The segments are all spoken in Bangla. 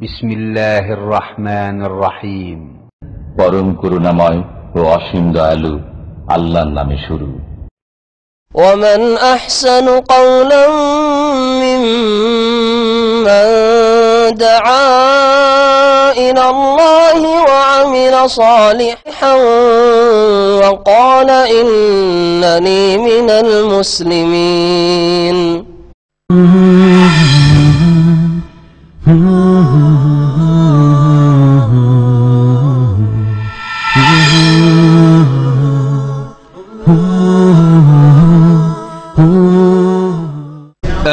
বিসমিল্লাহির রহমানির রহিম। পরম করুণাময় ও অসীম দয়ালু আল্লাহর নামে শুরু। ومن أحسن قولا ممن دعا إلى الله وعمل صالحا وقال إنني من المسلمين.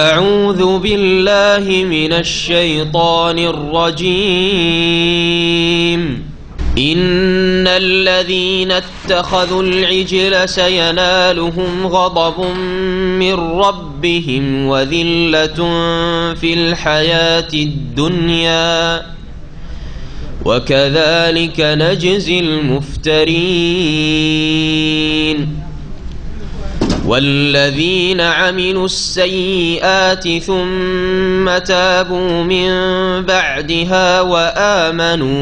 أعوذ بالله من الشيطان الرجيم. إن الذين اتخذوا العجل سينالهم غضب من ربهم وذلة في الحياة الدنيا وكذلك نجزي المفترين. والذين عملوا السيئات ثم تابوا من بعدها وآمنوا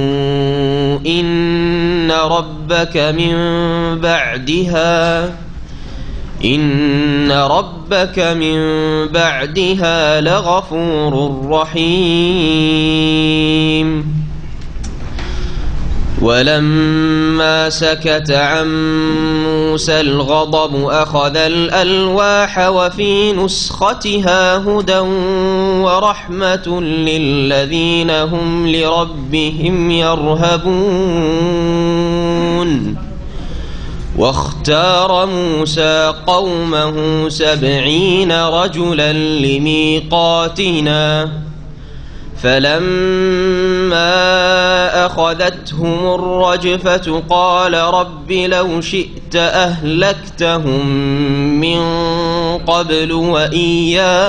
إن ربك من بعدها لغفور رحيم. ولما سكت عن موسى الغضب أخذ الألواح وفي نسختها هدى ورحمة للذين هم لربهم يرهبون. واختار موسى قومه 70 رجلا لميقاتنا فلما أخذتهم الرجفة قال رب لو شئت أهلكتهم من قبل وإياي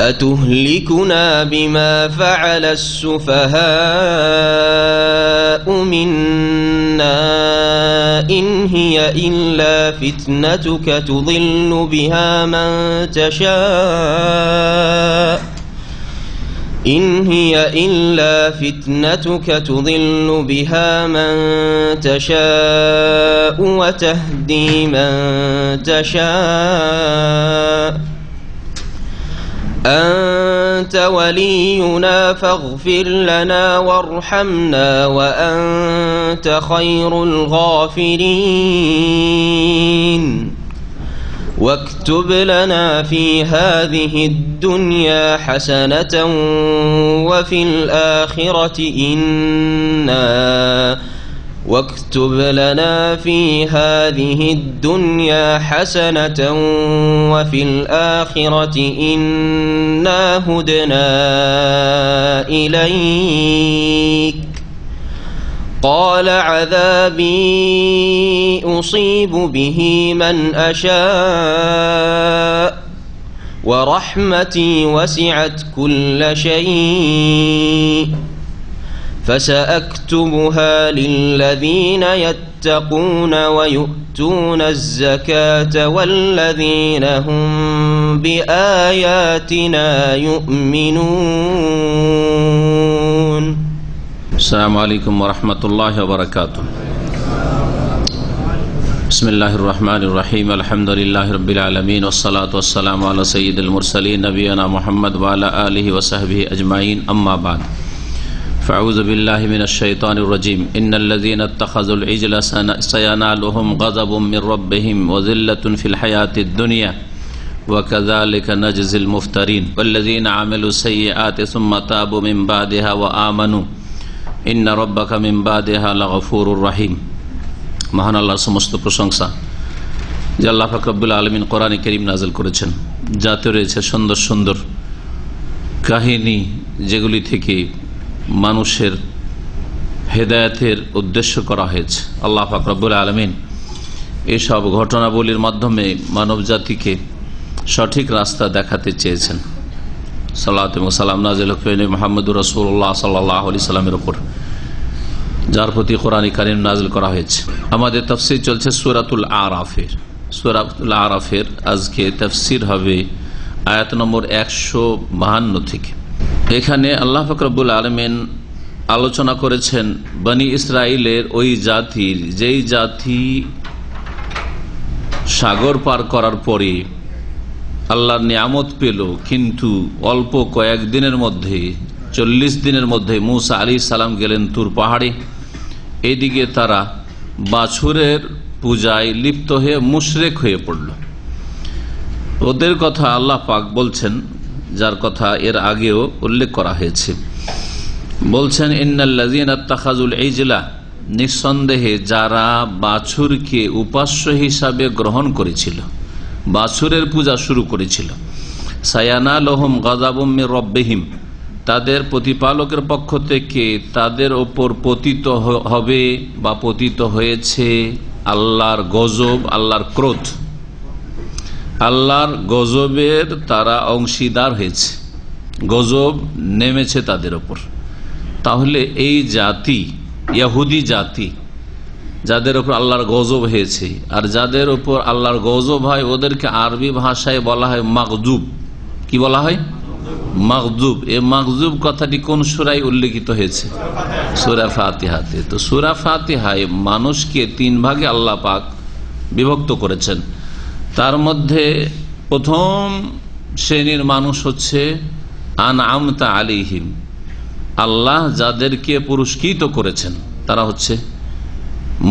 أتهلكنا بما فعل السفهاء منا إن هي إلا فتنتك تضل بها من تشاء وتهدي من تشاء أنت ولينا فاغفر لنا وارحمنا وأنت خير الغافرين. واكتب لنا في هذه الدنيا حسنة وفي الآخرة إنا هدنا إليك. قال عذابي أصيب به من أشاء ورحمتي وسعت كل شيء فسأكتبها للذين يتقون ويؤتون الزكاة والذين هم بآياتنا يؤمنون. السلام عليكم ورحمة الله وبركاته. بسم الله الرحمن الرحيم. الحمد لله رب العالمين والصلاة والسلام على سيد المرسلين نبينا محمد وعلى آله وصحبه أجمعين. أما بعد فأعوذ بالله من الشيطان الرجيم. إن الذين اتخذوا العجل سينالهم غضب من ربهم وذلة في الحياة الدنيا وكذلك نجزي المفترين. والذين عملوا السيئات ثم تابوا من بعدها وآمنوا إن ربك من بعدها لغفور رحيم. মহান আল্লাহর সমস্ত প্রশংসা যে আল্লাহ পাক রব্বুল আলামিন কোরআনে কারীম নাযিল করেছেন, যাতে রয়েছে সুন্দর সুন্দর কাহিনী, যেগুলি থেকে মানুষের হেদায়েতের উদ্দেশ্য করা হয়েছে। আল্লাহ পাক রব্বুল আলামিন এইসব ঘটনাবলীর মাধ্যমে মানব জাতিকে সঠিক রাস্তা দেখাতে চেয়েছেন। সালাত এবং সালাম নাযিল হোক মুহাম্মদুর রাসূলুল্লাহ সাল্লাল্লাহু আলাইহি সাল্লামের উপর, যার প্রতি কোরআন কারীম নাযিল করা হয়েছে। আমাদের তাফসীর চলছে সূরাতুল আরাফের। সূরাতুল আরাফের আজকে তাফসীর হবে আয়াত নম্বর 152 থেকে। এখানে আল্লাহ পাক রব্বুল আলামিন আলোচনা করেছেন বনি ইসরাইলের ওই জাতির, যেই জাতি সাগর পার করার পরে আল্লাহর নিয়ামত পেল, কিন্তু অল্প কয়েকদিনের মধ্যে 40 দিনের মধ্যে মুসা আলাইহিস সালাম গেলেন তুর পাহাড়ে। এইদিকে তারা বাছুরের পূজায় লিপ্ত হয়ে মুশরিক হয়ে পড়ল। ওদের কথা আল্লাহ পাক বলছেন, যার কথা এর আগেও উল্লেখ করা হয়েছে। বলছেন ইন্নাল্লাযীনা ইত্তাখাযুল ইজলা, নিঃসন্দেহে যারা বাছুরকে উপাস্য হিসাবে গ্রহণ করেছিল, বাছুরের পূজা শুরু করেছিল, সায়ানালুহুম গাযাবুম মির রাব্বিহিম, তাদের প্রতিপালকের পক্ষ থেকে তাদের ওপর পতিত হবে বা পতিত হয়েছে আল্লাহর গজব, আল্লাহর ক্রোধ, আল্লাহর গজবের তারা অংশীদার হয়েছে, গজব নেমেছে তাদের ওপর। তাহলে এই জাতি, ইহুদি জাতি, যাদের উপর আল্লাহর গজব হয়েছে, আর যাদের উপর আল্লাহর গজব হয় ওদেরকে আরবি ভাষায় বলা হয় মাগজুব। কি বলা হয়? মাগজুব। এই মাগজুব কথাটি কোন সূরায় উল্লেখিত হয়েছে? সূরা ফাতিহাতে। তো সূরা ফাতিহায় মানুষকে 3 ভাগে আল্লাহ পাক বিভক্ত করেছেন। তার মধ্যে প্রথম শ্রেণীর মানুষ হচ্ছে আনআমতা আলাইহিম, আল্লাহ যাদেরকে পুরস্কৃত করেছেন তারা হচ্ছে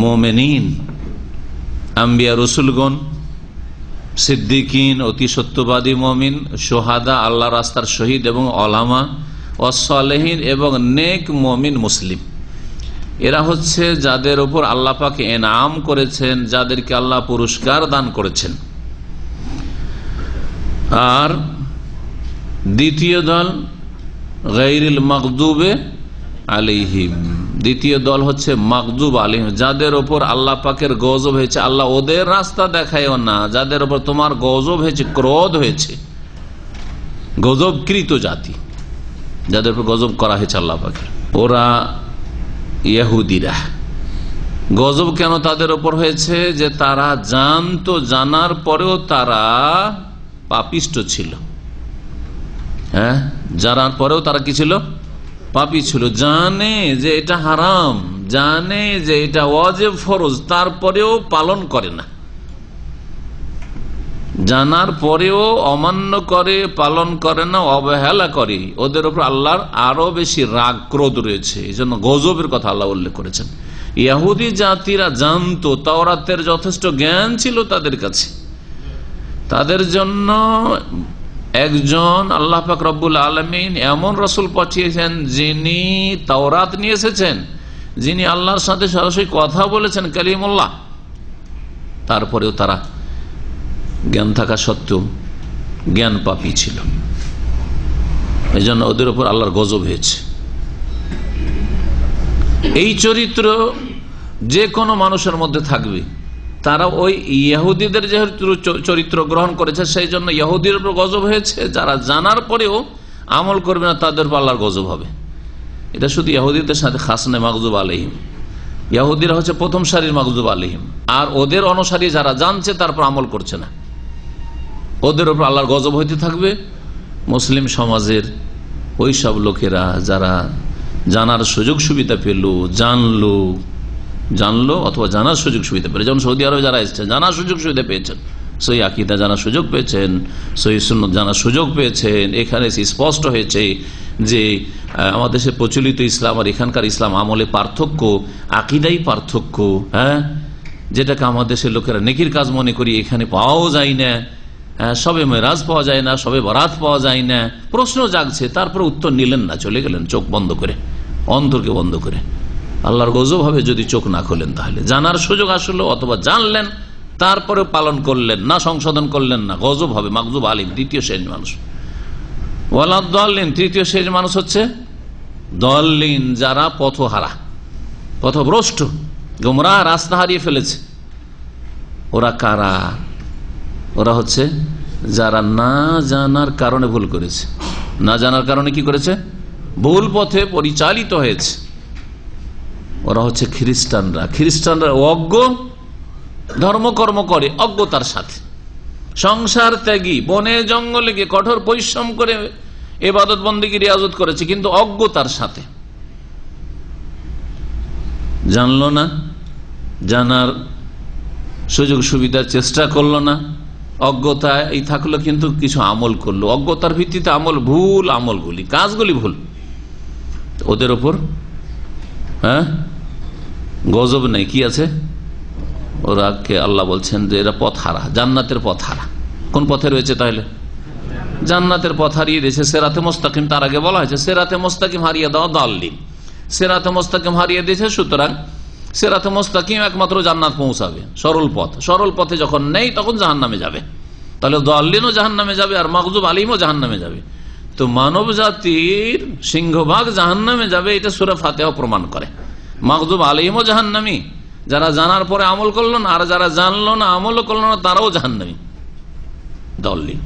মুমিনিন, আম্বিয়া রসুলগণ, সিদ্দিকিন অতি সত্যবাদী মুমিন, সোহাদা আল্লাহ রাস্তার শহীদ এবং ওলামা, ওয়াসসালিহিন এবং নেক মুমিন মুসলিম। এরা হচ্ছে যাদের উপর আল্লাহ পাক এনাম করেছেন, যাদেরকে আল্লাহ পুরস্কার দান করেছেন। আর দ্বিতীয় দল গায়রিল মাগদুবে আলাইহিম, দ্বিতীয় দল হচ্ছে মাগদুব আলাইহিম, যাদের ওপর আল্লাহ পাকের গজব হয়েছে। আল্লাহ ওদের রাস্তা দেখায়ও না, যাদের ওপর তোমার গজব হয়েছে, ক্রোধ হয়েছে, গজবকৃত জাতি, যাদের উপর গজব করা হয়েছে আল্লাহ পাকের, ওরা ইহুদিরা। গজব কেন তাদের ওপর হয়েছে? যে তারা জানতো, জানার পরেও তারা পাপিষ্ট ছিল। হ্যাঁ, জানার পরেও তারা কি ছিল? পাপী ছিল। জানে যে এটা হারাম, জানে যে এটা ওয়াজিব ফরজ, তারপরেও পালন করে না। জানার পরেও অমান্য করে, পালন করে না, অবহেলা করে। ওদের উপর আল্লাহর আরো বেশি রাগ ক্রোধ রয়েছে। এই জন্য গজবের কথা আল্লাহ উল্লেখ করেছেন। ইহুদি জাতিরা জানতো, তাওরাতের যথেষ্ট জ্ঞান ছিল তাদের কাছে। তাদের জন্য একজন আল্লাহ পাক রব্বুল আলামিন এমন রাসূল পাঠিয়েছেন যিনি তাওরাত নিয়ে এসেছেন, যিনি আল্লাহর সাথে সরাসরি কথা বলেছেন, কালিমুল্লাহ। তারপরেও তারা জ্ঞান থাকা সত্ত্বেও জ্ঞান পাপী ছিল। এই জন্য ওদের উপর আল্লাহর গজব হয়েছে। এই চরিত্র যে কোনো মানুষের মধ্যে থাকবে। তারা ওই ইহুদিদের যেহেতু চরিত্র গ্রহণ করেছে, সেই জন্য ইহুদির উপর গজব হয়েছে। যারা জানার পরেও আমল করবে না, তাদের উপর আল্লাহর গজব হবে। এটা শুধু ইহুদিদের সাথে খাস নয়, মাগজুব আলাইহিম। ইহুদিরা হচ্ছে প্রথম সারির মাগজুব আলাইহিম, আর ওদের অনুসারী যারা জানছে তারপর আমল করছে না, ওদের উপর আল্লাহর গজব হইতে থাকবে। মুসলিম সমাজের ওই সব লোকেরা যারা জানার সুযোগ সুবিধা পেল, জানলো অথবা জানার সুযোগ সুবিধা পেল, যেমন সৌদি আরবে যারা এসেছেন জানার সুযোগ সুবিধা পেয়েছেন, সহি আকীদা জানার সুযোগ পেয়েছেন, সহি সুন্নাত জানার সুযোগ পেয়েছেন। এখানে স্পষ্ট হয়েছে যে আমাদের দেশে প্রচলিত ইসলাম আর এখানকার ইসলাম আমলে পার্থক্য, আকীদাই পার্থক্য। হ্যাঁ, যেটাকে আমাদের দেশের লোকেরা নেকির কাজ মনে করি, এখানে পাওয়াও যায় না। সবে মেরাজ পাওয়া যায় না, সবে বরাত পাওয়া যায় না। প্রশ্ন জাগছে, তারপরে উত্তর নিলেন না, চলে গেলেন চোখ বন্ধ করে, অন্তরকে বন্ধ করে। আল্লাহর গজব হবে যদি চোখ না খোলেন। তাহলে জানার সুযোগ আসলো, অথবা জানলেন তারপরে পালন করলেন না, সংশোধন করলেন না, গজব হবে। মাগজুব আলিম দ্বিতীয় শ্রেণীর মানুষ। ওয়ালাদ দাল্লিন তৃতীয় শ্রেণীর মানুষ হচ্ছে দল্লিন, যারা পথহারা, পথভ্রষ্ট, গোমরাহ, রাস্তা হারিয়ে ফেলেছে। ওরা কারা? ওরা হচ্ছে যারা না জানার কারণে ভুল করেছে। না জানার কারণে কি করেছে? ভুল পথে পরিচালিত হয়েছে। ওরা হচ্ছে খ্রিস্টানরা। খ্রিস্টানরা অজ্ঞ, ধর্মকর্ম করে অজ্ঞতার সাথে। সংসার ত্যাগী, বনে জঙ্গলে গিয়ে কঠোর পরিশ্রম করে ইবাদত বন্দেগী রিয়াজত করেছে, কিন্তু অজ্ঞতার সাথে জানলো না, জানার সুযোগ সুবিধার চেষ্টা করলো না, অজ্ঞতায় থাকলো, কিন্তু কিছু আমল করলো, অজ্ঞতার ভিত্তিতে আমল, ভুল আমলগুলি, কাজগুলি ভুল, ওদের ওপর গজব নেই, কি আছে, ওরাকে আল্লাহ বলছেন যে এরা পথ হারা, জান্নাতের পথ হারা। কোন পথে রয়েছে তাহলে? জান্নাতের পথ হারিয়ে দিয়েছে। সেরাতে মোস্তাকিম, তার আগে বলা হয়েছে সেরাতে মোস্তাকিম হারিয়ে দেওয়া দাল্লিন, সেরাতে মোস্তাকিম হারিয়ে দিয়েছে, সুতরাং সেরাতে মোস্তাকিম একমাত্র জান্নাত পৌঁছাবে, সরল পথ। সরল পথে যখন নেই তখন জাহান্নামে যাবে, তাহলে দাল্লিনও জাহান্নামে যাবে আর মাগজুব আলিমও জাহান্নামে যাবে। তো মানব জাতির সিংহভাগ জাহান্নামে যাবে, এটা সূরা ফাতিহা প্রমাণ করে। মাগজুব আলিমও জাহান্নামী, যারা জানার পরে আমল করলো না, আর যারা জানলো না আমলও করলো না তারাও জাহান্নামী, দাল্লিন।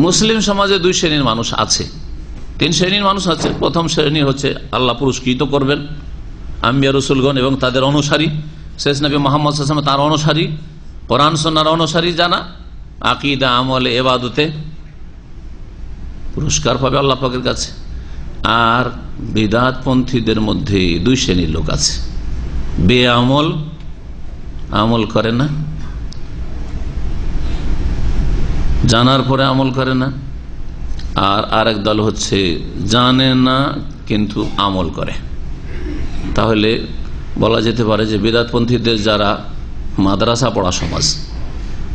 মুসলিম সমাজে দুই শ্রেণীর মানুষ আছে, তিন শ্রেণীর মানুষ আছে। প্রথম শ্রেণী হচ্ছে আল্লাহ পুরস্কৃত করবেন আম্বিয়া রসুলগণ এবং তাদের অনুসারী, শেষ নবী মুহাম্মদ সাল্লাল্লাহু আলাইহি ওয়াসাল্লাম তার অনুসারী, কোরআন সুন্নাহর অনুসারী, জানা আকীদা আমলে ইবাদতে পুরস্কার পাবে আল্লাহ পাকের কাছে। আর বিদআতপন্থীদের মধ্যে দুই শ্রেণীর লোক আছে, বেআমল, আমল করে না, জানার পরে আমল করে না, আর আরেক দল হচ্ছে জানে না কিন্তু আমল করে। তাহলে বলা যেতে পারে যে বিদআতপন্থীদের যারা মাদ্রাসা পড়া সমাজ,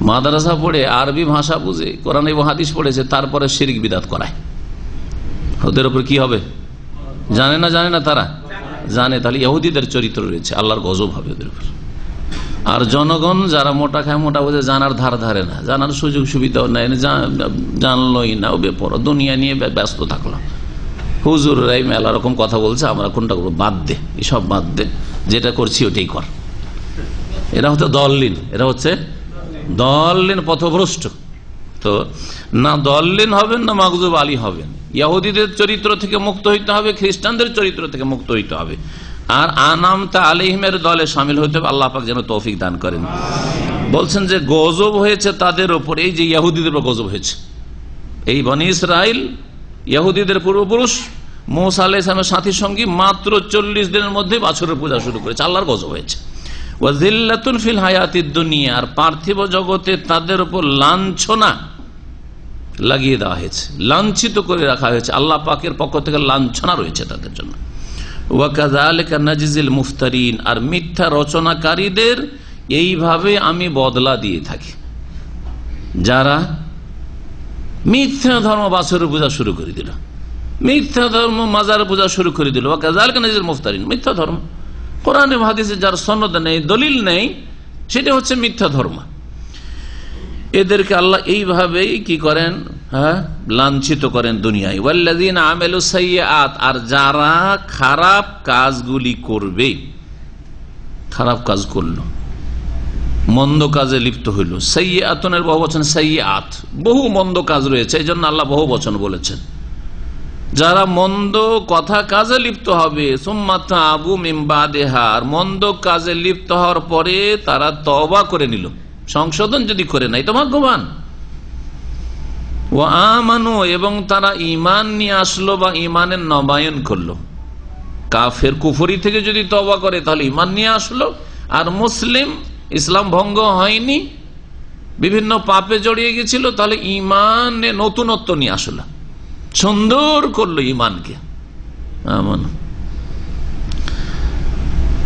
মাদ্রাসা পড়ে আরবি ভাষা বুঝে কোরআন এবং হাদিস পড়েছে, তারপরে শিরক বিদআত করায়, ওদের উপর কি হবে? জানে না তারা জানে, তাহলে ইহুদিদের চরিত্র রয়েছে, আল্লাহর গজব হবে ওদের উপর। আর জনগণ যারা মোটা খায় মোটা বোঝে, জানার ধারে না, জানার সুযোগ সুবিধাও নেয়, জানলোই না, ও বেপরোয়া, দুনিয়া নিয়ে ব্যস্ত থাকলো। হুজুররাই মেলা রকম কথা বলছে, আমরা কোনটা করবো, বাদ দে, এসব বাদ দে, যেটা করছি ওটাই কর। এরা হচ্ছে দল্লিন, এরা হচ্ছে দল্লিন, পথভ্রষ্ট। তো না দল্লিন হবেন না মাগজুব আলী হবেন, ইহুদিদের চরিত্র থেকে মুক্ত হইতে হবে, খ্রিস্টানদের চরিত্র থেকে মুক্ত হইতে হবে, আর আনামতা আলাইহিমের দলে শামিল হইতে হবে। আল্লাহ পাক যেন তৌফিক দান করেন। বলছেন যে গজব হয়েছে তাদের উপর, এই যে ইহুদিদের উপর গজব হয়েছে, এই বনি ইসরাইল ইহুদিদের পূর্বপুরুষ মুসা আলাইহিস সালামের সাথী সঙ্গী মাত্র 40 দিনের মধ্যে বাছুরের পূজা শুরু করেছে, আল্লাহর গজব হয়েছে। ওয়াজিল্লাতুন ফিল হায়াতিদ দুনিয়া, আর পার্থিব জগতে তাদের উপর লাঞ্ছনা লাগিয়ে দেওয়া হয়েছে, লাঞ্ছিত করে রাখা হয়েছে, আল্লাহ পাকের পক্ষ থেকে লাঞ্ছনা রয়েছে তাদের জন্য। ওয়া কাযালিকা নাজিজিল মুফতারিন, আর মিথ্যা রচনাকারীদের এইভাবে আমি বদলা দিয়ে থাকি, যারা মিথ্যা ধর্ম বাছুরের পূজা শুরু করে দিল, মিথ্যা ধর্ম মাজার পূজা শুরু করে দিল। ওয়া কাযালিকা নাজিজিল মুফতারিন, মিথ্যা ধর্ম, কোরআন এবং হাদিসে যার সনদ নেই, দলিল নেই, সেটা হচ্ছে মিথ্যা ধর্ম। এদেরকে আল্লাহ এইভাবেই কি করেন, লাঞ্ছিত করেন দুনিয়ায়। ওয়াল্লাযীনা আমিলু সাইয়্যাত, আর যারা খারাপ কাজগুলি করবে, খারাপ কাজ করলো, মন্দ কাজে লিপ্ত হইল, সাইয়্যাতুনের বহু বচন সাইয়্যাত, বহু মন্দ কাজ রয়েছে, এই জন্য আল্লাহ বহু বচন বলেছেন। যারা মন্দ কথা কাজে লিপ্ত হবে, সুম্মা তাবু মিন বাদিহা, মন্দ কাজে লিপ্ত হওয়ার পরে তারা তওবা করে নিল, সংশোধন যদি করে নাই তো ভাগ্যবান। ওয়া আমানু, এবং তারা ঈমান নিয়ে আসলো বা ঈমানের নবায়ন করলো। কাফের কুফরি থেকে যদি তওবা করে তাহলে ঈমান নিয়ে আসলো, আর মুসলিম, ইসলাম ভঙ্গ হয়নি, বিভিন্ন পাপে জড়িয়ে গেছিল, তাহলে ঈমানে নতুনত্ব নিয়ে আসলো, সুন্দর করলো ঈমানকে। আমান,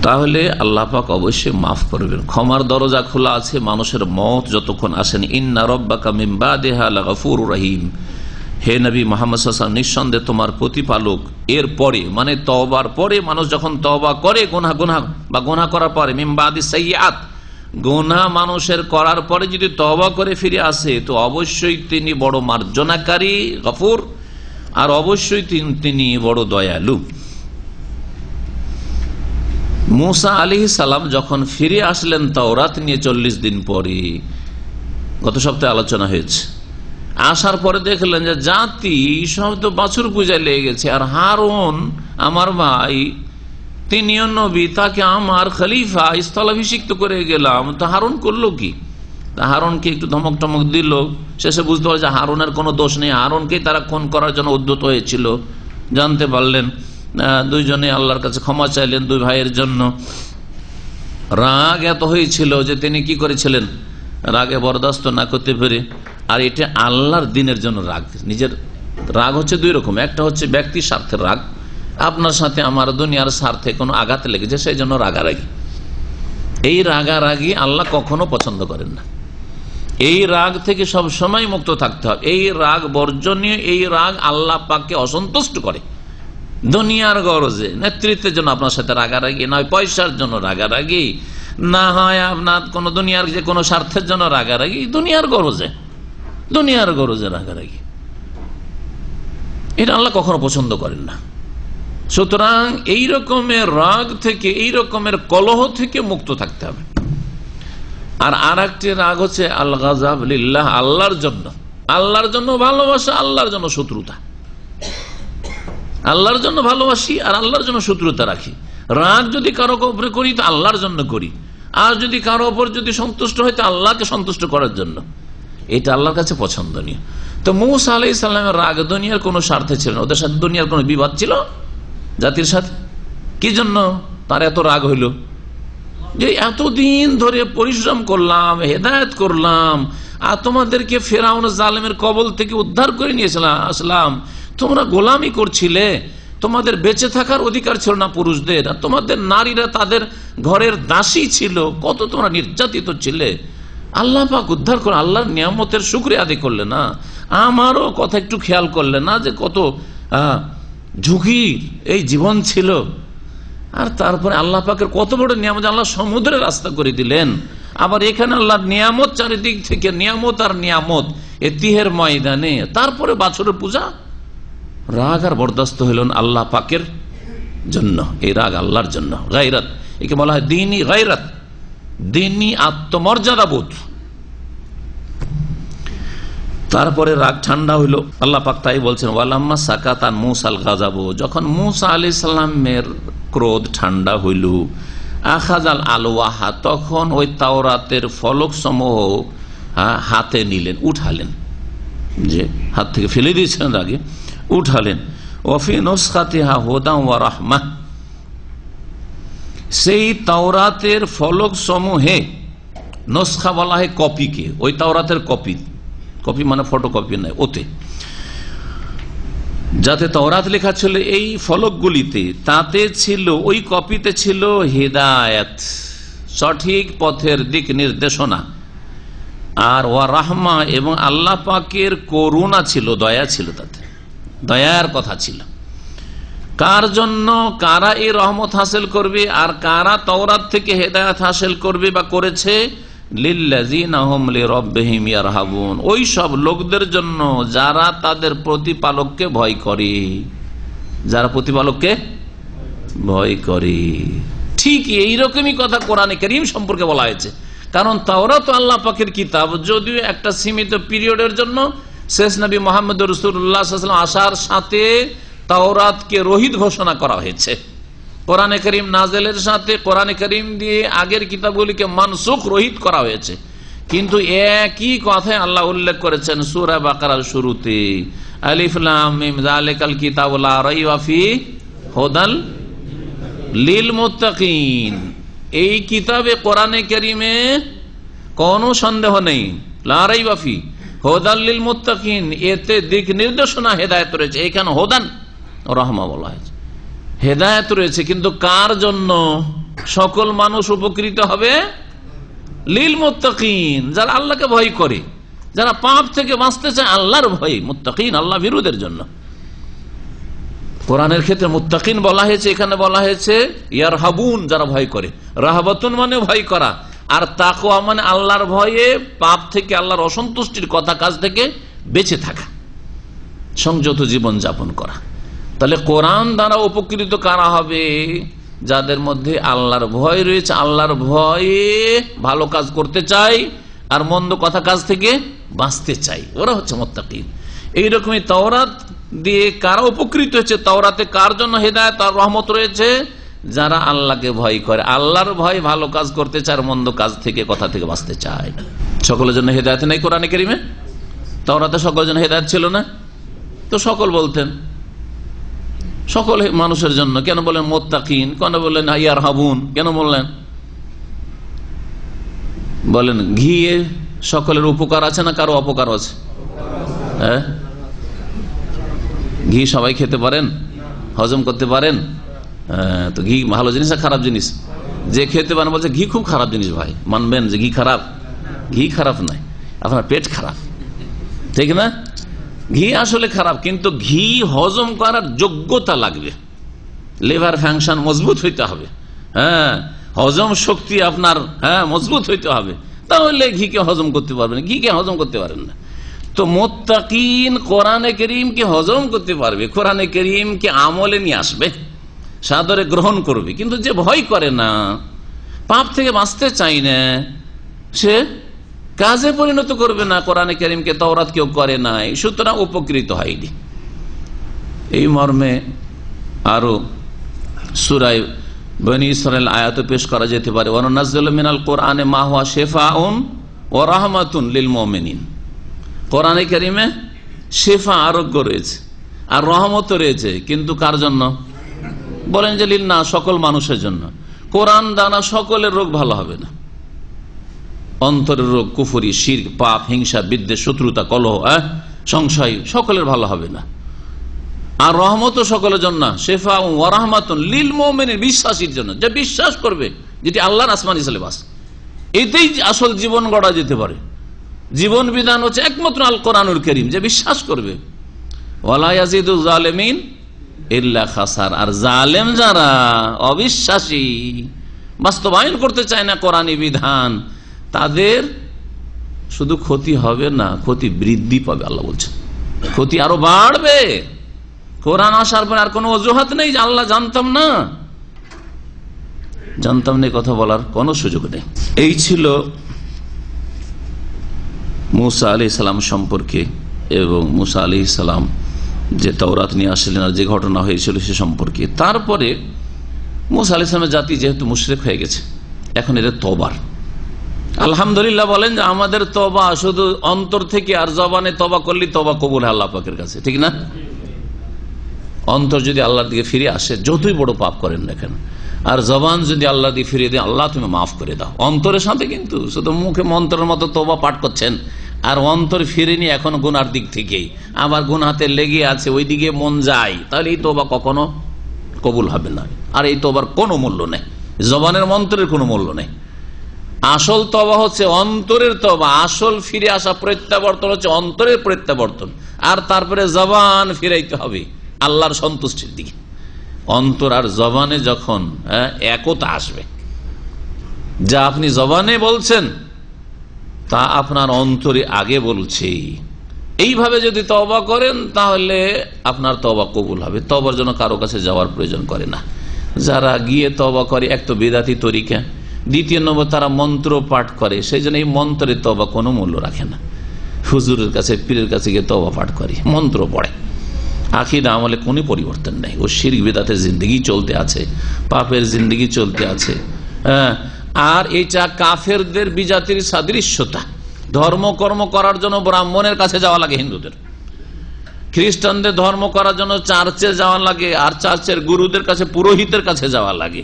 তাহলে আল্লাহ পাক অবশ্যই মাফ করবেন, ক্ষমার দরজা খোলা আছে, মানুষের মওত যতক্ষণ আসেনি। ইন্না রাব্বাকা মিন বাদিহা লাগাফুরুর রহিম, হে নবী মুহাম্মদ সাল্লাল্লাহু আলাইহি ওয়াসাল্লাম, নিঃসন্দেহে তোমার প্রতিপালক এর পরে, মানে তওবার পরে, মানুষ যখন তওবা করে, গুনাহ করার পরে, মিন বাদি সাইয়্যাত, গুনাহ মানুষের করার পরে যদি তওবা করে ফিরে আসে, তো অবশ্যই তিনি বড় মার্জনাকারী, গফুর, আর অবশ্যই তিনি বড় দয়ালু। মুসা আলাইহিস সালাম যখন ফিরে আসলেন তাওরাত নিয়ে 40 দিন পরে, গত সপ্তাহে আলোচনা হয়েছে, আসার পরে দেখলেন যে জাতি সব তো বাছুর পূজায় লেগে গেছে, আর হারুন আমার ভাই, তিনিও নবী, তাকে আমার খলিফা স্থলাভিষিক্ত করে গেলাম, তো হারুন করলো কি? হারুনকে একটু ধমক টমক দিল, শেষে বুঝতে পারল যে হারুনের কোনো দোষ নেই, হারুনকেই তারা খুন করার জন্য উদ্যত হয়েছিল। জানতে পারলেন, দুইজনে আল্লাহর কাছে ক্ষমা চাইলেন দুই ভাইয়ের জন্য। রাগ এত হয়েছিল যে তিনি কি করেছিলেন, রাগে বরদাস্ত না করতে পেরে, আর এটা আল্লাহর দিনের জন্য রাগ। নিজের রাগ হচ্ছে দুই রকম, একটা হচ্ছে ব্যক্তি স্বার্থের রাগ, আপনার সাথে আমার দুনিয়ার স্বার্থে কোনো আঘাত লেগেছে সেই জন্য রাগারাগি। এই রাগারাগি আল্লাহ কখনো পছন্দ করেন না। এই রাগ থেকে সব সময় মুক্ত থাকতে হবে। এই রাগ বর্জনীয়, এই রাগ আল্লাহ পাককে অসন্তুষ্ট করে। দুনিয়ার গরজে, নেতৃত্বের জন্য আপনার সাথে রাগারাগি, নয় পয়সার জন্য রাগারাগি, না হয় আপনার কোন দুনিয়ার যে কোনো স্বার্থের জন্য রাগারাগি, দুনিয়ার গরজে রাগারাগি, এটা আল্লাহ কখনো পছন্দ করেন না। সুতরাং এই রকমের রাগ থেকে, এই রকমের কলহ থেকে মুক্ত থাকতে হবে। আর একটি রাগ হচ্ছে আল গাযাব লিল্লাহ, আল্লাহর জন্য। আল্লাহর জন্য ভালোবাসা, আল্লাহর জন্য শত্রুতা। আল্লাহর জন্য ভালোবাসি আর আল্লাহর জন্য শত্রুতা রাখি। রাগ যদি কারো উপরে করি তো আল্লাহর জন্য করি, আর যদি কারো উপর যদি সন্তুষ্ট হয় তো আল্লাহকে সন্তুষ্ট করার জন্য। এটা আল্লাহর কাছে পছন্দনীয়। তো মূসা আলাইহিস সালামের রাগ দুনিয়ার কোনো স্বার্থে ছিল না, ওদের সাথে দুনিয়ার কোনো বিবাদ ছিল জাতির সাথে। কি জন্য তার এত রাগ হইল? যে এতদিন ধরে পরিশ্রম করলাম, হেদায়েত করলাম, আর তোমাদেরকে ফেরাউন জালেমের কবল থেকে উদ্ধার করে নিয়েছিলাম, তোমরা গোলামি করছিলে, তোমাদের বেঁচে থাকার অধিকার ছিল না পুরুষদের, আর তোমাদের নারীরা তাদের ঘরের দাসী ছিল, কত তোমরা নির্যাতিত ছিলে। আল্লাহ পাক উদ্ধার করে, আল্লাহর নিয়ামতের শুকরিয়া আদায় করলে না, আমারও কথা একটু খেয়াল করলে না যে কত ঝুঁকির এই জীবন ছিল। আর তারপরে আল্লাহ পাকের কত বড় নিয়ামত, আল্লাহ সমুদ্রের রাস্তা করে দিলেন। আবার এখানে আল্লাহর নিয়ামত, চারিদিক থেকে নিয়ামত আর নিয়ামত, এ তিহের ময়দানে। তারপরে বাছরের পূজা, রাগ আর বরদাস্ত হইলেন আল্লাহ পাকের জন্য। এই রাগ আল্লাহর জন্য। গায়রাত, একে বলা হয় দ্বীনি গায়রাত, দ্বীনি আত্মমর্যাদা বোধ। তারপরে রাগ ঠান্ডা হইল। আল্লাহ পাক তাই বলছেন, ওয়ালাম্মা সাকাতান মূসাল গাযাবু, যখন মূসা আলাইহিস সালামের ক্রোধ ঠান্ডা হইল, আখাযাল আলওয়াহা, তখন ওই তাওরাতের ফলক সমূহ হাতে নিলেন, উঠালেন, যে হাত থেকে ফেলে দিয়েছিলেন আগে, উঠালেন। ওয়াফি নুসখাতিহা হুদাম ওয়া রাহমাহ, সেই তাওরাতের ফলক সমূহে, নুসখা বলা হয় কপিকে, ওই তাওরাতের কপি, কপি মানে ফটোকপি নয়, ওতে যাতে তাওরাত লেখা ছিল, এই ফলকগুলিতে তাতে ছিল, ওই কপিতে ছিল হিদায়াত, সঠিক পথের দিক নির্দেশনা, আর ওয়া রাহমা, এবং আল্লাহ পাকের করুণা ছিল, দয়া ছিল, তাতে দয়ার কথা ছিল। কার জন্য, কারা এই রহমত হাসিল করবে আর কারা তাওরাত থেকে হেদায়েত হাসিল করবে বা করেছে? লিল্লাযিনা হুম লিরাব্বিহিম ইয়ারহাবুন, ওই সব লোকদের জন্য যারা তাদের প্রতিপালককে ভয় করে, যারা প্রতিপালককে ভয় করে। ঠিক এইরকমই কথা কোরআনে কারীম সম্পর্কে বলা হয়েছে। কারণ তাওরাত আল্লাহ পাকের কিতাব, যদিও একটা সীমিত পিরিয়ডের জন্য, শেষ নবী মুহাম্মদ রাসূলুল্লাহ সাল্লাল্লাহু আলাইহি ওয়াসাল্লাম আসার সাথে তাওরাতকে রহিত ঘোষণা করা হয়েছে। কোরআনে কারীম নাযিলের সাথে কোরআনে কারীম দিয়ে আগের কিতাবগুলিকে মানসুখ, রহিত করা হয়েছে। কিন্তু একই কথায় আল্লাহ উল্লেখ করেছেন সূরা বাকারার শুরুতে, আলিফ লাম মিম যালিকাল কিতাবু লা রাইবা ফিহি হুদাল লিল মুত্তাকিন। এই কিতাবে, কোরআনে কারীমে কোনো সন্দেহ নেই, লা রাইবা ফিহি হুদাল লিল মুত্তাকিন, এতে দিক নির্দেশনা, হেদায়েত রয়েছে। এখানে হুদান রাহমা বলা হয়েছে, হেদায়েত রয়েছে। কিন্তু কার জন্য? সকল মানুষ উপকৃত হবে। লিল মুত্তাকিন, যারা আল্লাহকে ভয় করে, যারা পাপ থেকে বাঁচতে চায় আল্লাহর ভয়, মুত্তাকিন আল্লাহ বিরোধের জন্য। কোরআনের ক্ষেত্রে মুত্তাকিন বলা হয়েছে, এখানে বলা হয়েছে ইয়ারহাবুন, যারা ভয় করে। রাহাবাতুন মানে ভয় করা, আর তাকওয়া মানে আল্লাহর ভয়ে পাপ থেকে, আল্লাহর অসন্তুষ্টির কথা কাজ থেকে বেঁচে থাকা, সংযত জীবন যাপন করা। তাহলে কোরআন দ্বারা উপকৃত কারা হবে? যাদের মধ্যে আল্লাহর ভয় রয়েছে, আল্লাহর ভয়ে ভালো কাজ করতে চাই আর মন্দ কথা কাজ থেকে বাঁচতে চাই, ওরা হচ্ছে মুত্তাকিন। এইরকমই তাওরাত দিয়ে কারা উপকৃত হচ্ছে? তাওরাতে কার জন্য হেদায়েত আর রহমত রয়েছে? যারা আল্লাহকে ভয় করে, আল্লাহর ভয়, ভালো কাজ করতে চায় আর মন্দ কাজ থেকে, কথা থেকে বাঁচতে চায়। সকলের জন্য হেদায়েত নেই কোরআনে কারিমে? তাওরাতে সকলের জন্য হেদায়েত ছিল না? তো সকল বলতেন, সকল মানুষের জন্য। কেন বলেন মুত্তাকিন, কেন বললেন ইয়ারহাবুন, কেন বললেন? বলেন ঘি সকলের উপকার আছে না কারো অপকার আছে? হ্যাঁ, ঘি সবাই খেতে পারেন, হজম করতে পারেন? তো ঘি ভালো জিনিস না খারাপ জিনিস? যে খেতে পারেন বলছে ঘি খুব খারাপ জিনিস। ভাই মানবেন যে ঘি খারাপ? ঘি খারাপ নয়, আপনার পেট খারাপ, ঠিক না? ঘি আসলে খারাপ, কিন্তু ঘি হজম করার যোগ্যতা লাগবে, লিভার ফাংশন মজবুত হইতে হবে, হ্যাঁ, হজম শক্তি আপনার মজবুত হইতে হবে, তাহলে ঘিকে হজম করতে পারবেন। ঘিকে হজম করতে পারেন না। তো মুত্তাকিন কোরআনে কারীমকে হজম করতে পারবে, কোরআনে কারীমকে আমলে নিয়ে আসবে, সাদরে গ্রহণ করবে। কিন্তু যে ভয় করে না, পাপ থেকে বাঁচতে চাই না, সে কাজে পরিণত করবে না কোরআনে কারীমকে, তাওরাত কেউ করে নাই, সুতরাং উপকৃত হয়নি। এই মর্মে আরো সূরা বনী ইসরাঈল আয়াত পেশ করা যেতে পারে, ওয়া নাযালু মিনাল কোরআনে মা হুয়া শিফাউন ওয়া রাহমাতুন লিল মুমিনিন। কোরআনে কারীমে শিফা, আরোগ্য রয়েছে, আর রহমত রয়েছে, কিন্তু কার জন্য? বলেন যে লিল না, সকল মানুষের জন্য। কোরআন দ্বারা সকলের রোগ ভালো হবে না, অন্তরের রোগ, কুফরি, শিরক, পাপ, হিংসা, বিদ্বেষ, শত্রুতা, কলহ, সংশয়, সকলের ভালো হবে না। আর রহমত সকলের জন্য, শেফা ওয়া রাহমাতুন লিল মুমিনিন, বিশ্বাসীর জন্য, যে বিশ্বাস করবে, যেটি আল্লাহর আসমানি সিলেবাস, এতেই আসল জীবন গড়া যেতে পারে। জীবন বিধান হচ্ছে একমাত্র আল কোরআনুল কারীম, যে বিশ্বাস করবে। ওয়ালা ইয়াজিদুল জালিমিন ইল্লা খাসার। আর জালেম যারা, অবিশ্বাসী, বাস্তবায়ন করতে চায় না কোরআনী বিধান, তাদের শুধু ক্ষতি হবে না, ক্ষতি বৃদ্ধি পাবে। আল্লাহ বলছেন ক্ষতি আরো বাড়বে। কোরআন আসার পর আর কোনো অজুহাত নেই যে আল্লাহ জানতাম না কথা বলার কোনো সুযোগ নেই। এই ছিল মুসা আলাইহিস সালাম সম্পর্কে, এবং মুসা আলাইহিস সালাম যে তাওরাত নিয়ে আসলেন আর যে ঘটনা হয়েছিল সে সম্পর্কে। তারপরে মুসা আলাইহিস সালামের জাতি যেহেতু মুশরিক হয়ে গেছে, এখন এদের তওবার, আলহামদুলিল্লাহ বলেন যে আমাদের তওবা শুধু অন্তর থেকে, আর জবানে তওবা করলে তওবা কবুল হয় আল্লাহ পাকের কাছে, ঠিক না? অন্তর যদি আল্লাহর দিকে ফিরে আসে, যতই বড় পাপ করেন না কেন, আর জবান যদি আল্লাহ দিয়ে ফিরিয়ে দেয়, আল্লাহ তুমি মাফ করে দাও, অন্তরের সাথে। কিন্তু শুধু মুখে মন্ত্রের মতো তওবা পাঠ করছেন, আর অন্তর ফিরেনি এখন গুনার দিক থেকেই, আবার গুনাতে লেগে আছে, ওই দিকে মন যায়, তাহলে এই তওবা কখনো কবুল হবে না। আর এই তওবার কোনো মূল্য নেই, জবানের মন্ত্রের কোনো মূল্য নেই। আসল তওবা হচ্ছে অন্তরের তওবা, আসল ফিরে আসা, প্রত্যাবর্তন হচ্ছে অন্তরের প্রত্যাবর্তন, আর তারপরে জবান ফিরাইতে হবে আল্লাহর সন্তুষ্টির দিকে। অন্তর আর জবানে যখন একতা আসবে, যা আপনি জবানে বলছেন তা আপনার অন্তরে আগে বলছে, এইভাবে যদি তওবা করেন তাহলে আপনার তওবা কবুল হবে। তওবার জন্য কারো কাছে যাওয়ার প্রয়োজন করে না। যারা গিয়ে তওবা করে, এক তো বিদাতি তরিকা, দ্বিতীয় নম্বর তারা মন্ত্র পাঠ করে, সেই জন্য এই মন্ত্রের তওবা কোনো মূল্য রাখে না। হুজুরের কাছে, পীরের কাছে গিয়ে তওবা পাঠ করে, মন্ত্র পড়ে, আকীদা আমলে কোনো পরিবর্তন নেই। ও শিরক বিদআতের জিন্দেগি চলতে আছে, পাপের জিন্দেগি চলতে আছে। আর এইটা কাফেরদের বিজাতির সাদৃশ্যতা। ধর্মকর্ম করার জন্য ব্রাহ্মণের কাছে যাওয়া লাগে হিন্দুদের, খ্রিস্টানদের ধর্ম করার জন্য চার্চে যাওয়া লাগে, আর চার্চের গুরুদের কাছে, পুরোহিতের কাছে যাওয়া লাগে।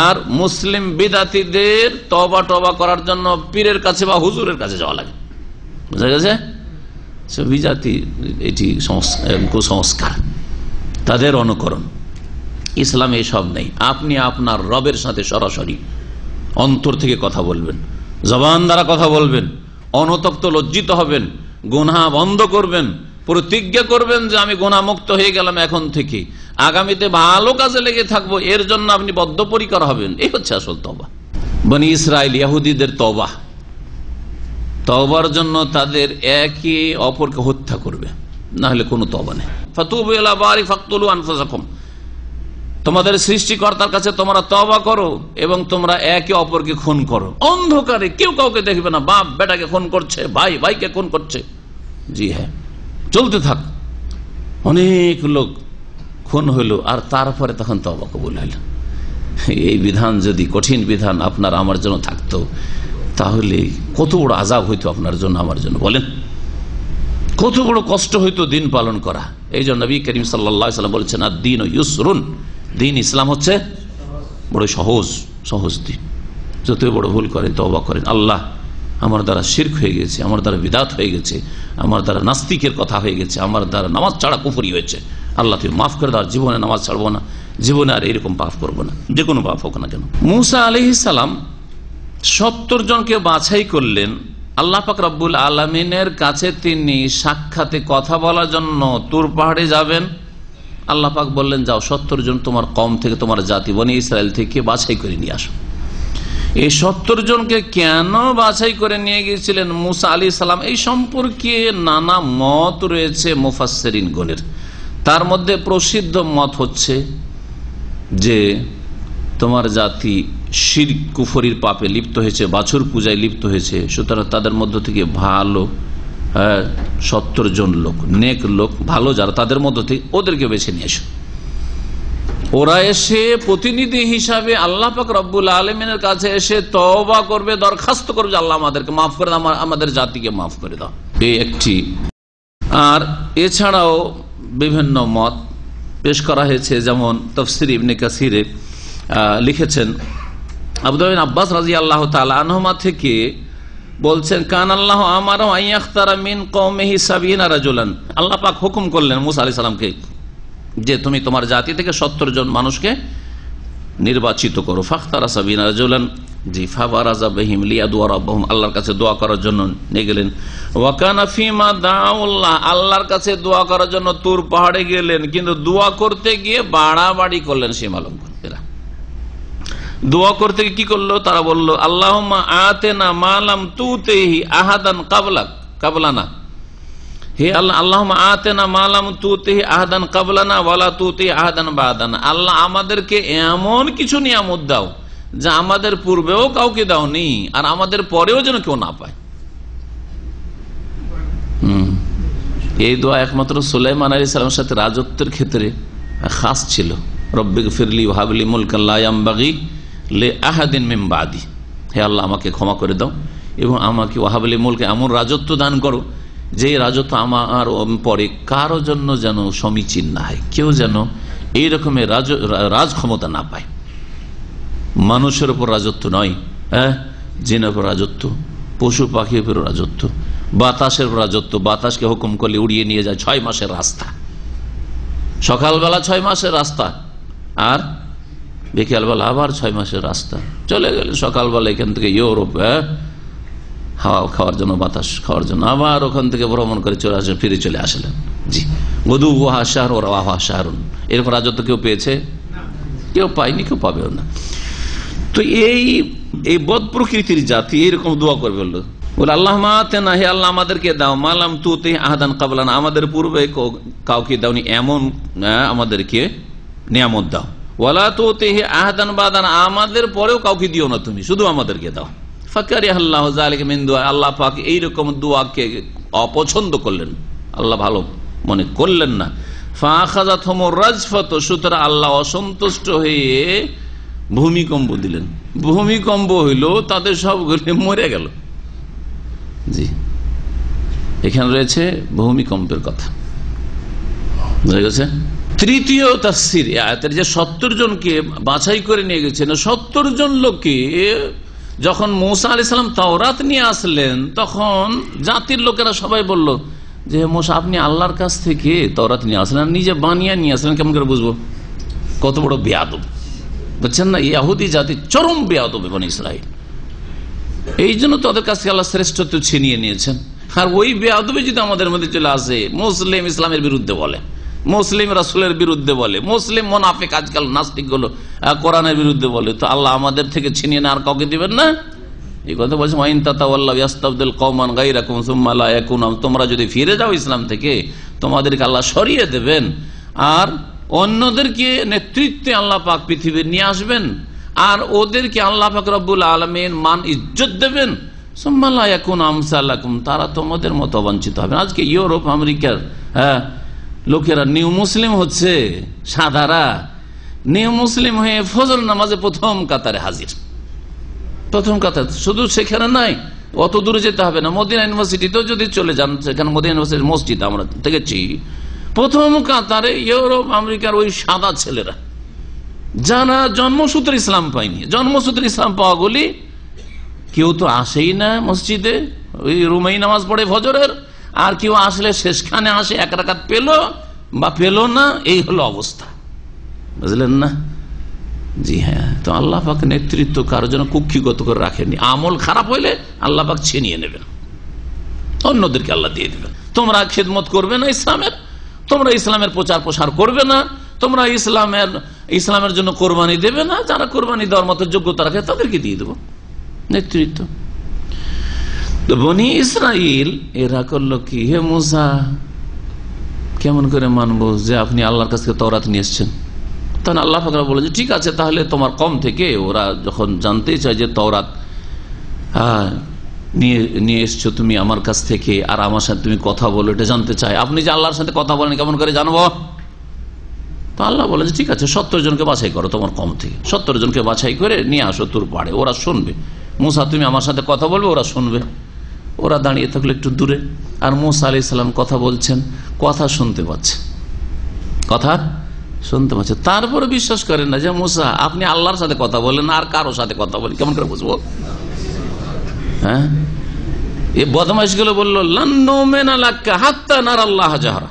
আর মুসলিম বিদাতিদের তওবা করার জন্য পীরের কাছে বা হুজুরের কাছে যাওয়া লাগে। বুঝা গেছে? বিজাতি এটি কুসংস্কার, তাদের অনুকরণ। ইসলামে এসব নেই। আপনি আপনার রবের সাথে সরাসরি অন্তর থেকে কথা বলবেন, জবান দ্বারা কথা বলবেন, অনতপ্ত লজ্জিত হবেন, গুনাহ বন্ধ করবেন, প্রতিজ্ঞা করবেন যে আমি গুনাহ মুক্ত হয়ে গেলাম এখন থেকে, আগামীতে ভালো কাজে লেগে থাকবো, এর জন্য আপনি বদ্ধপরিকর হবেন। এই হচ্ছে আসল তওবা। বনী ইসরাইল ইহুদিদের তওবা, তওবার জন্য তাদের একে অপরকে হত্যা করবে, না হলে কোনো তওবা নেই। ফাতুবু ইলা বারি ফাকতুলু আনফুসাকুম, তোমাদের সৃষ্টিকর্তার কাছে তোমরা তওবা করো এবং তোমরা একে অপরকে খুন করো। অন্ধকারে কেউ কাউকে দেখবে না, বাপ বেটাকে খুন করছে, ভাই ভাইকে খুন করছে, জি হ্যাঁ, চলতে থাক। অনেক লোক খুন হইল, আর তারপরে তখন তওবা কবুল হইল। এই বিধান যদি, কঠিন বিধান আপনার আমার জন্য থাকতো, তাহলে কত বড় আযাব হইতো আপনার জন্য, আমার জন্য, বলেন কত বড় কষ্ট হইতো দিন পালন করা। এই জন্য নবী করিম সাল্লাল্লাহু আলাইহি ওয়াসাল্লাম বলেছেন, আদ-দীনু ইউসরুন, দিন ইসলাম হচ্ছে বড় সহজ দিন। যতই বড় ভুল করেন তওবা করেন, আল্লাহ আমার দ্বারা শিরক হয়ে গেছে, আমার দ্বারা বিদআত হয়ে গেছে, আমার দ্বারা নাস্তিকের কথা হয়ে গেছে, আমার দ্বারা নামাজ ছাড়া কুফরি হয়েছে, আল্লাহ তুমি মাফ করে দাও, জীবনে নামাজ ছাড়বো না, জীবনে আর এরকম পাপ করবো না, যে কোনো পাপ হোক না কেন। মুসা আলাইহিস সালাম 70 জনকে বাছাই করলেন আল্লাহ পাক রব্বুল আলামিনের কাছে। তিনি সাক্ষাতে কথা বলার জন্য তুর পাহাড়ে যাবেন। আল্লাহ পাক বললেন, যাও 70 জন তোমার কওম থেকে, তোমার জাতি বনি ইসরায়েল থেকে বাছাই করে নিয়ে আসো। এই 70 জনকে কেন বাছাই করে নিয়ে গিয়েছিলেন মুসা আলাইহিস সালাম, এই সম্পর্কে নানা মত রয়েছে মুফাসসিরিনগণের। তার মধ্যে প্রসিদ্ধ মত হচ্ছে যে তোমার জাতি শিরক কুফরির পাপে লিপ্ত হয়েছে, বাছুর পূজায় লিপ্ত হয়েছে, সুতরাং তাদের মধ্য থেকে ভালো 70 জন লোক, নেক লোক, ভালো যারা তাদের মধ্য থেকে ওদেরকে বেছে নিয়ে এসো। ওরা এসে প্রতিনিধি হিসাবে আল্লাহ পাক রব্বুল আলামিনের কাছে এসে তওবা করবে, দরখাস্ত করবে, আল্লাহ আমাদেরকে মাফ করে দাও, আমাদের জাতিকে মাফ করে দাও। এই একটি। আর এছাড়াও বিভিন্ন মত পেশ করা হয়েছে, যেমন তাফসীর ইবনে কাসিরে লিখেছেন, আব্দুল্লাহ বিন আব্বাস রাদিয়াল্লাহু তাআলা আনহুমা থেকে বলছেন, কান আল্লাহু আমারা আইয়াখতারা মিন কওমিহি 70 রাজুলান। আল্লাহ পাক হুকুম করলেন মুসা আলাইহিস সালামকে যে তুমি তোমার জাতি থেকে 70 জন মানুষকে নির্বাচিত করো। ফাখতারা 70 রাজুলান, জি, ফাবারাজা বিহিম লিয়াদু রাব্বাহুম, আল্লাহর কাছে দোয়া করার জন্য নিয়ে গেলেন। ওয়া কানা ফিমা দাউল্লাহ, আল্লাহর কাছে দোয়া করার জন্য তুর পাহাড়ে গেলেন, কিন্তু দোয়া করতে গিয়ে বাড়াবাড়ি করলেন সীমা লঙ্ঘন। এরা দোয়া করতে গিয়ে কি করলো, তারা বলল, আল্লাহুম্মা আতেনা মা লাম তুতিহি আহাদান কাবলানা, হে আল্লাহ, আল্লাহুম্মা আতেনা মা লাম তুতিহি আহাদান কাবলানা ওয়ালা তুতিহি আহাদান বাদানা, আল্লাহ আমাদেরকে এমন কিছু নিয়ামত দাও যা আমাদের পূর্বেও কাউকে দাওনি, আর আমাদের পরেও যেন কেউ না পায়। এই দোয়া একমাত্র সুলাইমান আলাইহিস সালামের সাথে রাজত্বের ক্ষেত্রে খাস ছিল। রব্বিগফিরলি ওয়াহাবলি মুলকান লা ইয়ানবাগি লিআহাদিন মিন বাদি, হে আল্লাহ আমাকে ক্ষমা করে দাও এবং আমাকে ওয়াহাবলি মুলকে, এমন রাজত্ব দান করো যে রাজত্ব আমার পরে কারো জন্য যেন সমীচীন না হয়, কেউ যেন এই রকমের রাজ ক্ষমতা না পায়। মানুষের উপর রাজত্ব নয়, জিনের উপর রাজত্ব, পশু পাখির উপর রাজত্ব, বাতাসের রাজত্ব, বাতাসকে হুকুম করলে উড়িয়ে নিয়ে যায় 6 মাসের রাস্তা, সকালবেলা 6 মাসের রাস্তা, আর বিকেলবেলা আবার 6 মাসের রাস্তা, চলে গেলে সকালবেলা এখান থেকে ইউরোপ হাওয়া খাওয়ার জন্য, বাতাস খাওয়ার জন্য, আবার ওখান থেকে ভ্রমণ করে চলে আসে, ফিরে চলে আসলেন। জি, গদু ওয়াহা শাহর ও রাওয়াহা শাহরুন, এরকম রাজত্ব কেউ পেয়েছে? কেউ পায়নি, কেউ পাবেও না। তো এই বদ প্রকৃতির জাতি এরকম দোয়া করবে, বলে আল্লাহ মাতেনা, হে আল্লাহ আমাদেরকে দাও, মালাম তুতি আহাদান কাবলানা, আমাদের পূর্বে কাউকে দাওনি এমন আমাদেরকে নিয়ামত দাও, ওয়ালা তুতি আহাদান বাদানা, আমাদের পরেও কাউকে দিও না তুমি, শুধু আমাদেরকে দাও। ফাকারিহাল্লাহ যালিকা মিন দুআ, আল্লাহ পাক এইরকম দোয়াকে অপছন্দ করলেন, আল্লাহ ভালো মনে করলেন না। ফাআখাযাতহুমুর রাজফাতু, সুতরাং আল্লাহ অসন্তুষ্ট হয়ে ভূমিকম্প দিলেন, ভূমিকম্প হইল, তাদের সবগুলি মরে গেল। জি, এখানে রয়েছে ভূমিকম্পের কথা, বুঝা গেছে। তৃতীয় তাফসীর আয়াতের, যে 70 জনকে বাছাই করে নিয়ে গেছেন, 70 জন লোককে যখন মুসা আলাইহিস সালাম তাওরাত নিয়ে আসলেন, তখন জাতির লোকেরা সবাই বলল যে মুসা আপনি আল্লাহর কাছ থেকে তাওরাত নিয়ে আসলেন, নিজে বানিয়ে নিয়ে আসলেন, কেমন করে বুঝবো? কত বড় বেয়াদব, বুঝছেন না? ইহুদি জাতি চরম বেয়াদব বনি ইসরাইল, এই জন্য তাদের কাছ থেকে আল্লাহ শ্রেষ্ঠত্ব ছিনিয়ে নিয়েছেন। আর ওই বেয়াদবি যদি আমাদের মধ্যে চলে আসে, মুসলিম ইসলামের বিরুদ্ধে বলে, মুসলিম রাসূলের বিরুদ্ধে বলে, মুসলিম মুনাফিক আজকাল নাস্তিক গুলো কোরআনের বিরুদ্ধে বলে, তো আল্লাহ আমাদের থেকে ছিনিয়ে না আর কাউকে দিবেন না। এই কথা বলছে, ওয়াইন তাতাওয়াল্লাউ ইয়াস্তাবদিল কওমান গায়রাকুম সুম্মা লা ইয়াকুনু, তোমরা যদি ফিরে যাও ইসলাম থেকে, তোমাদেরকে আল্লাহ সরিয়ে দেবেন, আর অন্যদেরকে নেতৃত্বে আল্লাহ পাক পৃথিবী নিয়ে আসবেন, আর ওদেরকে আল্লাহ পাক রব্বুল আলামিন মান ইজ্জত দেবেন। সুম্মা লা ইয়াকুনু আমসালাকুম, তারা তোমাদের মতো বঞ্চিত হবে। আজকে ইউরোপ আমেরিকার লোকেরা নিউ মুসলিম হচ্ছে, সাদারা নিউ মুসলিম হয়ে ফজর নামাজে প্রথম কাতারে হাজির, প্রথম কথা শুধু সেখানে নাই, অত দূরে যেতে হবে না, মদিনা ইউনিভার্সিটিতেও যদি চলে যান, সেখানে মদিনা ইউনিভার্সিটির মসজিদ আমরা দেখেছি, প্রথম কাতারে ইউরোপ আমেরিকার ওই সাদা ছেলেরা যারা জন্মসূত্রে ইসলাম পায়নি, জন্মসূত্রে ইসলাম পাওয়াগুলি কেউ তো আসেই না মসজিদে, ওই রুমেই নামাজ পড়ে ফজরের, আর কেউ আসলে শেষখানে আসে, এক রাকাত পেল বা পেল না, এই হলো অবস্থা, বুঝলেন না? জি হ্যাঁ, তো আল্লাহ পাক নেতৃত্ব কারোর জন্য কুক্ষিগত করে রাখেননি। আমল খারাপ হইলে আল্লাহ পাক ছিনিয়ে নেবেন, অন্যদেরকে আল্লাহ দিয়ে দেবেন। তোমরা খেদমত করবে না ইসলামের, তোমরা ইসলামের প্রচার প্রসার করবে না, তোমরা ইসলামের জন্য কোরবানি দেবে না, যারা কোরবানি দেওয়ার মতো যোগ্যতা রাখে তাদেরকে দিয়ে দেবো নেতৃত্ব। তো বনি ইসরাইল এরা করলো কি, হে মুসা কেমন করে মানবো যে আপনি আল্লাহর কাছ থেকে তওরাত নিয়ে এসছেন? তখন আল্লাহ পাক বলে যে ঠিক আছে, তাহলে তোমার কম থেকে ওরা যখন জানতে চায় যে তওরাত নিয়ে এসছো তুমি আমার কাছ থেকে, আর আমার সাথে তুমি কথা বলো, এটা জানতে চায়। আপনি যে আল্লাহর সাথে কথা বলেন কেমন করে জানবো? তো আল্লাহ বলে যে ঠিক আছে, 70 জনকে বাছাই করো তোমার কম থেকে, 70 জনকে বাছাই করে নিয়ে আসো তোর পাড়ে, ওরা শুনবে। মুসা তুমি আমার সাথে কথা বলবে, ওরা শুনবে। ওরা দাঁড়িয়ে থাকলে একটু দূরে, আর মুসা আলাইহিস সালাম কথা বলছেন, কথা শুনতে পাচ্ছে, কথা শুনতে পাচ্ছে। তারপরে বিশ্বাস করেন না যে মুসা আপনি আল্লাহর সাথে কথা বলেন আর কারোর সাথে কথা বলেন, কেমন করে বুঝবো? হ্যাঁ, এই বদমাইশ গুলো বললো লান নুমিনা লাকা হাত্তা নারাল্লাহ জাহরা,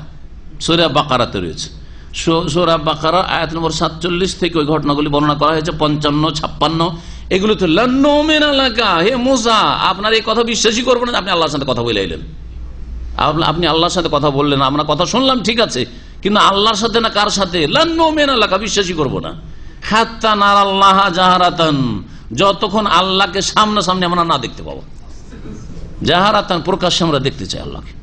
সূরা বাকারাতে রয়েছে। সূরা বাকারা আয়াত নম্বর 47 থেকে ওই ঘটনাগুলি বর্ণনা করা হয়েছে, 55, 56 এগুলো তো লান নুমিনা লাকা, হে মুসা আপনার এই কথা বিশ্বাসই করবো না, আপনি আল্লাহর সাথে কথা বলে এলেন, আপনি আল্লাহর সাথে কথা বললেন, আমরা কথা শুনলাম ঠিক আছে, কিন্তু আল্লাহর সাথে না কার সাথে? লান নুমিনা লাকা, বিশ্বাসই করবো না, হাত্তা নারাল্লাহ জাহরাতান, যতক্ষণ আল্লাহকে সামনাসামনি আমরা না দেখতে পাবো। জাহারাতান প্রকাশ্যে আমরা দেখতে চাই আল্লাহকে।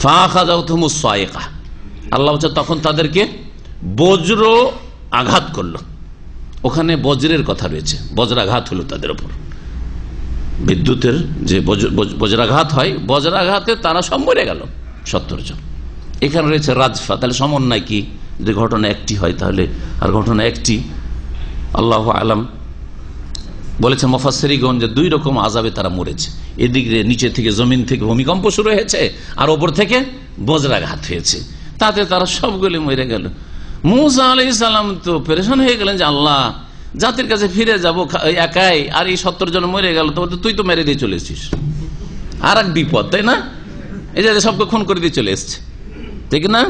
ফাখাযাতুহুমুস সায়কা, আল্লাহ বলছে তখন তাদেরকে বজ্র আঘাত করলো। ওখানে বজ্রের কথা রয়েছে, বজ্রাঘাত হলো তাদের উপর, বিদ্যুতের যে বজ্রাঘাত হয়, বজ্রাঘাতে তারা সব মরে গেল 70 জন। এখানে রয়েছে রাজফা, তাহলে সমন্বয় কি? যে ঘটনা একটি হয় তাহলে আর ঘটনা একটি, আল্লাহু আলাম। বলেছে মুফাসসিরগণ যে 2 রকম আযাবে তারা মরেছে, এদিকে নিচে থেকে জমিন থেকে ভূমিকম্প শুরু হয়েছে, আর ওপর থেকে বজ্রাঘাত হয়েছে, তাতে তারা সবগুলি মরে গেল। মুসা আলাইহিস সালাম তো পেরেশান হয়ে গেলেন যে আল্লাহ জাতির কাছে ফিরে যাব একাই, আর এই 70 জন মরে গেল, তো তুই তো মেরে দিয়ে চলে এসেছিস, আর এক বিপদ, তাই না? এই যে সবকে খুন করে দিয়ে চলে এসছে, ঠিক না?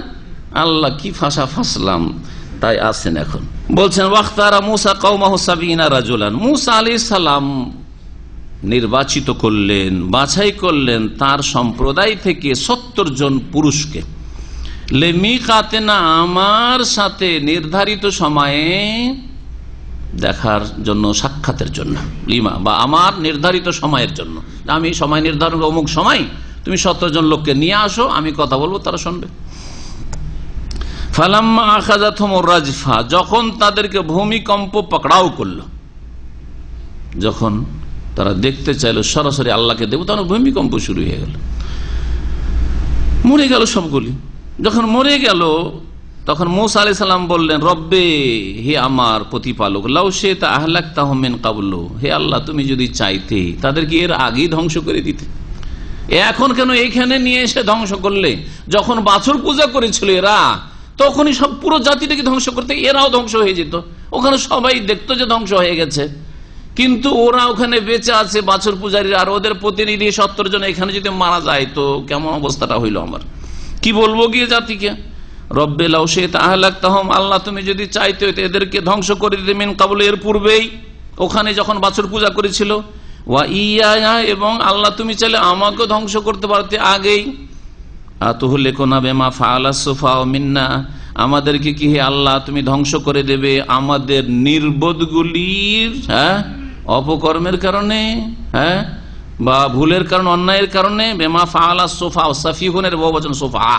আল্লাহ কি ফাঁসলাম তাই আছেন। এখন বলছেন ওয়াখতারা মুসা কওমাহু 70 রাজুলান, মুসা আলাইহিস সালাম নির্বাচিত করলেন, বাছাই করলেন তার সম্প্রদায় থেকে 70 জন পুরুষকে, লিমিকাতিনা, আমার সাথে নির্ধারিত সময়ে দেখার জন্য, সাক্ষাতের জন্য, লিমা বা আমার নির্ধারিত সময়ের জন্য, আমি সময় নির্ধারণ অমুক সময় তুমি 70 জন লোককে নিয়ে আসো, আমি কথা বলবো, তারা শুনবে। ফালাম্মা আখাযাতহুমুর রাজফা, যখন তাদেরকে ভূমিকম্প পাকড়াও করলো, যখন তারা দেখতে চাইলো সরাসরি আল্লাহকে দেব, তখন ভূমিকম্প শুরু হয়ে গেল, মরে গেল সবগুলি। যখন মরে গেল তখন মুসা আলাইহিস সালাম বললেন রব্বে, হে আমার প্রতিপালক, লাউ শি'তা আহলাকতাহুম মিন ক্বাবলু, হে আল্লাহ তুমি যদি চাইতে তাদেরকে এর আগেই ধ্বংস করে দিতে, এখন কেন এইখানে নিয়ে এসে ধ্বংস করলে? যখন বাছুর পূজা করেছিল এরা, তখনই সব পুরো জাতিটাকে ধ্বংস করতে, এরাও ধ্বংস হয়ে যেত, ওখানে সবাই দেখতো যে ধ্বংস হয়ে গেছে, কিন্তু ওরা ওখানে বেঁচে আছে বাছুর পূজারীরা, আর ওদের প্রতিনিধি 70 জন এখানে যদি মারা যায় তো কেমন অবস্থাটা হইল আমার, কি বলবো গিয়ে জাতিকে? রব্বে লাউ শি'তা আহলাকতাহুম, আল্লাহ তুমি যদি চাইতে এদেরকে ধ্বংস করে দিতে মিন ক্বাবলু, এর পূর্বেই, ওখানে যখন বাছুর পূজা করেছিল, ওয়া ইয়া, এবং আল্লাহ তুমি চাইলে আমাকে ধ্বংস করতে পারতে আগেই। আতুহলিকুনা বিমা ফাআলাস সুফাহু মিন্না, আমাদেরকে কি হে আল্লাহ তুমি ধ্বংস করে দেবে আমাদের নির্বোধগুলির অপকর্মের কারণে, বা ভুলের কারণে, অন্যায়ের কারণে। বিমা ফাআলাস সুফাহু, সাফিহুনের বহুবচন সুফা,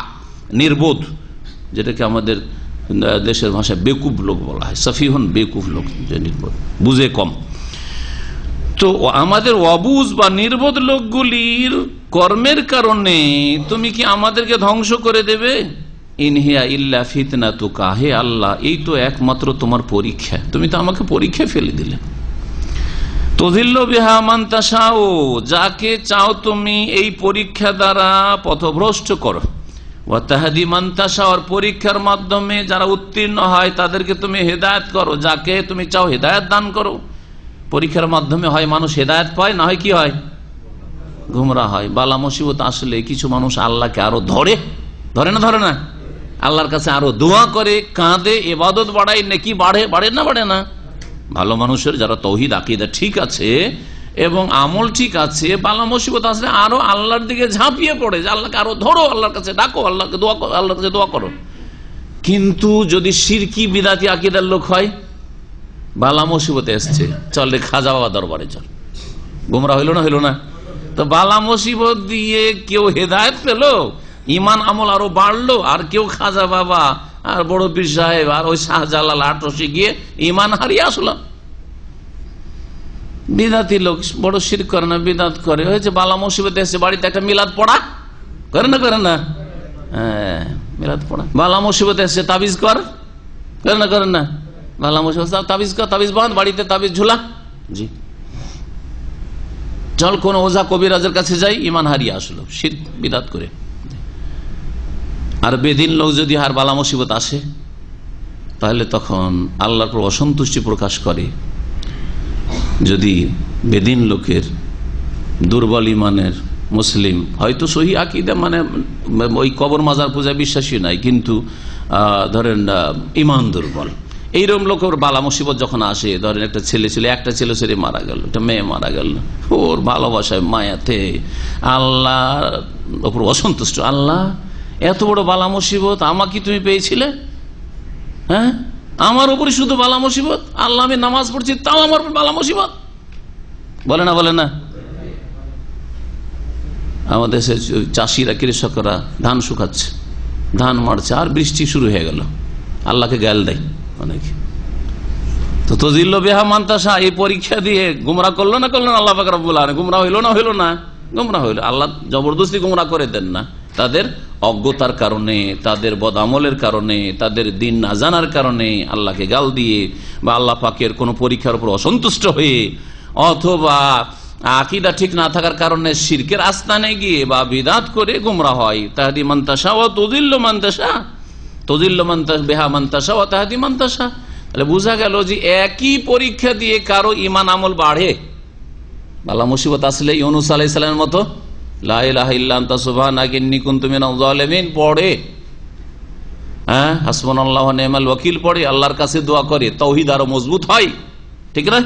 নির্বোধ, যেটাকে আমাদের দেশের ভাষায় বেকুব লোক বলা হয়, সাফিহুন বেকুব লোক, যে নির্বোধ, বুঝে কম। তো আমাদের অবুঝ বা নির্বোধ লোকগুলির কর্মের কারণে তুমি কি আমাদেরকে ধ্বংস করে দেবে? ইনহিয়া ইল্লা ফিতনাতুকা, হে আল্লাহ এই তো একমাত্র তোমার পরীক্ষা, তুমি তো আমাকে পরীক্ষা ফেলে দিলে। তুযিল্লু বিহা মান তাশাউ, যাকে চাও তুমি এই পরীক্ষা দ্বারা পথভ্রষ্ট করো। ওয়া তাহদি মান তাশাউ, পরীক্ষার মাধ্যমে যারা উত্তীর্ণ হয় তাদেরকে তুমি হেদায়েত করো, যাকে তুমি চাও হেদায়েত দান করো। পরীক্ষার মাধ্যমে হয় মানুষ হেদায়েত পায়, না হয় কি হয়, গুমরা হয়। বালা মুসিবত আসলে কিছু মানুষ আল্লাহকে আরো ধরে না, আল্লাহর কাছে আরো দোয়া করে, কাঁদে, ইবাদত বাড়ায়, নেকি বাড়ে না। ভালো মানুষের যারা তৌহিদ আকীদা ঠিক আছে এবং আমল ঠিক আছে, বালা মুসিবত আসলে আরো আল্লাহর দিকে ঝাঁপিয়ে পড়ে যে আল্লাহকে আরো ধরো, আল্লাহর কাছে ডাকো, আল্লাহর কাছে দোয়া করো। কিন্তু যদি শিরকি বিদাতি আকীদার লোক হয়, বালা মুসিবতে এসছে, চল রে খাজা বাবা দরবারে চল, গুমরা হইল না। তো বালা মুসিবত দিয়ে কেউ হেদায়েত পেল, ইমান আমল আরো বাড়লো, আর কেউ খাজা বাবা আর বড় পীর সাহেব আর ওই শাহজালাল আটরসে গিয়ে ইমান হারিয়ে আসলাম। বিদাতি লোক বড় শিরক করে না, বিদাত করে, হয়েছে বালা মুসিবত এসে বাড়িতে একটা মিলাদ পড়া করে না, হ্যাঁ মিলাদ পড়া। বালা মুসিবত এসে তাবিজ করে না, বালা মুসিবত তাবিজ কর, তাবিজ বাঁধ, বাড়িতে তাবিজ ঝুলা, জি চল কোন ওঝা কবিরাজের কাছে যাই, ইমান হারিয়ে আসলো শিরক বিদাত করে। আর বেদিন লোক যদি আর বালা মুসিবত আসে, তাহলে তখন আল্লাহর উপর অসন্তুষ্টি প্রকাশ করে। যদি বেদিন লোকের দুর্বল ইমানের মুসলিম, হয়তো সহি আকীদা মানে ওই কবর মাজার পূজা বিশ্বাসী নাই, কিন্তু ধরেন ইমান দুর্বল, এইরকম লোকের বালা মুসিবত যখন আসে, ধরেন একটা ছেলে মারা গেল, একটা মেয়ে মারা গেল, ওর ভালোবাসায় মায়াতে আল্লাহর উপর অসন্তুষ্ট, আল্লাহ এত বড় বালা মুসিবত আমাকে তুমি পেয়েছিলে, হ্যাঁ আমার উপরে শুধু বালা মুসিবত, আল্লাহ আমি নামাজ পড়ছি তাও আমার উপর বালা মুসিবত, বলে না। আমাদের চাষিরা, কৃষকরা ধান শুকাচ্ছে, ধান মারছে, আর বৃষ্টি শুরু হয়ে গেল, আল্লাহকে গাল দেয় অনেকে। তো তুযিল্লু বিহা মান তাশা, এই পরীক্ষা দিয়ে গুমরা করলো না আল্লাহ পাক রব্বুল আলামিন, গুমরা হইল না, গুমরা হইল। আল্লাহ জবরদস্তি গুমরা করে দেন না, তাদের অজ্ঞতার কারণে, তাদের বদামলের কারণে, তাদের দিন না জানার কারণে, আল্লাহকে গাল দিয়ে বা আল্লাহ পাকের কোন পরীক্ষার উপর অসন্তুষ্ট হয়ে, অথবা আকীদা ঠিক না থাকার কারণে শিরকের আস্তানে গিয়ে বা বিদাত করে গুমরা হয়। তাহদি মান তাশা ওয়া তুযিল্লু মান তাশা, তুযিল্লু মান তাশা বিহা মান তাশা ওয়া তাহদি মান তাশা। তাহলে বোঝা গেল যে একই পরীক্ষা দিয়ে কারো ইমান আমল বাড়ে। বালা মুসিবত আসলে ইউনূস আলাইহিস সালামের মতো লা ইলাহা ইল্লা আনতা সুবহানাকা ইন্নী কুনতু মিনাজ জালিমিন পড়ে, হ্যাঁ হাসবুনাল্লাহু ওয়া নি'মাল ওয়াকিল পড়ে, আল্লাহর কাছে দোয়া করে, তাওহীদ আরো মজবুত হয়, ঠিক না?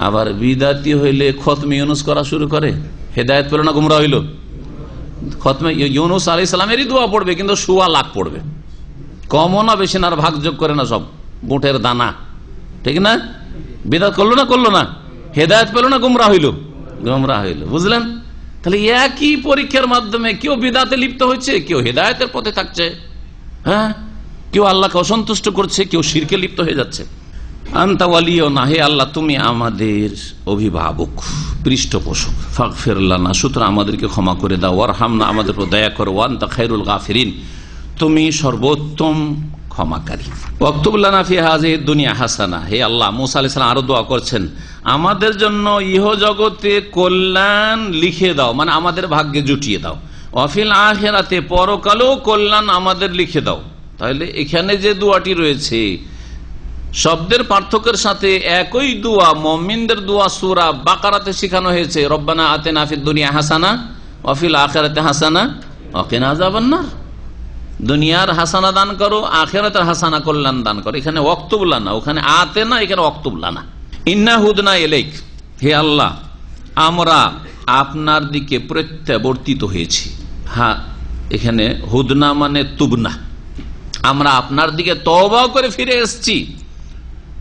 আবার বিদাতি হইলে খতমে ইউনূস করা শুরু করে, হেদায়েত পেল না, গুমরা হইল। খতমে ইউনূস আলাইহিস সালামেরই দোয়া পড়বে, কিন্তু 100 লাখ পড়বে, কমও না বেশি না, আর ভাগযোগ করে না, সব বুটের দানা, ঠিক না? বিদাত করলো না, হেদায়েত পেল না, গুমরা হইল। বুঝলেন? তাহলে একই পরীক্ষার মাধ্যমে কেউ বিদাতে লিপ্ত হচ্ছে, কেউ হেদায়েতের পথে থাকছে, হ্যাঁ কেউ আল্লাহকে অসন্তুষ্ট করছে, কেউ শিরকে লিপ্ত হয়ে যাচ্ছে। আনতা ওয়ালিয়ুনা, হে আল্লাহ তুমি আমাদের অভিভাবক, পৃষ্ঠপোষক, ফাগফির লানা, সুতরাং আমাদেরকে ক্ষমা করে দাও, ওয়ারহামনা, আমাদের উপর দয়া করো, ওয়া আনতা খায়রুল গাফিরিন, তুমি সর্বোত্তম ক্ষমাকারী। ওয়াকতুব লানা ফি হাযিহিদ দুনিয়া হাসানা, হে আল্লাহ, মুসা আলাইহিস সালাম আরো দোয়া করছেন, আমাদের জন্য ইহ জগতে কল্যাণ লিখে দাও, মানে আমাদের ভাগ্যে জুটিয়ে দাও, ওয়াফিল আখিরাতে, পরকালেও কল্যাণ আমাদের লিখে দাও। তাহলে এখানে যে দোয়াটি রয়েছে শব্দের পার্থক্যের সাথে একই দোয়া, মুমিনদের দোয়া সূরা বাকারাতে শেখানো হয়েছে, রব্বানা আতিনা ফিদ দুনিয়া হাসানা ওয়া ফিল আখিরাতি হাসানা ওয়া কিনা আযাবান্নার, দুনিয়ার হাসানা দান করো, আখিরাতের হাসানা কল্যাণ দান করো। এখানে ওয়াকতুব লানা, ওখানে আতেনা, এখানে ওয়াকতুব লানা। ইন্না হুদনা ইলাইক, হে আল্লাহ আমরা আপনার দিকে প্রত্যাবর্তিত হয়েছি। হ্যাঁ এখানে হুদনা মানে তুবনা, আমরা আপনার দিকে তওবা করে ফিরে এসেছি।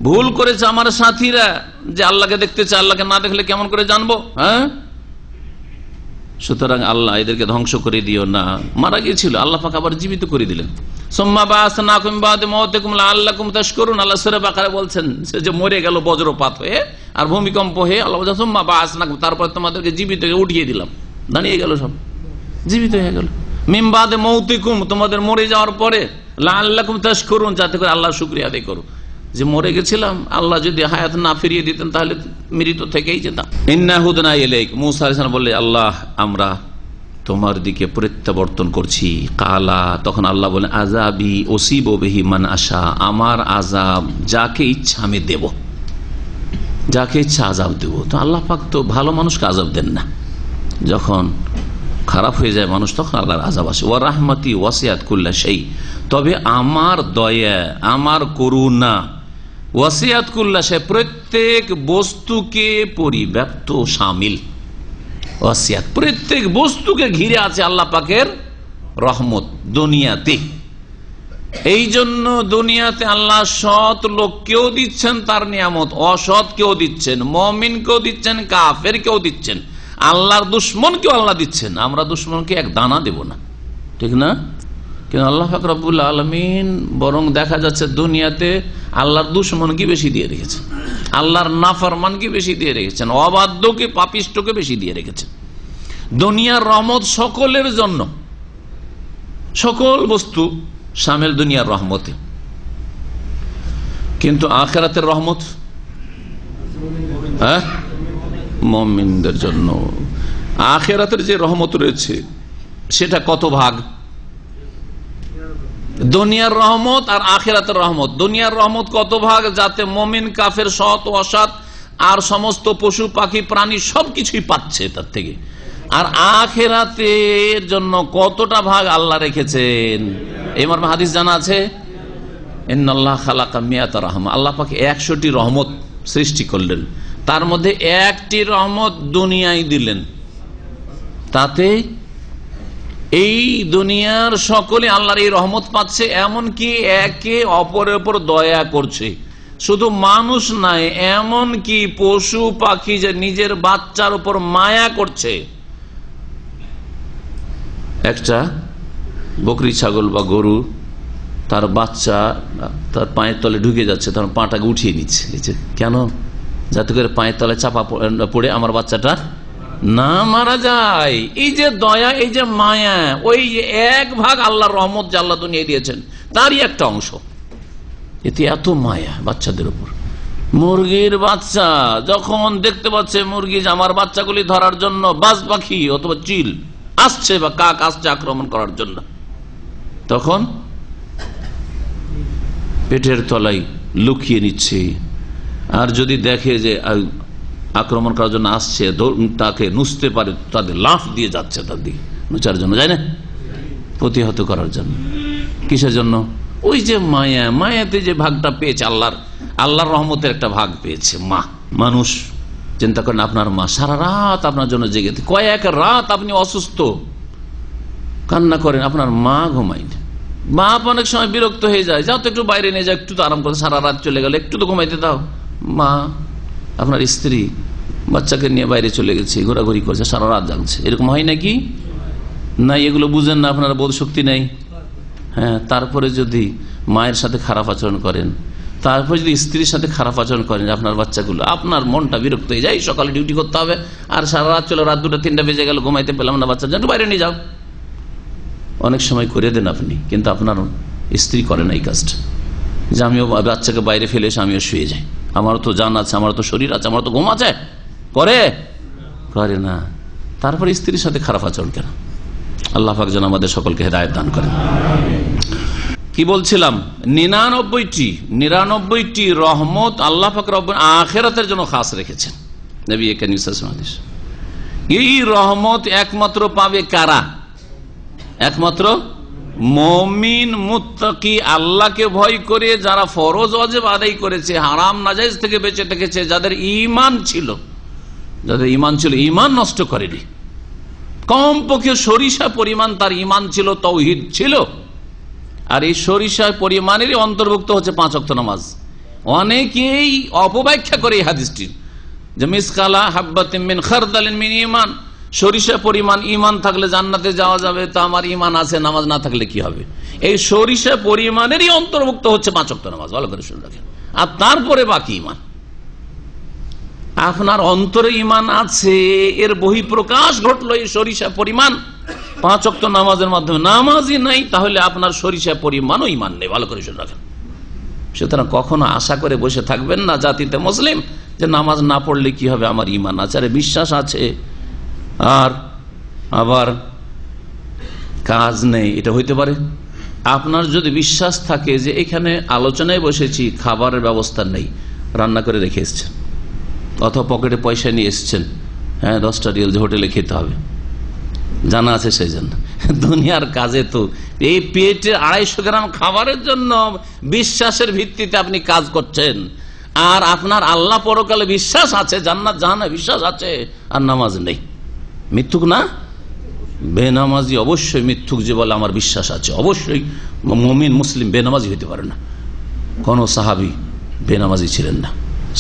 ভুল করেছে আমার সাথীরা, যে আল্লাহকে দেখতে চায়, আল্লাহকে না দেখলে কেমন করে জানবো, হ্যাঁ? সুতরাং আল্লাহ এদেরকে ধ্বংস করে দিও না। মারা গিয়েছিল, আল্লাহ পাক আবার জীবিত করে দিলেন। সুম্মা বাআসনাকুম বা'দা মাউতিকুম লাআল্লাকুম তাশকুরুন, আল্লাহ সূরা বাকারায় বলছেন সে যে মরে গেল বজ্রপাত হয়ে আর ভূমিকম্প হয়ে, আল্লাহ বলছেন সুম্মা বাআসনাকুম, তারপর তোমাদেরকে জীবিত উঠিয়ে দিলাম, দাঁড়িয়ে গেল, সব জীবিত হয়ে গেল। মিন বা'দা মাউতিকুম, তোমাদের মরে যাওয়ার পরে, লাআল্লাকুম তাশকুরুন, যাতে করে আল্লাহর শুকরিয়া আদায় করো। যে মরে গেছিলাম, আল্লাহ যদি হায়াত না ফিরিয়ে দিতেন তাহলে মৃত থেকেই যেতাম। ইন্না হুদনা ইলাইক, মূসা আলাইহিস সালাম বললেন, আল্লাহ আমরা তোমার দিকে প্রত্যাবর্তন করছি। কালা, তখন আল্লাহ বলেন, আযাবি উসিবু বিহি মান আশা, আমার আযাব যাকে ইচ্ছা আমি দেব, যাকে ইচ্ছা আযাব দেব। তো আল্লাহ পাক তো ভালো মানুষকে আযাব দেন না, যখন খারাপ হয়ে যায় মানুষ তখন আল্লাহর আযাব আসে। ওয়া রাহমাতি ওয়াসিআত কুল্লা শাই, তবে আমার দয়া, আমার করুণা, ওয়াসিআত কুল্লা শাই, প্রত্যেক বস্তুকে পরিব্যাপ্ত, শামিল। ওয়াসিআত, প্রত্যেক বস্তুকে ঘিরে আছে আল্লাহ পাকের রহমত দুনিয়াতে। এই জন্য দুনিয়াতে আল্লাহ সৎ লোককেও দিচ্ছেন তার নিয়ামত, অসৎকেও দিচ্ছেন, মুমিনকেও দিচ্ছেন, কাফেরকেও দিচ্ছেন, আল্লাহর দুশ্মনকেও আল্লাহ দিচ্ছেন। আমরা দুশ্মনকে এক দানা দেব না, ঠিক না? কিন্তু আল্লাহ পাক রব্বুল আলামিন বরং দেখা যাচ্ছে দুনিয়াতে আল্লাহর দুশ্মনকে বেশি দিয়ে রেখেছেন, আল্লাহর নাফরমানকে বেশি দিয়ে রেখেছেন, অবাধ্যকে পাপিষ্টকে বেশি দিয়ে রেখেছেন। দুনিয়ার রহমত সকলের জন্য, সকল বস্তু শামিল দুনিয়ার রহমতে, কিন্তু আখিরাতের রহমত মুমিনদের জন্য। আখিরাতের যে রহমত রয়েছে সেটা কত ভাগ? দুনিয়ার রহমত আর আখিরাতের রহমত। দুনিয়ার রহমত কত ভাগ? যাতে মুমিন কাফের সৎ অসৎ আর সমস্ত পশু পাখি প্রাণী সবকিছুই পাচ্ছে তার থেকে। আর আখিরাতের জন্য কতটা ভাগ আল্লাহ রেখেছেন? এই মর্মে হাদিস জানা আছে, ইন্নাল্লাহ খালাকা মিয়াতা রাহমা, আল্লাহ পাক 100টি রহমত সৃষ্টি করলেন, তার মধ্যে একটি রহমত দুনিয়ায় দিলেন, তাতে এই দুনিয়ার সকলে আল্লাহর এই রহমত পাচ্ছে, এমনকি একে অপরের উপর দয়া করছে। শুধু মানুষ নাই, এমনকি পশু পাখি যে নিজের বাচ্চার উপর মায়া করছে। একটা বকরি ছাগল বা গরু তার বাচ্চা তার পায়ের তলে ঢুকে যাচ্ছে, তার পাটাকে উঠিয়ে নিচ্ছে। কেন? যাতে করে পায়ের তলে চাপা পড়ে আমার বাচ্চাটা না মারা যায়। এই যে দয়া, এই যে মায়া, ওই এক ভাগ আল্লাহর রহমত যে আল্লাহ দুনিয়ায় দিয়েছেন তারই একটা অংশ। এতে এত মায়া বাচ্চাদের উপর। মুরগির বাচ্চা যখন দেখতে পাচ্ছে মুরগি আমার বাচ্চাগুলি ধরার জন্য বাজ পাখি অথবা চিল আসছে বা কাক আসছে আক্রমণ করার জন্য, তখন পেটের তলায় লুকিয়ে নিচ্ছে। আর যদি দেখে যে আক্রমণ করার জন্য আসছে, তাকে নুচতে পারে, তাদের লাফ দিয়ে যাচ্ছে, তার দিকে নুচার জন্য, যায় না, প্রতিহত করার জন্য। কিসের জন্য? ওই যে মায়া, মায়াতে যে ভাগটা পেয়েছে আল্লাহর রহমতের একটা ভাগ পেয়েছে মা। মানুষ চিন্তা করেন, আপনার মা সারা রাত আপনার জন্য জেগে, কয়েক রাত আপনি অসুস্থ কান্না করেন, আপনার মা ঘুমায় না। বাপ অনেক সময় বিরক্ত হয়ে যায়, যাও তো একটু বাইরে নিয়ে যাও, একটু তো আরাম করে, সারা রাত চলে গেল, একটু তো ঘুমাইতে দাও। মা, আপনার স্ত্রী বাচ্চাকে নিয়ে বাইরে চলে গেছে, ঘোরাঘুরি করছে, সারা রাত জাগছে, এরকম হয় নাকি? না, এগুলো বুঝেন না, আপনার বোধ শক্তি নেই। হ্যাঁ, তারপরে যদি মায়ের সাথে খারাপ আচরণ করেন, তারপরে যদি স্ত্রীর সাথে খারাপ আচরণ করেন, আপনার বাচ্চাগুলো, আপনার মনটা বিরক্ত হয়ে যায়। সকালে ডিউটি করতে হবে আর সারা রাত চলো, রাত 2টা 3টা বেজে গেল, ঘুমাইতে পেলাম না, বাচ্চার জন্য বাইরে নিয়ে যাও। অনেক সময় করে দেন আপনি, কিন্তু আপনার স্ত্রী করে না এই কাজটা, যে আমিও বাচ্চাকে বাইরে ফেলে এসে আমিও শুয়ে যাই, আমারও তো জান আছে, আমারও তো শরীর আছে, আমারও তো ঘুম আছে, করে না। তারপরে স্ত্রীর সাথে খারাপ আচরণ কেন? আল্লাহ পাক যেন আমাদের সকলকে হেদায়েত দান করেন। কি বলছিলাম? 99টি রহমত আল্লাহ পাক রব্বুল আখিরাতের জন্য খাস রেখেছেন। নবী কারীম সাল্লাল্লাহু আলাইহি ওয়াসাল্লাম, এই রহমত একমাত্র পাবে কারা? একমাত্র মুমিন মুত্তাকি, আল্লাহকে ভয় করে যারা ফরজ ওয়াজিব আদায় করেছে, হারাম নাজায়েজ থেকে বেঁচে থেকেছে, যাদের ঈমান ছিল, ঈমান নষ্ট করেনি, কমপক্ষে সরিষা পরিমাণ তার ঈমান ছিল, তাওহীদ ছিল। আর এই সরিষা পরিমাণেরই অন্তর্ভুক্ত হচ্ছে 5 ওয়াক্ত নামাজ। অনেকেই অপব্যাখ্যা করে এই হাদিসটি, যে মিসকালা হাব্বাতিন মিন খারদালিন মিন ঈমান, সরিষা পরিমাণ ঈমান থাকলে জান্নাতে যাওয়া যাবে, তা আমার ঈমান আছে, নামাজ না থাকলে কি হবে? এই সরিষা পরিমাণেরই অন্তর্ভুক্ত হচ্ছে 5 ওয়াক্ত নামাজ, ভালো করে শুনে রাখেন। আর তারপরে বাকি ঈমান, আপনার অন্তরে ঈমান আছে, এর বহিঃপ্রকাশ ঘটলো এই সরিষা পরিমাণ 5 ওয়াক্ত নামাজের মাধ্যমে। নামাজই নাই, তাহলে আপনার সরিষা পরিমাণও ঈমান নেই, ভালো করে শুনে রাখেন। সুতরাং কখনো আশা করে বসে থাকবেন না জাতিতে মুসলিম যে নামাজ না পড়লে কি হবে, আমার ঈমান আছে, আরে বিশ্বাস আছে আর আবার কাজ নেই, এটা হইতে পারে? আপনার যদি বিশ্বাস থাকে যে এখানে আলোচনায় বসেছি, খাবারের ব্যবস্থা নেই, রান্না করে রেখে এসছেন, অথবা পকেটে পয়সা নিয়ে এসছেন, হ্যাঁ 10টা রিয়াল যে হোটেলে খেতে হবে, জানা আছে সেই জন্য। দুনিয়ার কাজে তো এই পেটে 250 গ্রাম খাবারের জন্য বিশ্বাসের ভিত্তিতে আপনি কাজ করছেন, আর আপনার আল্লাহ পরকালে বিশ্বাস আছে, জান্নাত জাহান্নাম বিশ্বাস আছে, আর নামাজ নেই। মিথ্যুক না? বেনামাজি অবশ্যই মিথ্যুক যে বলে আমার বিশ্বাস আছে। অবশ্যই মুমিন মুসলিম বেনামাজি হইতে পারে না। কোন সাহাবী বেনামাজি ছিলেন না।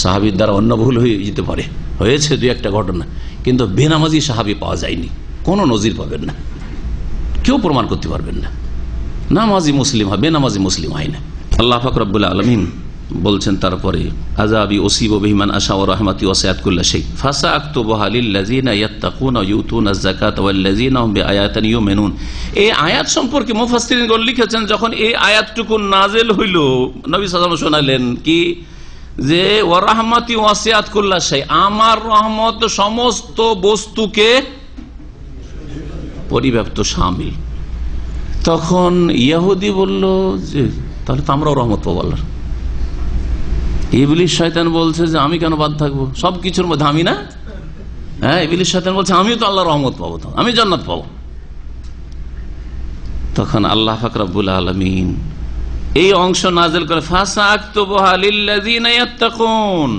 সাহাবীর দ্বারা অন্য ভুল হয়ে যেতে পারে, হয়েছে 2-1টা ঘটনা, কিন্তু বেনামাজি সাহাবী পাওয়া যায়নি, কোন নজির পাবেন না, কেউ প্রমাণ করতে পারবেন না। নামাজি মুসলিম হয়, বেনামাজি মুসলিম হয় না। আল্লাহ পাক রব্বুল আলামিন বলছেন তারপরে আযাবি উসিবু বিমান আশা ওয়া রাহমাতি ওয়াসিআত কুল্লা শাই ফাসাআকতুবুহা লিল্লাযিনা ইয়াত্তাকুনা ওয়ায়ুতুনাজ যাকাতা ওয়াল্লাযিনা হুম বিআয়াতিনা ইউমিনুন। এই আয়াত সম্পর্কে মুফাসসিরিনগণ লিখেছেন, যখন এই আয়াতটুকু নাযিল হইল, নবী সাল্লাল্লাহু আলাইহি ওয়াসাল্লাম শোনালেন কি, যে ওয়া রাহমাতি ওয়াসিআত কুল্লা শাই, আমার রহমত সমস্ত বস্তুকে পরিব্যাপ্ত, শামিল। তখন ইহুদি বলল যে তাহলে তো আমরাও রহমত পাবো আল্লাহর। ইবলিস শয়তান বলছে যে আমি কেন বাদ থাকবো, সবকিছুর মধ্যে আমি না? হ্যাঁ, ইবলিস শয়তান বলছে আমিও তো আল্লাহর রহমত পাবো, তো আমি জান্নাত পাবো। তখন আল্লাহ পাক রব্বুল আলামিন এই অংশ নাযিল করে ফাসাআকতুবুহা লিল্লাযিনা ইয়াত্তাকুন,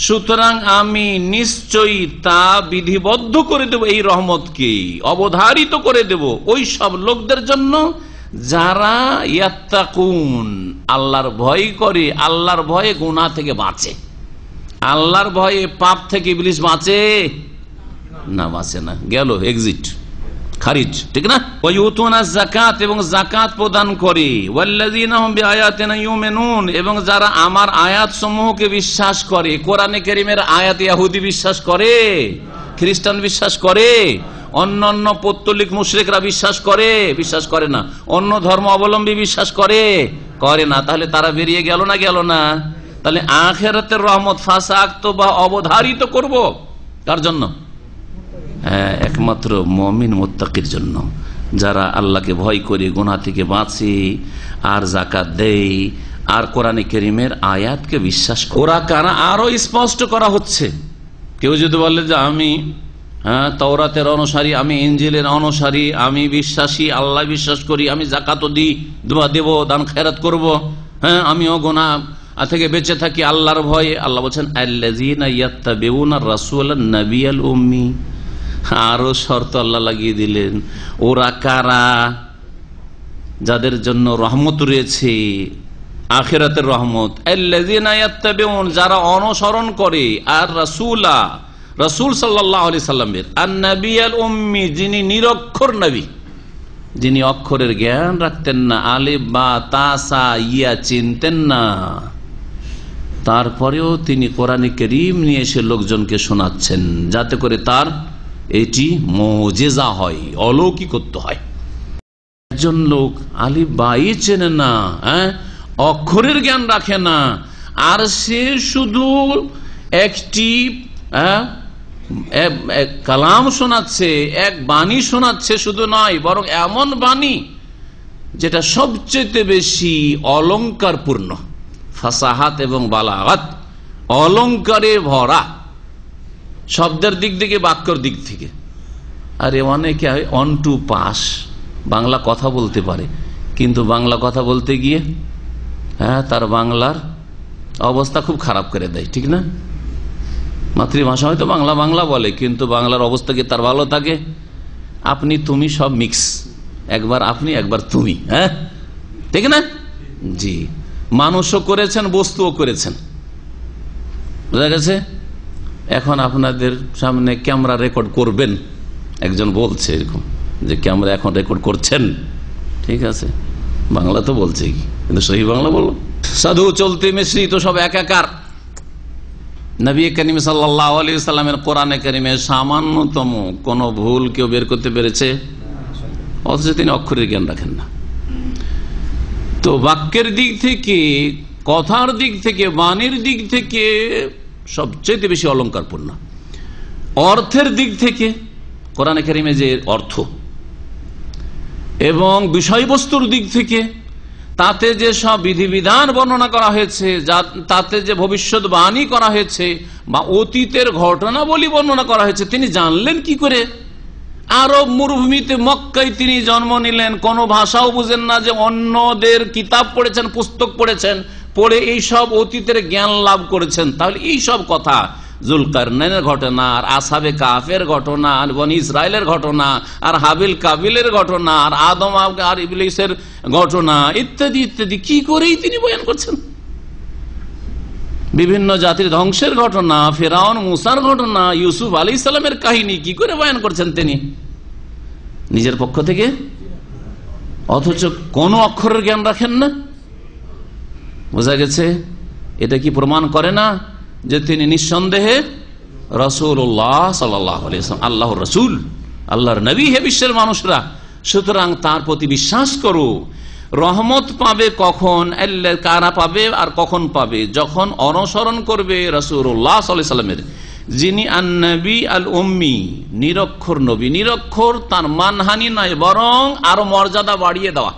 সুতরাং আমি নিশ্চয়ই তা বিধিবদ্ধ করে দেব, এই রহমতকে অবধারিত করে দেব ওই সব লোকদের জন্য যারা ইয়াত্তাকুন, আল্লাহর ভয় করে, আল্লাহর ভয়ে গুনাহ থেকে বাঁচে। আল্লাহর ভয়ে পাপ থেকে ইবলিস বাঁচে না? বাঁচে না, গেল, এক্সিট, খারিজ, ঠিক না? ওয়ায়ুতুনাজ যাকাত, এবং যাকাত প্রদান করে, ওয়াল্লাযিনা হুম বিআয়াতিনা ইউমিনুন, এবং যারা আমার আয়াত সমূহকে বিশ্বাস করে। কোরআনে কারীমের আয়াত ইহুদি বিশ্বাস করে, খ্রিস্টান বিশ্বাস করে, অন্যান্য পৌত্তলিক মুশরিকরা বিশ্বাস করে? বিশ্বাস করে না। অন্য ধর্ম অবলম্বী বিশ্বাস করে? করে না। তাহলে তারা বেরিয়ে গেল না? গেল না। তাহলে আখিরাতের রহমত ফাসাআকতুবুহা অবধারিত করব কার জন্য? হ্যাঁ, একমাত্র মুমিন মুত্তাকির জন্য, যারা আল্লাহকে ভয় করে, গুনাহ থেকে বাঁচে, আর যাকাত দেয়, আর কোরআনে কারীমের আয়াতকে বিশ্বাস করে। ওরা কারা আরো স্পষ্ট করা হচ্ছে। কেউ যদি বলে যে আমি তাওরাতের অনুসারী, আমি ইনজিলের অনুসারী, আমি বিশ্বাসী, আল্লাহ বিশ্বাস করি, আমি যাকাতও দিই, দোয়া দেব, দান খেরাত করব, হ্যাঁ আমিও গুনাহ থেকে বেঁচে থাকি আল্লাহর ভয়ে। আল্লাহ বলছেন আল্লাযীনা ইয়াত্তাবিউনা রাসূলান নাবিয়াল উম্মি। আরো শর্ত আল্লাহ লাগিয়ে দিলেন। ওরা কারা? যাদের জন্য রহমত রয়েছে, আখিরাতের রহমত। আল্লাযীনা ইয়াত্তাবিউন, যারা অনুসরণ করে, আর রাসূলা, রাসূল সাল্লাল্লাহু আলাইহি সাল্লামের, আর নবিয়াল উম্মি, যিনি নিরক্ষর নবী, যিনি অক্ষরের জ্ঞান রাখতেন না, আলিফ বা তা সা ইয়া চিনতেন না, তারপরেও তিনি কোরআনে কারীম নিয়ে এসে লোকজনকে শোনাচ্ছেন, যাতে করে তার এটি মুজিজা হয়, অলৌকিকত্ব হয়। একজন লোক আলিফ বাই চেনে না, অক্ষরের জ্ঞান রাখে না, আর সে শুধু একটি কালাম শোনাচ্ছে, এক বাণী শোনাচ্ছে, শুধু নয় বরং এমন বাণী যেটা সবচেয়ে বেশি অলংকারপূর্ণ, ফাসাহাত এবং বালাগাত, অলংকারে ভরা, শব্দের দিক থেকে, বাক্যর দিক থেকে। আরে অনেকে অন টু পাস, বাংলা কথা বলতে পারে, কিন্তু বাংলা কথা বলতে গিয়ে তার বাংলার অবস্থা খুব খারাপ করে দেয়, ঠিক না? মাতৃভাষা হয়তো বাংলা বাংলা বলে, কিন্তু বাংলার অবস্থা কি তার ভালো থাকে? আপনি তুমি সব মিক্স, একবার আপনি একবার তুমি, হ্যাঁ ঠিক না? জি, মানুষও করেছেন, বস্তুও করেছেন, বুঝা গেছে? এখন আপনাদের সামনে ক্যামেরা রেকর্ড করবেন, একজন বলছে এরকম যে ক্যামেরা এখন রেকর্ড করছেন, ঠিক আছে, বাংলা তো বলছে কি, কিন্তু সহি বাংলা বলো। সাধু চলতি মিশ্রিত সব একাকার। নবী করিম সাল্লাল্লাহু আলাইহি সাল্লামের কোরআনে কারিমে সামান্যতম কোন ভুল কেউ বের করতে পেরেছে? অথচ তিনি অক্ষরের জ্ঞান রাখেন না। তো বাক্যের দিক থেকে কথার দিক থেকে, বাণীর দিক থেকে সবচেয়ে বেশি অলঙ্কারপূর্ণ। অর্থের দিক থেকে কোরআনে কারিমে যে অর্থ এবং বিষয়বস্তুর দিক থেকে তাতে যে সব বিধিবিধান বর্ণনা করা হয়েছে, তাতে যে ভবিষ্যৎবাণী করা হয়েছে বা অতীতের ঘটনাবলী বর্ণনা করা হয়েছে, তিনি জানলেন কি করে? আরব মরুভূমিতে মক্কায় তিনি জন্ম নিলেন, কোনো ভাষাও বুঝেন না, যে অন্যদের কিতাব পড়েছেন, পুস্তক পড়েছেন, পড়ে এই সব অতীতের জ্ঞান লাভ করেছেন। তাহলে এই সব কথা, জুলকারনাইনের ঘটনা, আর আসহাবে কাফের ঘটনা, আর বনি ইসরায়েলের ঘটনা, আর হাবিল কাবিলের ঘটনা, আর আদম আর ইবলিসের ঘটনা ইত্যাদি ইত্যাদি কি করেই তিনি বয়ান করছেন। বিভিন্ন জাতির ধ্বংসের ঘটনা, ফেরাউন মুসার ঘটনা, ইউসুফ আলাইহিস সালামের কাহিনী কি করে বয়ান করছেন তিনি নিজের পক্ষ থেকে, অথচ কোন অক্ষরের জ্ঞান রাখেন না। বোঝা গেছে? এটা কি প্রমাণ করে না যে তিনি নিঃসন্দেহে রাসূলুল্লাহ সাল্লাল্লাহু আলাইহি ওয়াসাল্লাম, আল্লাহর রাসূল, আল্লাহর নবী হে বিশ্বের মানুষরা। সুতরাং তার প্রতি বিশ্বাস করো। রহমত পাবে কখন, কারা পাবে আর কখন পাবে? যখন অনুসরণ করবে রাসূলুল্লাহ সাল্লাল্লাহু আলাইহি ওয়াসাল্লামের, যিনি আন-নবী আল-উম্মি, নিরক্ষর নবী। নিরক্ষর তার মানহানি নয়, বরং আরো মর্যাদা বাড়িয়ে দেওয়া।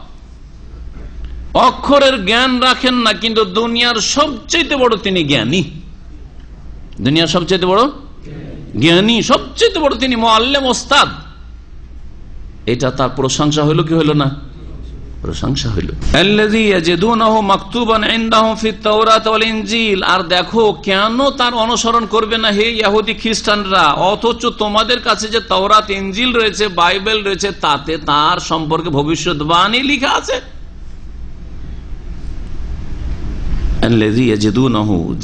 অক্ষরের জ্ঞান রাখেন না, কিন্তু দুনিয়ার সবচেয়ে বড় তিনি জ্ঞানী। দুনিয়ার সবচেয়ে বড় জ্ঞানী, সবচেয়ে বড় তিনি মুআল্লিম, ওস্তাদ। এটা তার প্রশংসা হইল কি হইল না? প্রশংসা হইল। আল্লাযী ইয়াজিদুনাহু মাকতুবান ইনদাহুম ফিত তাওরাত ওয়াল ইনজিল। আর দেখো কেন তার অনুসরণ করবে না হে ইহুদি খ্রিস্টানরা, অথচ তোমাদের কাছে যে তাওরাত ইনজিল রয়েছে, বাইবেল রয়েছে, তাতে তার সম্পর্কে ভবিষ্যৎবাণী লেখা আছে।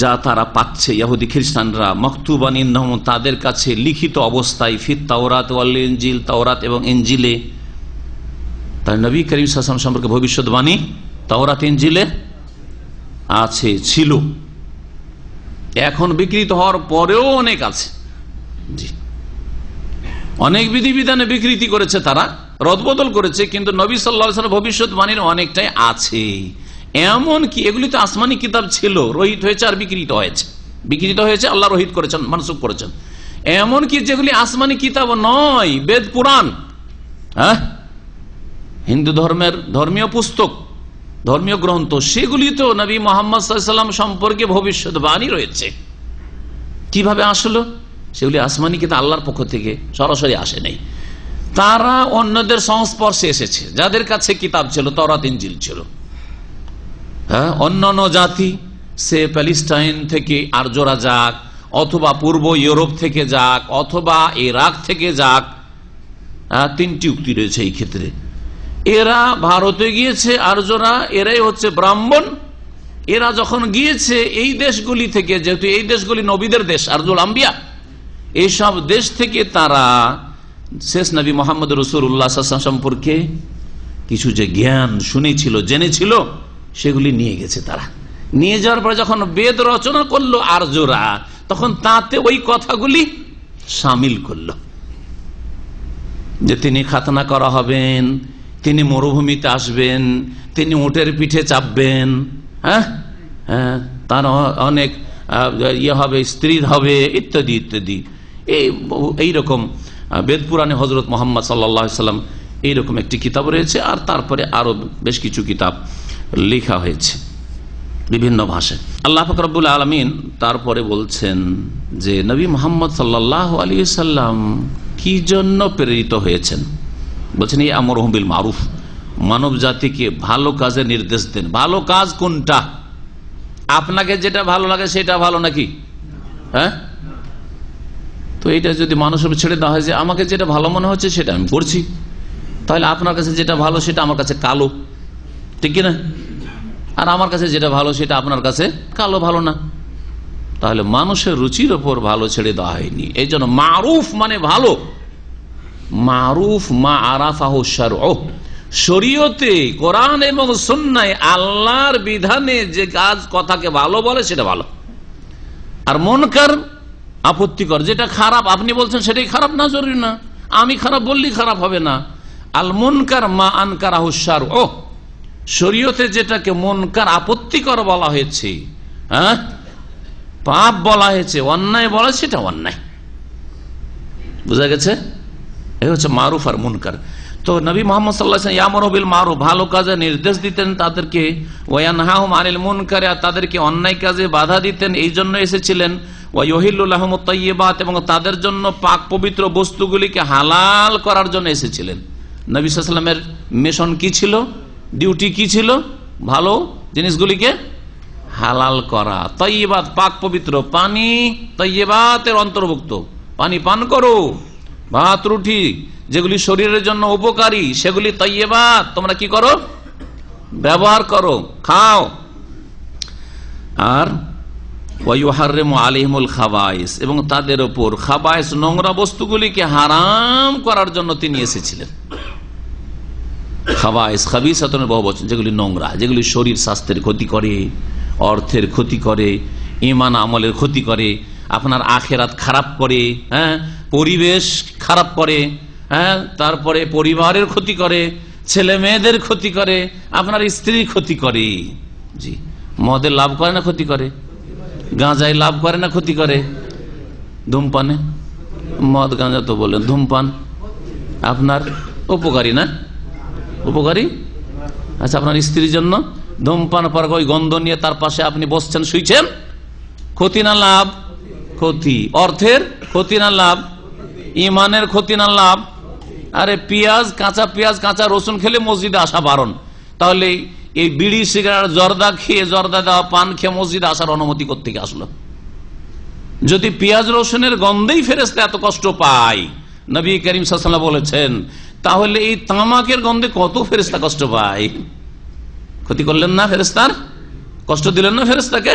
যা তারা পাচ্ছে ইহুদি খ্রিস্টানরা, মাকতুবান ইনদাহুম তাদের কাছে লিখিত অবস্থায়, ফিত তাওরাত ওয়াল ইনজিল তাওরাত এবং ইনজিলে। তাই নবী করিম সাল্লাল্লাহু আলাইহি ওয়াসাল্লাম সম্পর্কে ভবিষ্যৎবাণী তাওরাত ইনজিলে আছে, ছিল। এখন বিকৃত হওয়ার পরেও অনেক আছে। জি, অনেক বিধিবিধানে বিকৃতি করেছে, তারা রদবদল করেছে, কিন্তু নবী সাল্লাল্লাহু আলাইহি ওয়াসাল্লাম ভবিষ্যৎবাণীর অনেকটাই আছে। এমন কি এগুলি তো আসমানি কিতাব ছিল, রহিত হয়েছে আর বিকৃত হয়েছে। বিকৃত হয়েছে, আল্লাহ রহিত করেছেন, মানসুখ করেছেন। এমন কি যেগুলি আসমানি কিতাব নয়, বেদ পুরাণ, হ্যাঁ, হিন্দু ধর্মের ধর্মীয় পুস্তক, ধর্মীয় গ্রন্থ, সেগুলি তো নবী মুহাম্মদ সাল্লাল্লাহু আলাইহি ওয়াসাল্লাম সম্পর্কে ভবিষ্যৎবাণী রয়েছে। কিভাবে আসলো? সেগুলি আসমানি কিতাব, আল্লাহর পক্ষ থেকে সরাসরি আসে নাই। তারা অন্যদের সংস্পর্শে এসেছে, যাদের কাছে কিতাব ছিল, তাওরাত ইনজিল ছিল। হ্যাঁ, অন্যান্য জাতি, সে প্যালেস্টাইন থেকে আর্যরা যাক, অথবা পূর্ব ইউরোপ থেকে যাক, অথবা ইরাক থেকে যাক, তিনটি উক্তি রয়েছে এই ক্ষেত্রে। এরা ভারতে গিয়েছে, আর্যরা, এরাই হচ্ছে ব্রাহ্মণ। এরা যখন গিয়েছে এই দেশগুলি থেকে, যেহেতু এই দেশগুলি নবীদের দেশ, আরজুল আম্বিয়া, এইসব দেশ থেকে তারা শেষ নবী মুহাম্মদ রাসূলুল্লাহ সাল্লাল্লাহু আলাইহি ওয়াসাল্লাম সম্পর্কে কিছু যে জ্ঞান শুনেছিল, জেনেছিল, সেগুলি নিয়ে গেছে। তারা নিয়ে যাওয়ার পরে যখন বেদ রচনা করলো আর্যরা, তখন তাতে ওই কথাগুলি শামিল করলো, যে তিনি খাতনা করা হবেন, তিনি মরুভূমিতে আসবেন, তিনি উটের পিঠে চাপবেন, হ্যাঁ হ্যাঁ, তার অনেক ইয়ে হবে, স্ত্রী হবে, ইত্যাদি ইত্যাদি। এইরকম বেদ পুরাণে হযরত মুহাম্মদ সাল্লাল্লাহু আলাইহি ওয়াসাল্লাম এইরকম একটি কিতাব রয়েছে। আর তারপরে আরো বেশ কিছু কিতাব লেখা হয়েছে বিভিন্ন ভাষায়। আল্লাহ পাক রব্বুল আলামিন তারপরে বলছেন যে নবী মুহাম্মদ সাল্লাল্লাহু আলাইহি ওয়াসাল্লাম কি জন্য প্রেরিত হয়েছেন। বলছেন এই আমরুহুম বিল মারুফ, মানব জাতিকে ভালো কাজের নির্দেশ দেন। ভালো কাজ কোনটা? আপনাকে যেটা ভালো লাগে সেটা ভালো নাকি? হ্যাঁ, তো এইটা যদি মানুষের ছেড়ে দেওয়া হয় যে আমাকে যেটা ভালো মনে হচ্ছে সেটা আমি করছি, তাহলে আপনার কাছে যেটা ভালো সেটা আমার কাছে কালো, ঠিক কিনা? আর আমার কাছে যেটা ভালো সেটা আপনার কাছে কালো, ভালো না। তাহলে মানুষের রুচির ওপর ভালো ছেড়ে দেওয়া হয়নি। এই জন্য মারুফ মানে ভালো। মারুফ মা আরাফাহু শারউ, শরীয়তে কোরআন এবং সুন্নায় আল্লাহর বিধানে যে কাজ কথাকে ভালো বলে সেটা ভালো। আর মুনকার, আপত্তিকর, যেটা খারাপ আপনি বলছেন সেটাই খারাপ না, জরুরি না। আমি খারাপ বললেই খারাপ হবে না। আল মুনকার মা আনকারাহু শারউ, শরীয়তে যেটাকে মুনকার আপত্তিকর বলা হয়েছে, হ্যাঁ, পাপ বলা হয়েছে, অন্যায় বলা, সেটা অন্যায়। বুঝা গেছে? এই হচ্ছে মারুফ আর মুনকার। তো নবী মুহাম্মদ সাল্লাল্লাহু আলাইহি ওয়াসাল্লাম ইয়ামুরু বিল মারুফ, ভালো কাজে নির্দেশ দিতেন তাদেরকে, ওয়া ইয়ানহাহুম আনিল মুনকার, তাদেরকে অন্যায় কাজে বাধা দিতেন। এই জন্য এসেছিলেন। ওয়া ইউহিল্লু লাহুমুত তাইয়্যিবাত, এবং তাদের জন্য পাক পবিত্র বস্তুগুলিকে হালাল করার জন্য এসেছিলেন। নবী সাল্লাল্লাহু আলাইহি ওয়াসাল্লামের মিশন কি ছিল, ডিউটি কি ছিল? ভালো জিনিসগুলিকে হালাল করা। তাইয়্যিবাত পাক পবিত্র, পানি তাইয়্যিবাতের অন্তর্ভুক্ত। পানি পান করো, ভাত রুটি যেগুলি শরীরের জন্য উপকারী সেগুলি তাইয়্যিবাত, তোমরা কি করো? ব্যবহার করো, খাও। আর ওয়ায়ুহাররিমু আলাইহিমুল খাবাইস, এবং তাদের উপর খাবাইস নোংরা বস্তুগুলিকে হারাম করার জন্য তিনি এসেছিলেন। খাবাইস খাবিসাতুন বহুবচন, যেগুলি নোংরা, যেগুলি শরীর স্বাস্থ্যের ক্ষতি করে, অর্থের ক্ষতি করে, ঈমান আমলের ক্ষতি করে, আপনার আখেরাত খারাপ করে, হ্যাঁ, পরিবেশ খারাপ করে, হ্যাঁ, তারপরে পরিবারের ক্ষতি করে, ছেলে মেয়েদের ক্ষতি করে, আপনার স্ত্রীর ক্ষতি করে। জি, মদের লাভ করে না ক্ষতি করে? গাঁজায় লাভ করে না ক্ষতি করে? ধূমপানে, মদ গাঁজা তো বলেন, ধূমপান আপনার উপকারী না? উপকারী। আচ্ছা, আপনার স্ত্রীর জন্য ধূমপান পর ওই গন্ধ নিয়ে তার পাশে আপনি বসছেন, শুইছেন, ক্ষতি না লাভ? ক্ষতি। অর্থের ক্ষতি না লাভ? ইমানের ক্ষতি না লাভ? আরে পেঁয়াজ, কাঁচা পেঁয়াজ, কাঁচা রসুন খেলে মসজিদে আসা বারণ, তাহলে এই বিড়ি সিগারেট জর্দা খেয়ে, জর্দা দেওয়া পান খেয়ে মসজিদে আসার অনুমতি কোত্থেকে আসলো? যদি পেঁয়াজ রসুনের গন্ধেই ফেরেশতা এত কষ্ট পায়, নবী করিম সাল্লাল্লাহু আলাইহি ওয়াসাল্লাম বলেছেন, তাহলে এই তামাকের গন্ধে কত ফেরেশতা কষ্ট পায়? ক্ষতি করলেন না ফেরেশতার? কষ্ট দিলেন না ফেরেশতাকে?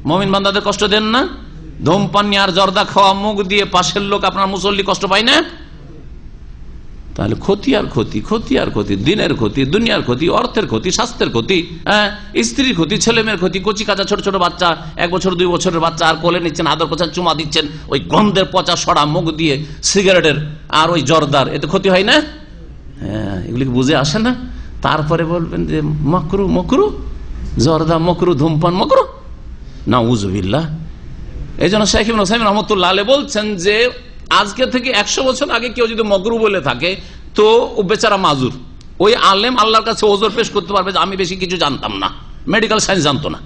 মুমিন বান্দাদের কষ্ট দেন না? ধূমপান আর জর্দা খাওয়া মুখ দিয়ে পাশের লোক আপনার মুসল্লি কষ্ট পায় না? তাহলে ক্ষতি আর ক্ষতি, ক্ষতি আর ক্ষতি, দিনের ক্ষতি, দুনিয়ার ক্ষতি, অর্থের ক্ষতি, স্বাস্থ্যের ক্ষতি, হ্যাঁ, স্ত্রীর ক্ষতি, ছেলে মেয়ের ক্ষতি, কচি কাঁচা ছোট ছোট বাচ্চা, 1 বছর 2 বছরের বাচ্চা, আর কোলে নিচ্ছেন, আদর করছেন, চুমা দিচ্ছেন, ওই গন্ধের পচা সড়া মুখ দিয়ে সিগারেটের আর ওই জর্দার, এতে ক্ষতি হয় না? হ্যাঁ, এগুলি বুঝে আসে না? তারপরে বলবেন যে মাকরু, মকরু, জর্দা মকরু, ধূমপান মকরু, নাউযুবিল্লাহ। এই জন্য শাইখ ইবনে উসাইমিন রাহমাতুল্লাহ আলাইহি বলছেন যে আজকে থেকে 100 বছর আগে কেউ যদি মকরু বলে থাকে তো ও বেচারা মাজুর। ওই আলেম আল্লাহর কাছে ওজর পেশ করতে পারবে যে আমি বেশি কিছু জানতাম না, মেডিকেল সায়েন্স জানতো না।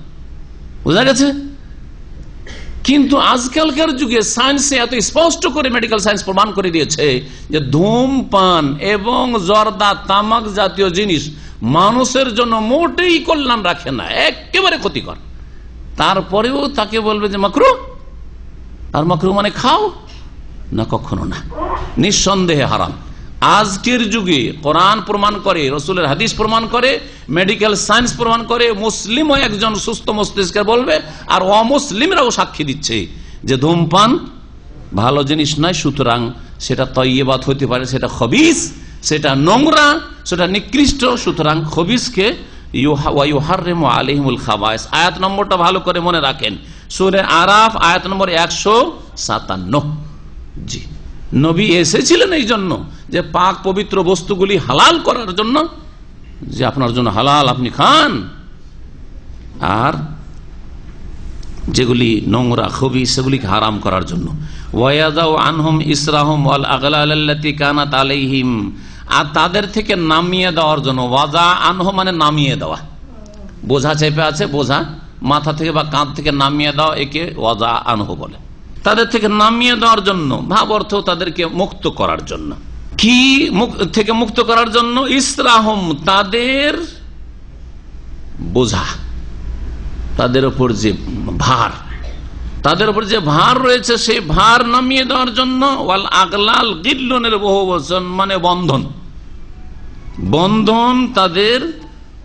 বুঝা গেছে? কিন্তু আজকালকার যুগে সায়েন্সে এত স্পষ্ট করে মেডিকেল সায়েন্স প্রমাণ করে দিয়েছে যে ধূমপান এবং জর্দা, তামাক জাতীয় জিনিস মানুষের জন্য মোটেই কল্যাণ রাখে না, একেবারে ক্ষতিকর। তারপরেও তাকে বলবে যে মাকরু, আর মাকরু মানে খাও না, কখনো না, নিঃসন্দেহে হারাম। আজকের যুগে কোরআন প্রমাণ করে, রসুলের হাদিস প্রমাণ করে, মেডিকেল সায়েন্স প্রমাণ করে, মুসলিমও একজন সুস্থ মস্তিষ্কের বলবে, আর অমুসলিমরাও সাক্ষী দিচ্ছে যে ধূমপান ভালো জিনিস নয়, সুতরাং সেটা তয়্যিবাত হতে পারে, সেটা খবিস, সেটা নোংরা, সেটা নিকৃষ্ট, সুতরাং খবিসকে ইউহাররিমু আলাইহিমুল খাবাইস। আয়াত নম্বরটা ভালো করে মনে রাখেন, সূরা আরাফ আয়াত নম্বর 157। জি, নবী এসেছিলেন এই জন্য যে পাক পবিত্র বস্তুগুলি হালাল করার জন্য, যে আপনার জন্য হালাল আপনি খান, আর যেগুলি নোংরা খবিস সেগুলিকে হারাম করার জন্য। ওয়ায়াদাউ আনহুম ইসরাহুম ওয়াল আগলাল আল্লাতী কানাত আলাইহিম, আর তাদের থেকে নামিয়ে দেওয়ার জন্য। ওয়াজা আনহু মানে নামিয়ে দেওয়া, বোঝা চেপে আছে, বোঝা মাথা থেকে বা কাঁধ থেকে নামিয়ে দেওয়া, একে ওয়াজা আনহু বলে। তাদের থেকে নামিয়ে দেওয়ার জন্য, ভাব অর্থ তাদেরকে মুক্ত করার জন্য। কি থেকে মুক্ত করার জন্য? ইসরাহুম, তাদের বোঝা, তাদের উপর যে ভার, তাদের উপর যে ভার রয়েছে সেই ভার নামিয়ে দেওয়ার জন্য। ওয়াল আগলাল, গিল্লনের বহুবচন মানে বন্ধন, বন্ধন তাদের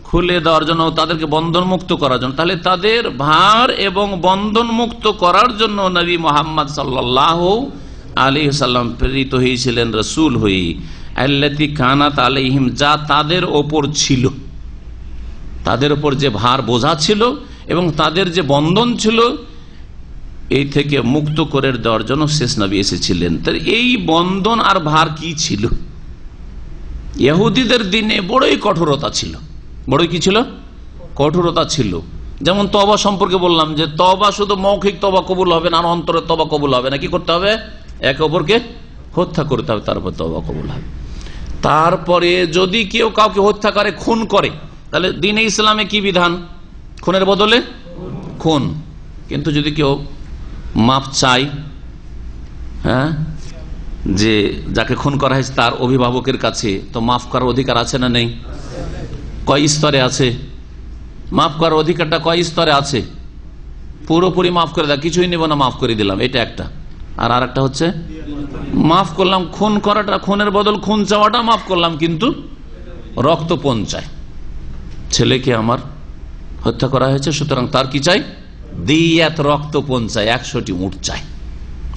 খুলে দেওয়ার জন্য, তাদেরকে বন্ধন মুক্ত করার জন্য। তাহলে তাদের ভার এবং বন্ধন মুক্ত করার জন্য নবী মুহাম্মদ সাল্লাল্লাহু আলাইহি ওয়াসাল্লাম প্রেরিত হয়েছিলেন রাসূল হয়ে। আল্লাতী কানাত আলাইহিম, যা তাদের ওপর ছিল, তাদের ওপর যে ভার বোঝা ছিল এবং তাদের যে বন্ধন ছিল, এই থেকে মুক্ত করে দেওয়ার জন্য শেষ নবী এসেছিলেন। তার এই বন্ধন আর ভার কি ছিল? ইহুদিদের দিনে বড়ই কঠোরতা ছিল, বড়ই কি ছিল? কঠোরতা ছিল। যেমন তওবা সম্পর্কে বললাম যে তওবা শুধু মৌখিক তওবা কবুল হবে না, আর অন্তরের তওবা কবুল হবে না। কি করতে হবে? একে অপরকে হত্যা করতে হবে, তারপর তওবা কবুল হবে। তারপরে যদি কেউ কাউকে হত্যা করে, খুন করে, তাহলে দ্বীনে ইসলামে কি বিধান? খুনের বদলে খুন। কিন্তু যদি কেউ মাপ চায়, হ্যাঁ, যে যাকে খুন করা হয়েছে তার অভিভাবকের কাছে, তো মাফ করার অধিকার আছে না নেই? কয় স্তরে আছে মাফ করার অধিকারটা? কয় স্তরে আছে? পুরোপুরি মাফ করে দেয়, কিছুই নেব না, মাফ করে দিলাম, এটা একটা। আর একটা হচ্ছে মাফ করলাম, খুন করাটা, খুনের বদল খুন চাওয়াটা মাফ করলাম, কিন্তু রক্তপণ চাই। ছেলেকে আমার হত্যা করা হয়েছে, সুতরাং তার কি চাই? দিয়াত, রক্তপণ চাই, 100টি উট চাই।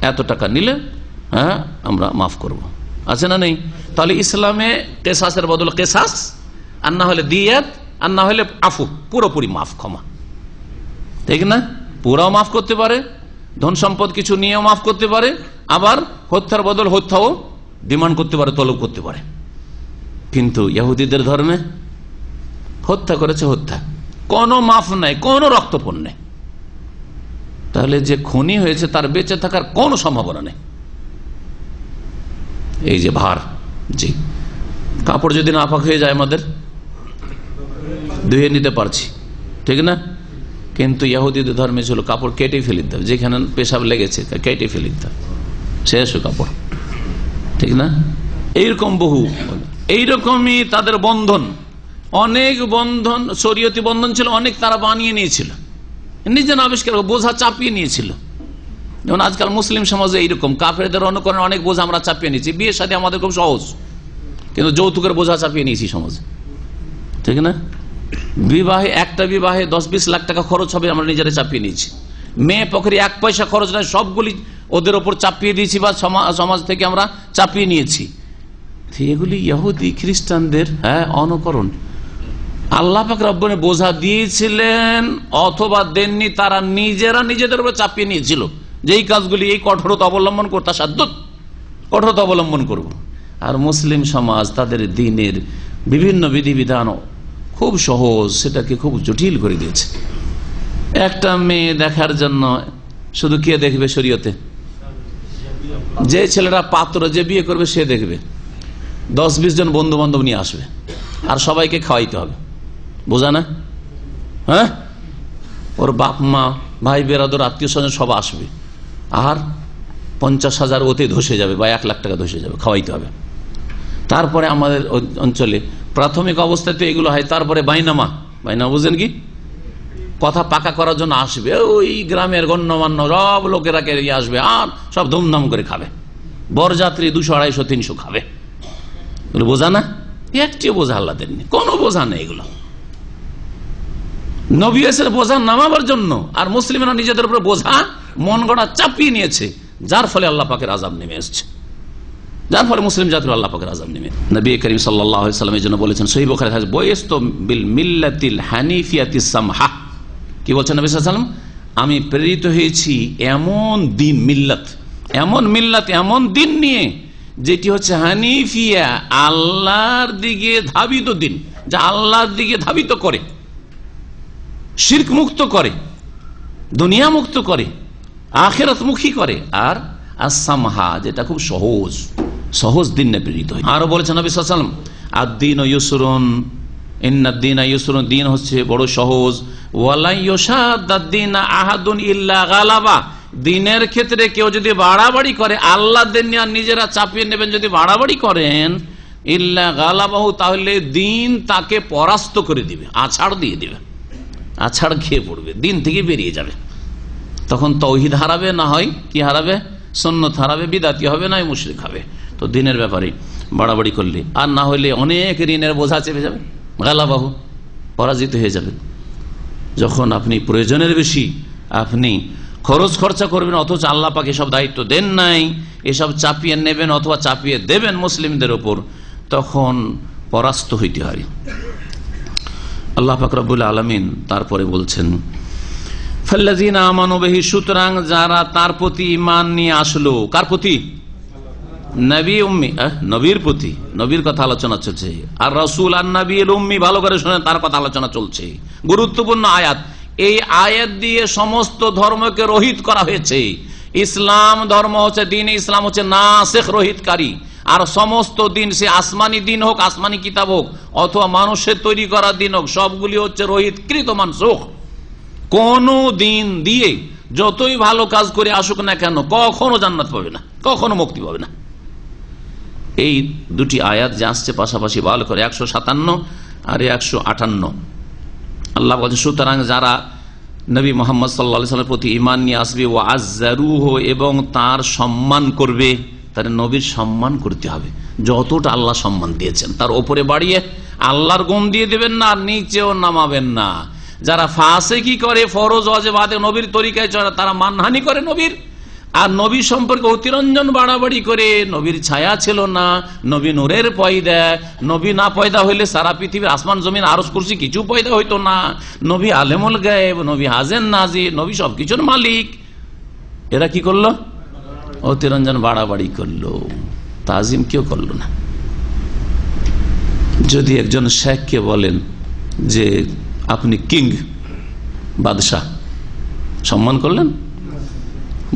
এত টাকা নিলে হ্যাঁ আমরা মাফ করব, আছে না নেই? তাহলে ইসলামে কেসাসের বদল কেসাস, আর না হলে দিয়াত, আর না হলে আফু, পুরোপুরি মাফ, ক্ষমা, ঠিক না? পুরাও মাফ করতে পারে, ধন সম্পদ কিছু নিয়েও মাফ করতে পারে, আবার হত্যার বদল হত্যাও ডিমান্ড করতে পারে, তলব করতে পারে। কিন্তু ইহুদিদের ধর্মে হত্যা করেছে, হত্যা, কোনো মাফ নাই, কোনো রক্তপণ নেই। তাহলে যে খুনি হয়েছে তার বেঁচে থাকার কোনো সম্ভাবনা নেই। এই যে ভার, জি, কাপড় যদি নাপাক হয়ে যায় আমাদের ধুয়ে নিতে পারছি, ঠিক না? কিন্তু ইহুদিদের ধর্মে ছিল কাপড় কেটে ফেলে দিতে হবে, যেখানে পেশাব লেগেছে কেটে ফেলে দিতে হবে, শেষ কাপড়, ঠিক না? এইরকম বহু, এইরকমই তাদের বন্ধন, অনেক বন্ধন, শরীয়তি বন্ধন ছিল, অনেক তারা বানিয়ে নিয়েছিল, নিজের আবিষ্কার, বোঝা চাপিয়ে নিয়েছিল। যেমন আজকাল মুসলিম সমাজে এইরকম কাফেরদের অনুকরণে অনেক বোঝা আমরা চাপিয়ে নিয়েছি। বিয়ের সাথে আমাদের খুব সহজ, কিন্তু যৌতুকের বোঝা চাপিয়ে নিয়েছি সমাজে, ঠিক না? বিবাহে, একটা বিবাহে 10-20 লাখ টাকা খরচ হবে, আমরা নিজেরা চাপিয়ে নিয়েছি। মেয়ে পক্ষে 1 পয়সা খরচ নয়, সবগুলি ওদের ওপর চাপিয়ে দিয়েছি, বা সমাজ থেকে আমরা চাপিয়ে নিয়েছি। এগুলি ইহুদি খ্রিস্টানদের অনুকরণ। আল্লাহ পাক রব্বুল বোঝা দিয়েছিলেন অথবা দেননি, তারা নিজেরা নিজেদের উপর চাপিয়ে নিয়েছিল, যেই কাজগুলি এই কঠোরতা অবলম্বন করতে, সাধ্যত কঠোরতা অবলম্বন করব। আর মুসলিম সমাজ তাদের দ্বীনের বিভিন্ন বিধিবিধান খুব সহজ, সেটাকে খুব জটিল করে দিয়েছে। একটা মেয়ে দেখার জন্য শুধু কে দেখবে শরীয়তে? যে ছেলেরা পাত্র, যে বিয়ে করবে সে দেখবে, 10-20 জন বন্ধু বান্ধব নিয়ে আসবে, আর সবাইকে খাওয়াইতে হবে, বোঝা না? হ্যাঁ, ওর বাপ মা, ভাই বেরাদর, আত্মীয় স্বজন সব আসবে, আর 50,000 ওতে ধসে যাবে, বা 1 লাখ টাকা ধসে যাবে, খাওয়াইতে হবে। তারপরে আমাদের অঞ্চলে প্রাথমিক অবস্থাতে এগুলো হয়, তারপরে বাইনামা, বাইনামা বুঝেন কি? কথা পাকা করার জন্য আসবে ওই গ্রামের গণ্যমান্য সব লোকেরা আসবে, আর সব ধুমধাম করে খাবে, বরযাত্রী 200, 250, 300 খাবে। বোঝা না? একটিও বোঝা আল্লাহ দেননি, কোনো বোঝা নেই। এগুলো নবী এসের বোঝা নামাবার জন্য, আর মুসলিমরা নিজেদের উপর বোঝা মন গড়া চাপিয়ে নিয়েছে, যার ফলে আল্লাহ পাকের আযাব নেমে এসছে, যার ফলে মুসলিম জাতির আল্লাহ পাকের আযাব নেমে। নবী করিম সাল্লাল্লাহু আলাইহি ওয়াসাল্লাম এর জন্য বলেছেন, সহিহ বুখারীতে হাদিস, বয়স্তু বিল মিল্লাতিল হানিফিয়াতিস সামহা। কি বলছেন নবী সাল্লাল্লাহু আলাইহি ওয়াসাল্লাম? আমি প্রেরিত হয়েছি এমন দিন, মিল্লাত, এমন মিল্লাত, এমন দিন নিয়ে যেটি হচ্ছে হানিফিয়া, আল্লাহর দিকে ধাবিত দিন, যা আল্লাহর দিকে ধাবিত করে, শিরক মুক্ত করে, দুনিয়া মুক্ত করে, আখিরাত মুখী করে, আর আসামহা, যেটা খুব সহজ, সহজ দিন নিয়ে প্রেরিত হয়। আরো বলেছেন নবী সাল্লাল্লাহু আলাইহি ওয়াসাল্লাম, আদ-দীনু ইউসরুন, ইন্নাদ-দীনা ইউসরুন, দিন হচ্ছে বড় সহজ, ওয়ালা ইউশাদ্দাদ-দীনা আহাদুন ইল্লা গালাবা, দিনের ক্ষেত্রে কেউ যদি বাড়াবাড়ি করে, আল্লাহ দেন আর নিজেরা চাপিয়ে নেবেন, যদি বাড়াবাড়ি করেন, ইল্লা গালাবাহু, তাহলে দিন তাকে পরাস্ত করে দিবে, আছাড় দিয়ে দিবে, আছাড় খেয়ে পড়বে, দিন থেকে বেরিয়ে যাবে। তখন তাওহীদ হারাবে, না হয় কি হারাবে? সুন্নাত হারাবে, বিদাতি হবে, না মুশরিক হবে। তো দিনের ব্যাপারে বাড়াবাড়ি করলে, আর না হলে অনেক ঋণের বোঝা চেপে যাবে, গালাবাহু, পরাজিত হয়ে যাবে। যখন আপনি প্রয়োজনের বেশি আপনি খরচ খরচা করবেন, অথচ আল্লাহ পাক এসব দায়িত্ব দেন নাই, এসব চাপিয়ে নেবেন অথবা চাপিয়ে দেবেন মুসলিমদের উপর, তখন পরাস্ত হইতে হয়। আল্লাহ পাক রব্বুল আলামিন তারপরে বলছেন, ফাল্লাযীনা আমানু বিহি, সুতরাং যারা তার প্রতি ঈমান নিয়ে আসলো, কার প্রতি? নবী উম্মি, নবীর প্রতি, নবীর কথা আলোচনা চলছে। আর রাসূল আর নবী উম্মি, ভালো করে শুনেন, তার কথা আলোচনা চলছে। গুরুত্বপূর্ণ আয়াত। এই আয়াত দিয়ে সমস্ত ধর্মকে রহিত করা হয়েছে। ইসলাম ধর্ম হচ্ছে, দিন ইসলাম হচ্ছে নাসিখ, রহিতকারী। আর সমস্ত দিন, সে আসমানি দিন হোক, আসমানি কিতাব হোক, অথবা মানুষের তৈরি করা দিন হোক, সবগুলি হচ্ছে রহিতকৃত, মানসুখ। কোন দিন দিয়ে যতই ভালো কাজ করে আসুক না কেন, কখনো জান্নাত পাবে না, কখনো মুক্তি পাবে না। এই দুটি আয়াত যে আসছে পাশাপাশি, ভালো করে 157 আর 158। আল্লাহ বলছেন, সুতরাং যারা নবী মুহাম্মদ সাল্লাল্লাহু আলাইহি ওয়াসাল্লামের প্রতি ঈমান নিয়ে আসবে, ওয়া আযযারুহু, এবং তার সম্মান করবে, তার নবীর সম্মান করতে হবে যতটা আল্লাহ সম্মান দিয়েছেন, তার উপরে বাড়িয়ে আল্লাহর গুণ দিয়ে দেবেন না, আর নিচেও নামাবেন না। যারা ফাসিকি করে, ফরজ ওয়াজিব আদায় নবীর তরিকায় চলে, তারা মানহানি করে নবীর, আর নবী সম্পর্কে অতিরঞ্জন বাড়াবাড়ি করে। নবীর ছায়া ছিল না, নবী নূরের পয়দা, নবী না পয়দা হইলে সারা পৃথিবীর আসমান জমিন আরশ কুরসি কিছু পয়দা হইতো না। নবী আলেমুল গায়েব, নবী হাজের নাজির, নবী সবকিছুর মালিক। এরা কি করলো? অতিরঞ্জন বাড়াবাড়ি করলো, তাজিম কেউ করলো না। যদি একজন শেখকে বলেন যে আপনি কিং, বাদশাহ, সম্মান করলেন?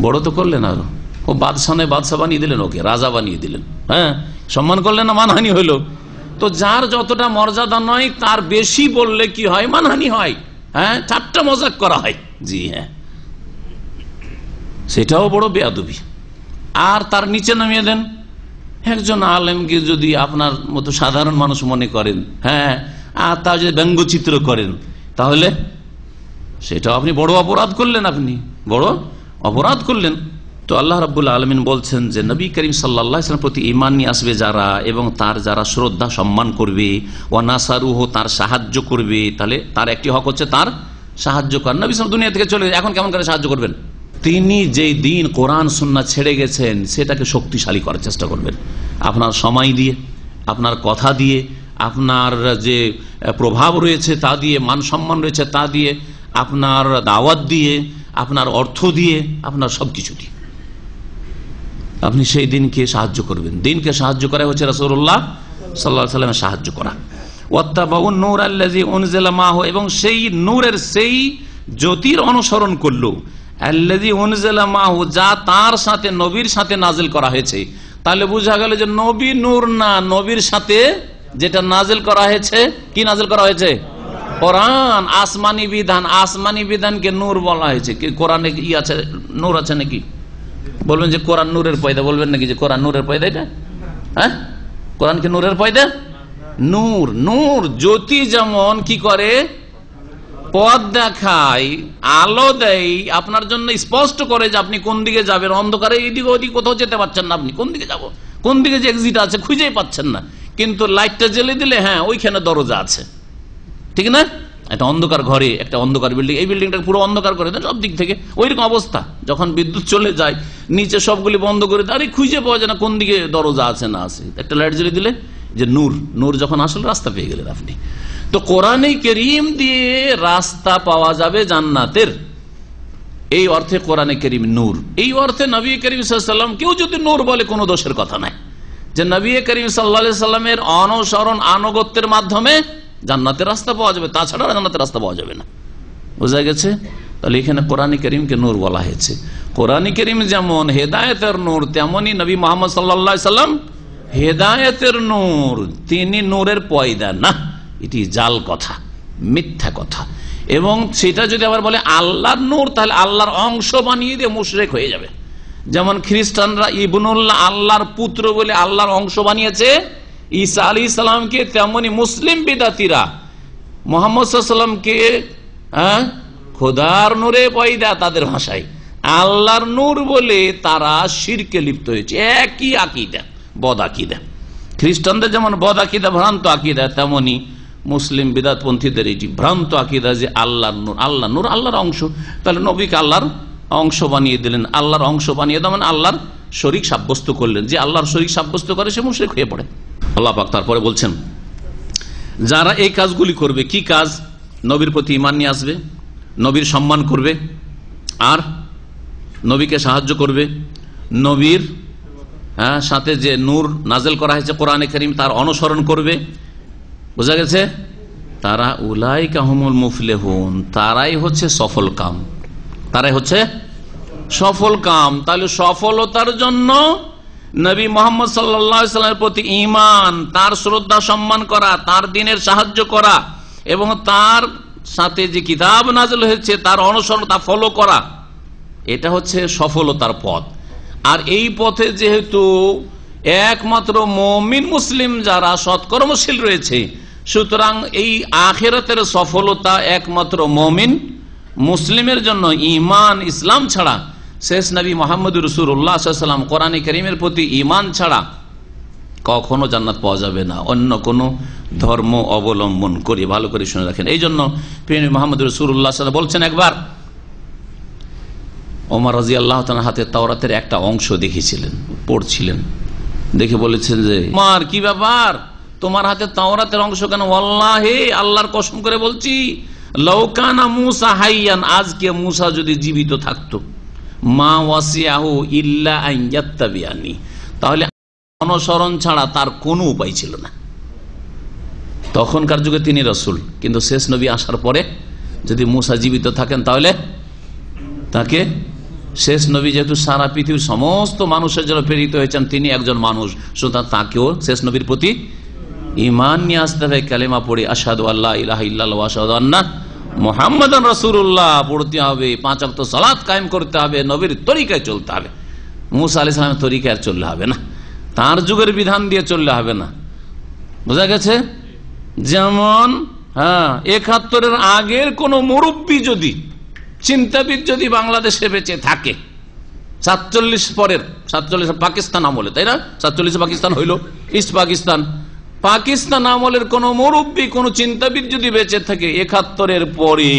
বড় তো করলেন, আরো ও বাদশাহ নয়, বাদশাহ বানিয়ে দিলেন, ওকে রাজা বানিয়ে দিলেন। হ্যাঁ, সম্মান করলেন না, মানহানি হইল। তো যার যতটা মর্যাদা নয় তার বেশি বললে কি হয়? মানহানি হয়। হ্যাঁ, ঠাট্টা মজাক করা হয়। জি হ্যাঁ, সেটাও বড় বেয়াদবি। আর তার নিচে নামিয়ে দেন। একজন আলেমকে যদি আপনার মতো সাধারণ মানুষ মনে করেন, হ্যাঁ, আর তা যদি ব্যঙ্গচিত্র করেন, তাহলে সেটাও আপনি বড় অপরাধ করলেন, আপনি বড় অপরাধ করলেন। তো আল্লাহ রাব্বুল আলামিন বলছেন যে নবী করিম সাল্লাল্লাহু আলাইহি ওয়াসাল্লাম প্রতি ঈমান নিয়ে আসবে যারা, এবং তার যারা শ্রদ্ধা সম্মান করবে, ওয়া নাসারুহু, তার সাহায্য করবে, তাহলে তার একটি হক হচ্ছে তার সাহায্য করা। নবী সাল্লাল্লাহু দুনিয়া থেকে চলে, এখন কেমন করে সাহায্য করবেন? তিনি যেই দিন কোরআন সুন্নাহ ছেড়ে গেছেন সেটাকে শক্তিশালী করার চেষ্টা করবেন, আপনার সময় দিয়ে, আপনার কথা দিয়ে, আপনার যে প্রভাব রয়েছে তা দিয়ে, মান সম্মান রয়েছে তা দিয়ে, আপনার দাওয়াত দিয়ে, আপনার অর্থ দিয়ে, আপনার সবকিছু দিয়ে আপনি সেই দিনকে সাহায্য করবেন। দিনকে সাহায্য করা হচ্ছে রাসূলুল্লাহ সাল্লাল্লাহু আলাইহি ওয়াসাল্লামের সাহায্য করা। ওয়াত্তাবাউন নূর আল্লাযী উনজিলা মাহু, এবং সেই নূরের, সেই জ্যোতির অনুসরণ করলো, আল্লাযী উনজিলা মাহু, যা তার সাথে, নবীর সাথে নাজিল করা হয়েছে। তাহলে বোঝা গেল যে নবী নূর না, নবীর সাথে যেটা নাজিল করা হয়েছে, কি নাজিল করা হয়েছে? কোরআন, আসমানি বিধান। আসমানি বিধানকে নূর বলা হয়েছে। কোরআনে কি আছে? নূর আছে নাকি? বলবেন যে কোরআন নূরের পয়দা, বলবেন নাকি যে কোরআন নূরের পয়দা? এটা হ্যাঁ, কোরআন কি নূরের পয়দা? নূর, নূর জ্যোতি যেমন কি করে? পথ দেখায়, আলো দেয়, আপনার জন্য স্পষ্ট করে যে আপনি কোন দিকে যাবেন। অন্ধকারে এইদিকে ওইদিকে কোথাও যেতে পারছেন না, আপনি কোন দিকে যাব, কোন দিকে যে এক্সিট আছে খুঁজেই পাচ্ছেন না। কিন্তু লাইটটা জ্বেলে দিলে, হ্যাঁ, ওইখানে দরজা আছে, ঠিক না? একটা অন্ধকার ঘরে, একটা অন্ধকার বিল্ডিং, এই বিল্ডিংটা পুরো অন্ধকার করে দেন সব দিক থেকে। ওইরকম অবস্থা, যখন বিদ্যুৎ চলে যায় নিচে সবগুলি বন্ধ করে দেয়, আরে খুঁজে পাওয়া যায় না কোন দিকে দরজা আছে না আছে। একটা লাইট জ্বেলে দিলে যে নূর, নূর যখন আসলে রাস্তা পেয়ে গেলেন আপনি। তো কোরআনে কারীম দিয়ে রাস্তা পাওয়া যাবে জান্নাতের, এই অর্থে কোরআনে কারীম নূর। এই অর্থে নবী করিম সাল্লাল্লাহু আলাইহি ওয়াসাল্লাম কেউ যদি নূর বলে, কোনো দোষের কথা নাই। যে নবী করিম সাল্লাল্লাহু আলাইহি ওয়াসাল্লামের অনুসরণ, আনুগত্যের মাধ্যমে জান্নাতের রাস্তা পাওয়া যাবে, তাছাড়া জান্নাতের রাস্তা পাওয়া যাবে না। বোঝা গেছে? তাহলে এখানে কোরআনে কারীমকে নূর বলা হয়েছে। কোরআনে কারীম যেমন হেদায়েতের নূর, তেমনি নবী মুহাম্মদ সাল্লাল্লাহু আলাইহি ওয়াসাল্লাম হেদায়েতের নূর। তিনি নূরের পয়দা না, এটি জাল কথা, মিথ্যা কথা। এবং সেটা যদি আবার বলে আল্লাহর নূর, তাহলে আল্লাহর অংশ বানিয়ে দিয়ে মুশরিক হয়ে যাবে। যেমন খ্রিস্টানরা ইবনুল্লাহ, আল্লাহর পুত্র বলে আল্লাহর অংশ বানিয়েছে ঈসা আলাইহিস সালামকে, তেমনি মুসলিম বিদাতিরা মুহাম্মদ সাল্লাল্লাহু আলাইহি ওয়াসাল্লামকে খোদার নূরে পয়দা, তাদের ভাষায় আল্লাহর নূর বলে তারা শিরকে লিপ্ত হয়েছে। একই আকীদা, বদ আকীদা। খ্রিস্টানদের যেমন বদ আকীদা, ভ্রান্ত আকীদা, তেমনি মুসলিম বিদাতপন্থীদের এটি ভ্রান্ত আকীদা যে আল্লাহর নূর, আল্লাহ নূর, আল্লাহর অংশ। তাহলে নবীকে আল্লাহর অংশ বানিয়ে দিলেন। আল্লাহর অংশ বানিয়ে দেওয়া মানে আল্লাহর শরীক সাব্যস্ত করলেন। যে আল্লাহর শরীক সাব্যস্ত করে সে মুশরিক হয়ে পড়ে। আল্লাহ পাক তারপরে বলছেন, যারা এই কাজগুলি করবে, কি কাজ? নবীর প্রতি ঈমান নিয়ে আসবে, নবীর সম্মান করবে, আর নবীকে সাহায্য করবে, নবীর সাথে যে নূর নাজেল করা হয়েছে কোরআনে কারীম তার অনুসরণ করবে, বোঝা গেছে, তারা উলাইকা হুমুল মুফলিহুন, তারাই হচ্ছে সফল কাম, তারাই হচ্ছে সফল কাম। তাহলে সফলতার জন্য নবী মুহাম্মদ সাল্লাল্লাহু আলাইহি ওয়াসাল্লামের প্রতি ঈমান, তার শ্রদ্ধা সম্মান করা, তার দ্বীনের সাহায্য করা এবং তার সাথে যে কিতাব নাযিল হয়েছে তার অনুসরণ, তা ফলো করা, এটা হচ্ছে সফলতার পথ। আর এই পথে যেহেতু একমাত্র মুমিন মুসলিম যারা সৎকর্মশীল রয়েছে, সুতরাং এই আখিরাতের সফলতা একমাত্র মুমিন মুসলিমের জন্য। ঈমান ইসলাম ছাড়া, শেষ নবী মুহাম্মদুর রাসূলুল্লাহ সাল্লাল্লাহু আলাইহি ওয়াসাল্লাম কোরআনে কারীমের প্রতি ঈমান ছাড়া কখনো জান্নাত পাওয়া যাবে না, অন্য কোনো ধর্ম অবলম্বন করে। ভালো করে শুনে রাখেন। এই জন্য প্রিয় নবী মুহাম্মদুর রাসূলুল্লাহ সাল্লাল্লাহু আলাইহি ওয়াসাল্লাম বলছেন, একবার ওমর রাদিয়াল্লাহু তাআলার হাতে তাওরাতের একটা অংশ দেখেছিলেন, পড়ছিলেন, দেখে বলেছেন যে ওমর, কি ব্যাপার, তোমার হাতে তাওরাতের অংশ কেন? ওয়াল্লাহি, আল্লাহর কসম করে বলছি, লাউ কানা মূসা হাইয়ান, আজকে মূসা যদি জীবিত থাকতো, মা ওয়াসিয়াহু ইল্লা আন ইয়াত্তাবিআনি, তাহলে অনুসরণ ছাড়া তার কোনো উপায় ছিল না। তখনকার যুগে তিনি রাসূল, কিন্তু শেষ নবী আসার পরে যদি মূসা জীবিত থাকেন তাহলে তাকে, শেষ নবী যেহেতু সারা পৃথিবীর সমস্ত মানুষের জন্য প্রেরিত হয়েছেন, তিনি একজন মানুষ, সুতরাং তাকেও শেষ নবীর প্রতি ঈমান নিয়ে আসতে হবে। কালেমা পড়ে আশহাদু আল্লা ইলাহা ইল্লাল্লাহ ওয়া আশহাদু আন্না মুহাম্মাদান রাসূলুল্লাহ পড়তে হবে, 5 ওয়াক্ত সালাত কায়েম করতে হবে, নবীর তরিকায় চলতে হবে। মূসা আলাইহিস সালামের তরিকায় চললে হবে না, তার যুগের বিধান দিয়ে চললে হবে না, বোঝা গেছে। যেমন 71-এর আগের কোন মুরব্বী যদি, চিন্তাবিদ যদি বাংলাদেশে বেঁচে থাকে, 47 পরের, 47 পাকিস্তান আমলে, তাই না, 47 পাকিস্তান হইল, ইস্ট পাকিস্তান, পাকিস্তান আমলের কোন মুরব্বী, কোন চিন্তাবিদ যদি বেঁচে থাকে 71-এর পরে,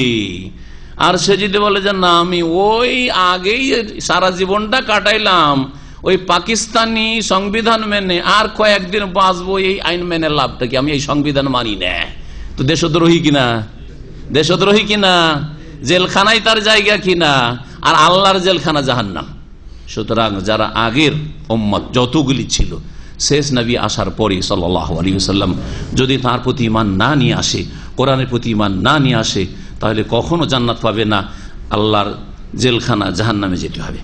আর সে যদি বলে যে না, আমি ওই আগেই সারা জীবনটা কাটাইলাম ওই পাকিস্তানি সংবিধান মেনে, আর কয়েকদিন বাঁচবো এই আইন মেনে, লাভটা কি, আমি এই সংবিধান মানি না, তো দেশদ্রোহী কিনা, দেশদ্রোহী কিনা, জেলখানায় তার জায়গা কিনা, আর আল্লাহর জেলখানা জাহান্নাম। সুতরাং যারা আগের উম্মত যতগুলি ছিল, শেষ নবী আসার পরে সাল্লাল্লাহু আলাইহি ওয়াসাল্লাম যদি তার প্রতি ঈমান না নিয়ে আসে, কোরআনের প্রতি ঈমান না নিয়ে আসে, তাহলে কখনো জান্নাত পাবে না, আল্লাহর জেলখানা জাহান্নামে যেতে হবে।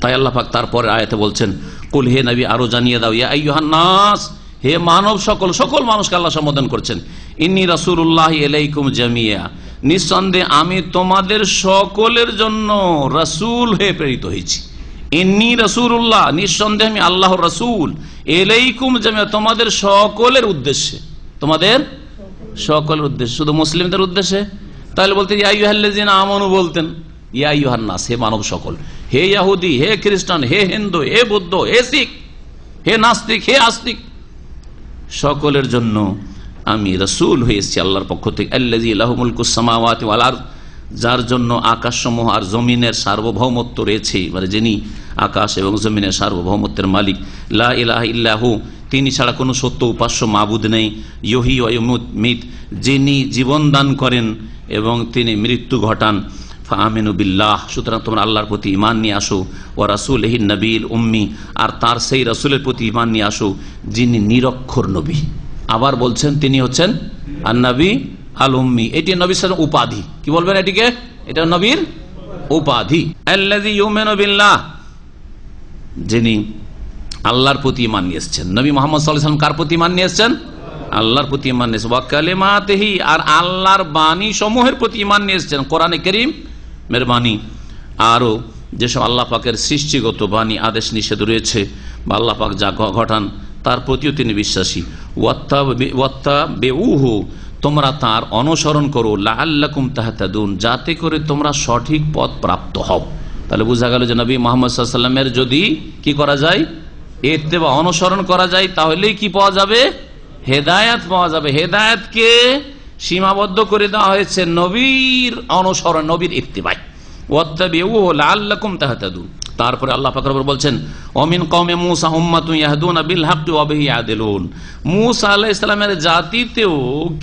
তাই আল্লাহ পাক তারপরে আয়াতে বলছেন, কুল, হে নবী আরো জানিয়ে দাও, ইয়া আইয়ুহান নাস, হে মানব সকল, সকল মানুষকে আল্লাহ সম্বোধন করছেন, ইন্নী রাসূলুল্লাহি ইলাইকুম জামিয়া, নিঃসন্দেহে আমি তোমাদের সকলের জন্য রাসূল হয়ে প্রেরিত হয়েছি। ইন্নী রাসূলুল্লাহ, নিঃসন্দেহে আমি আল্লাহর রাসূল, ইলাইকুম জামিয়া, তোমাদের সকলের উদ্দেশ্যে, তোমাদের সকলের উদ্দেশ্যে, শুধু মুসলিমদের উদ্দেশ্যে তাহলে বলতেন ইয়া আইয়ুহাল্লাযিনা আমানু, বলতেন ইয়া আইয়ুহান নাস, হে মানব সকল, হে ইহুদি, হে খ্রিস্টান, হে হিন্দু, হে বৌদ্ধ, হে শিখ, হে নাস্তিক, হে আস্তিক, সকলের জন্য আমি রাসূল হয়েছি আল্লাহর পক্ষ থেকে। আল্লাযী লাহু মুলকুস সামাওয়াতি ওয়াল আরদ, যার জন্য আকাশসমূহ আর জমিনের সার্বভৌমত্ব রয়েছে, মানে যিনি আকাশ এবং জমিনের সার্বভৌমত্বের মালিক। লা ইলাহা ইল্লাহু, তিনি ছাড়া কোনো সত্য উপাস্য মাবুদ নেই। ইউহয়ী ওয়া ইউমীত, যিনি জীবন দান করেন এবং তিনি মৃত্যু ঘটান। ফাআমিনু বিল্লাহ, সুতরাং তোমরা আল্লাহর প্রতি ঈমান নিয়ে আসো। ওয়া রাসূলিহিন নবীল উম্মি, আর তার সেই রাসূলের প্রতি ঈমান নিয়ে আসো যিনি নিরক্ষর নবী। আবার বলছেন তিনি হচ্ছেন আন-নবী আল উম্মি, এটি নবীর সাথে উপাধি, কি বলবেন এটিকে, এটা নবীর উপাধি। আল্লাযী ইউমিনু বিল্লাহ, যিনি আল্লাহর প্রতি ঈমান নিয়ে এসেছেন। নবী মুহাম্মদ সাল্লাল্লাহু আলাইহি ওয়াসাল্লাম কার প্রতি ঈমান নিয়ে এসেছেন? আল্লাহর প্রতি ঈমান নিয়ে এসেছেন। ওয়া কালিমাতিহি, আর আল্লাহর বাণী সমূহের প্রতি ঈমান নিয়ে এসেছেন, কোরআনে কারীম এর বাণী, আরো যেসব আল্লাহ পাকের সৃষ্টিগত বাণী, আদেশ নিষেধ রয়েছে বা আল্লাহ পাক যা ঘটান তার প্রতিও তিনি বিশ্বাসী। ওয়াত্তাবিউহু, তোমরা তার অনুসরণ করো, লাআল্লাকুম তাহতাদুন, যাতে করে তোমরা সঠিক পথ প্রাপ্ত হও। তাহলে বোঝা গেল যে নবী মুহাম্মদ সাল্লাল্লাহু আলাইহি ওয়াসাল্লামের যদি কি করা যায়, ইত্তেবা, অনুসরণ করা যায়, তাহলেই কি পাওয়া যাবে, হেদায়েত পাওয়া যাবে। হেদায়েতকে সীমাবদ্ধ করে দেওয়া হয়েছে নবীর অনুসরণ, নবীর ইত্তেবায়। ওয়াত্তাবিউহু লাআল্লাকুম তাহতাদুন। তারপরে আল্লাহ পাক রব্বুল বলছেন, ওমিন কওমে মূসা উম্মাতুন ইয়াহদুনা বিল হাক্কি ওয়া বিহি ইয়াদিলুন, মূসা আলাইহিস সালামের জাতিতেও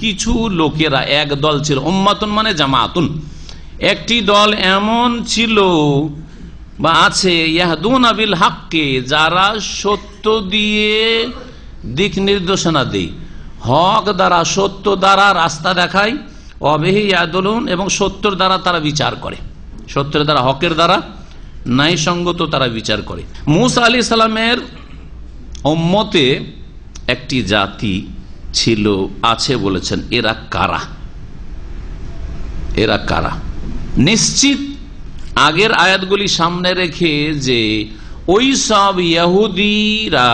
কিছু লোকেরা, এক দল ছিল, উম্মাতুন মানে জামাতুন, একটি দল এমন ছিল বা আছে ইয়াহদুনা বিল হাক্কি, যারা সত্য দিয়ে দিক নির্দেশনা দেয়, হক দ্বারা সত্য দ্বারা রাস্তা দেখায়, অবিহি ইয়াদুলুন এবং সত্যের দ্বারা তারা বিচার করে, সত্যের দ্বারা হকের দ্বারা ন্যায়সঙ্গত তারা বিচার করে। মূসা আলাইহিস সালামের উম্মতে একটি জাতি ছিল, আছে বলেছেন, এরা কারা? এরা কারা? নিশ্চিত আগের আয়াতগুলি সামনে রেখে যে ওই সব ইহুদিরা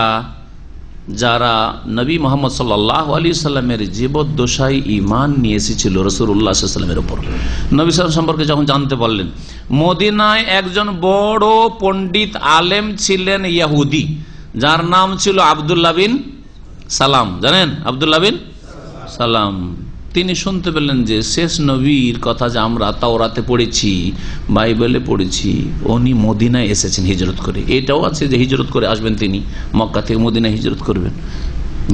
যারা নবী মুহাম্মদ সাল্লাল্লাহু আলাইহি সাল্লামের জীবদ্দশায় ঈমান নিয়ে এসেছিল রাসূলুল্লাহ সাল্লাল্লাহু আলাইহি ওয়াসাল্লামের উপর, নবী সাল্লাল্লাহু সম্পর্কে যখন জানতে পারলেন, মদিনায় একজন বড় পণ্ডিত আলেম ছিলেন ইহুদি, যার নাম ছিল আব্দুল্লাহ বিন সালাম। জানেন আব্দুল্লাহ বিন সালাম? তিনি শুনতে পেলেন যে শেষ নবীর কথা যে আমরা তাওরাতে পড়েছি, বাইবেলে পড়েছি, উনি মদিনায় এসেছেন হিজরত করে। এটাও আছে যে হিজরত করে আসবেন, তিনি মক্কা থেকে মদিনায় হিজরত করবেন।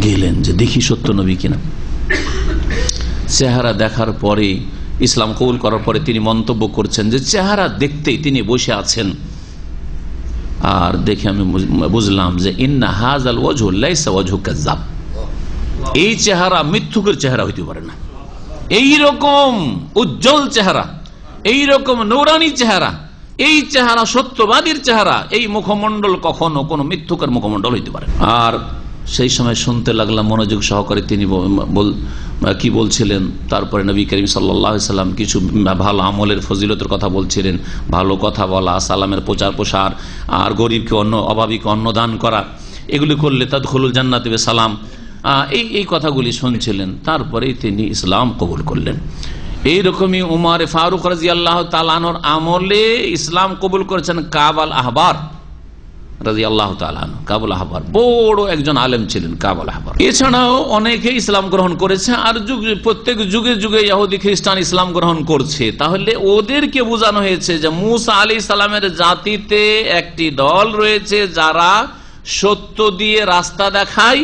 গেলেন যে দেখি সত্য নবী কিনা। চেহারা দেখার পরে, ইসলাম কবুল করার পরে তিনি মন্তব্য করছেন যে চেহারা দেখতেই তিনি বসে আছেন, আর দেখে আমি বুঝলাম যে ইন্না হাযাল ওয়াজহু লাইসা ওয়াজহু কাযাব, এই চেহারা মিথ্যুকের চেহারা হইতে পারে না। এইরকম উজ্জ্বল চেহারা, এইরকম নূরানী চেহারা, এই চেহারা সত্যবাদীর চেহারা, এই মুখমণ্ডল কখনো কোন মিথ্যুকের মুখমণ্ডল হইতে পারে। আর সেই সময় শুনতে লাগলাম মনোযোগ সহকারে তিনি কি বলছিলেন। তারপরে নবী করিম সাল্লাল্লাহু আলাইহি সাল্লাম কিছু ভালো আমলের ফজিলতের কথা বলছিলেন, ভালো কথা বলা, সালামের প্রচার প্রসার, আর গরিবকে অভাবীকে অন্ন দান করা, এগুলি করলে তাদখুলুল জান্নাতি বিসালাম, এই কথাগুলি শুনছিলেন। তারপরে তিনি ইসলাম কবুল করলেন। এইরকমই উমর ফারুক রাদিয়াল্লাহু তাআলা আনহুর আমলে ইসলাম কবুল করেছেন কাব আল আহবার রাদিয়াল্লাহু তাআলা আনহু। কাব আল আহবার বড় একজন আলেম ছিলেন, কাব আল আহবার। এছাড়াও অনেকে ইসলাম গ্রহণ করেছে, আর প্রত্যেক যুগে যুগে ইহুদি খ্রিস্টান ইসলাম গ্রহণ করছে। তাহলে ওদেরকে বোঝানো হয়েছে যে মূসা আলাইহিস সালামের জাতিতে একটি দল রয়েছে যারা সত্য দিয়ে রাস্তা দেখায়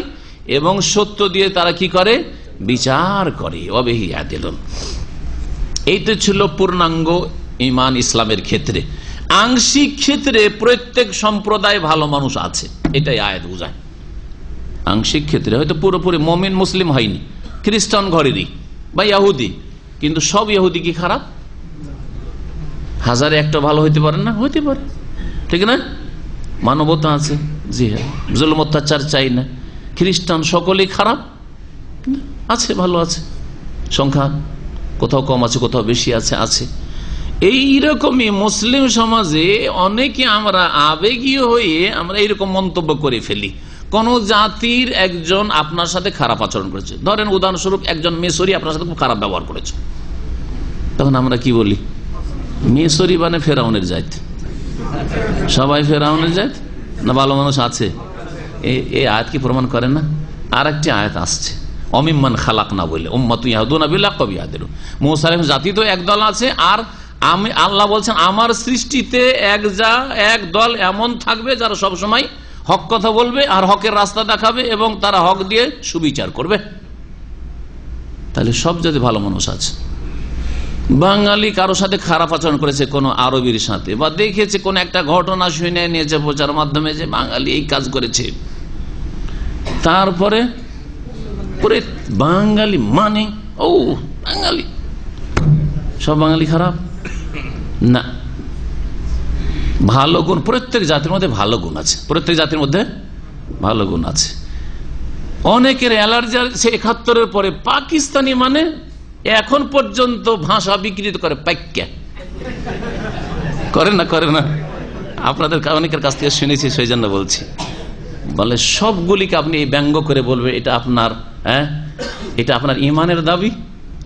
এবং সত্য দিয়ে তারা কি করে? বিচার করে। অবিহি ইয়াদিলুন। এই তো ছিল পূর্ণাঙ্গ ঈমান ইসলামের ক্ষেত্রে। আংশিক ক্ষেত্রে প্রত্যেক সম্প্রদায় ভালো মানুষ আছে, এটাই আয়াত বোঝায়। আংশিক ক্ষেত্রে হয়তো পুরোপুরি মুমিন মুসলিম হয়নি, খ্রিস্টান ঘরেরই বা ইহুদি, কিন্তু সব ইহুদি কি খারাপ? হাজারে একটা ভালো হইতে পারে না? হইতে পারে, ঠিক না? মানবতা আছে, জি হ্যাঁ, জুলুম অত্যাচার চাই না। খ্রিস্টান সকলেই খারাপ? আছে, ভালো আছে, সংখ্যা কোথাও কম আছে, কোথাও বেশি আছে, আছে। এইরকমই মুসলিম সমাজে অনেকে আমরা আবেগীয় হয়ে আমরা এইরকম মন্তব্য করে ফেলি। কোন জাতির একজন আপনার সাথে খারাপ আচরণ করেছে, ধরেন উদাহরণস্বরূপ একজন মিশরি আপনার সাথে খুব খারাপ ব্যবহার করেছে, তখন আমরা কি বলি? মিশরি মানে ফেরাউনের জাত। সবাই ফেরাউনের জাত না? ভালো মানুষ আছে? এই আয়াত কি প্রমাণ করে না? আর একটি আয়াত আসছে, অমিম্মান খালাক না বলে উম্মাতুন ইয়াহদুনা বিল হাক্কি ওয়া ইয়াহদিলুন। মূসা আলাইহিস জাতি তো একদল আছে, আর আমি আল্লাহ বলছেন আমার সৃষ্টিতে এক দল এমন থাকবে যারা সব সময় হক কথা বলবে আর হকের রাস্তা দেখাবে এবং তারা হক দিয়ে সুবিচার করবে। তাহলে সব জাতি ভালো মানুষ আছে। বাঙালি কারোর সাথে খারাপ আচরণ করেছে কোন আরবির সাথে, বা দেখেছে কোন একটা ঘটনা শুনে নিয়েছে প্রচার মাধ্যমে যে বাঙালি এই কাজ করেছে, তারপরে বাঙালি মানে ও বাঙালি, সব বাঙালি খারাপ না। ভালো গুণ প্রত্যেক জাতির মধ্যে ভালো গুণ আছে, প্রত্যেক জাতির মধ্যে ভালো গুণ আছে। অনেকের অ্যালার্জি আছে ৭১-এর পরে। পাকিস্তানি মানে এখন পর্যন্ত ভাষা বিকৃত করে, পাক্কা করে না, করে না? আপনাদের অনেকের কাছ থেকে শুনেছি, সেই জন্য বলছি। বলে সবগুলিকে আপনি ব্যঙ্গ করে বলবে এটা আপনার, হ্যাঁ, এটা আপনার ইমানের দাবি?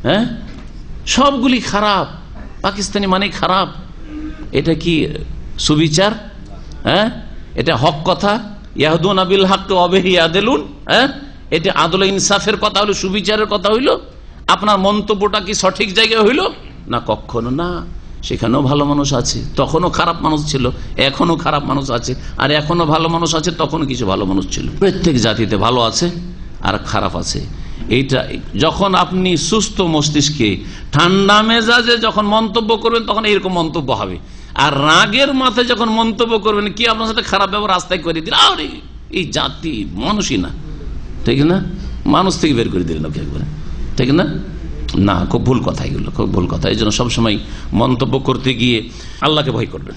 হ্যাঁ, সবগুলি খারাপ, পাকিস্তানি মানে খারাপ। এটা কি সুবিচার? হ্যাঁ, এটা হক কথা? ইয়াহদুনা বিল হাক্কি ওয়া বিহি ইয়াদিলুন। হ্যাঁ, এটা আদল ইনসাফের কথা হইল, সুবিচারের কথা হইল? আপনার মন্তব্যটা কি সঠিক জায়গায় হইল? না, কখনো না। সেখানেও ভালো মানুষ আছে, তখনও খারাপ মানুষ ছিল, এখনো খারাপ মানুষ আছে, আর এখনো ভালো মানুষ আছে, তখনও কিছু ভালো মানুষ ছিল। প্রত্যেক জাতিতে ভালো আছে আর খারাপ আছে। এইটা যখন আপনি সুস্থ মস্তিষ্কে ঠান্ডা মেজাজে যখন মন্তব্য করবেন তখন এইরকম মন্তব্য হবে। আর রাগের মাথায় যখন মন্তব্য করবেন, কি আপনার সাথে খারাপ ব্যবহার রাস্তায় করে দিল, আরে এই জাতি মানুষই না, ঠিক না, মানুষ থেকে বের করে দিলেন ওকে একবারে, ঠিক না, না, খুব ভুল কথা, এগুলো খুব ভুল কথা। এই জন্য সবসময় মন্তব্য করতে গিয়ে আল্লাহকে ভয় করবেন,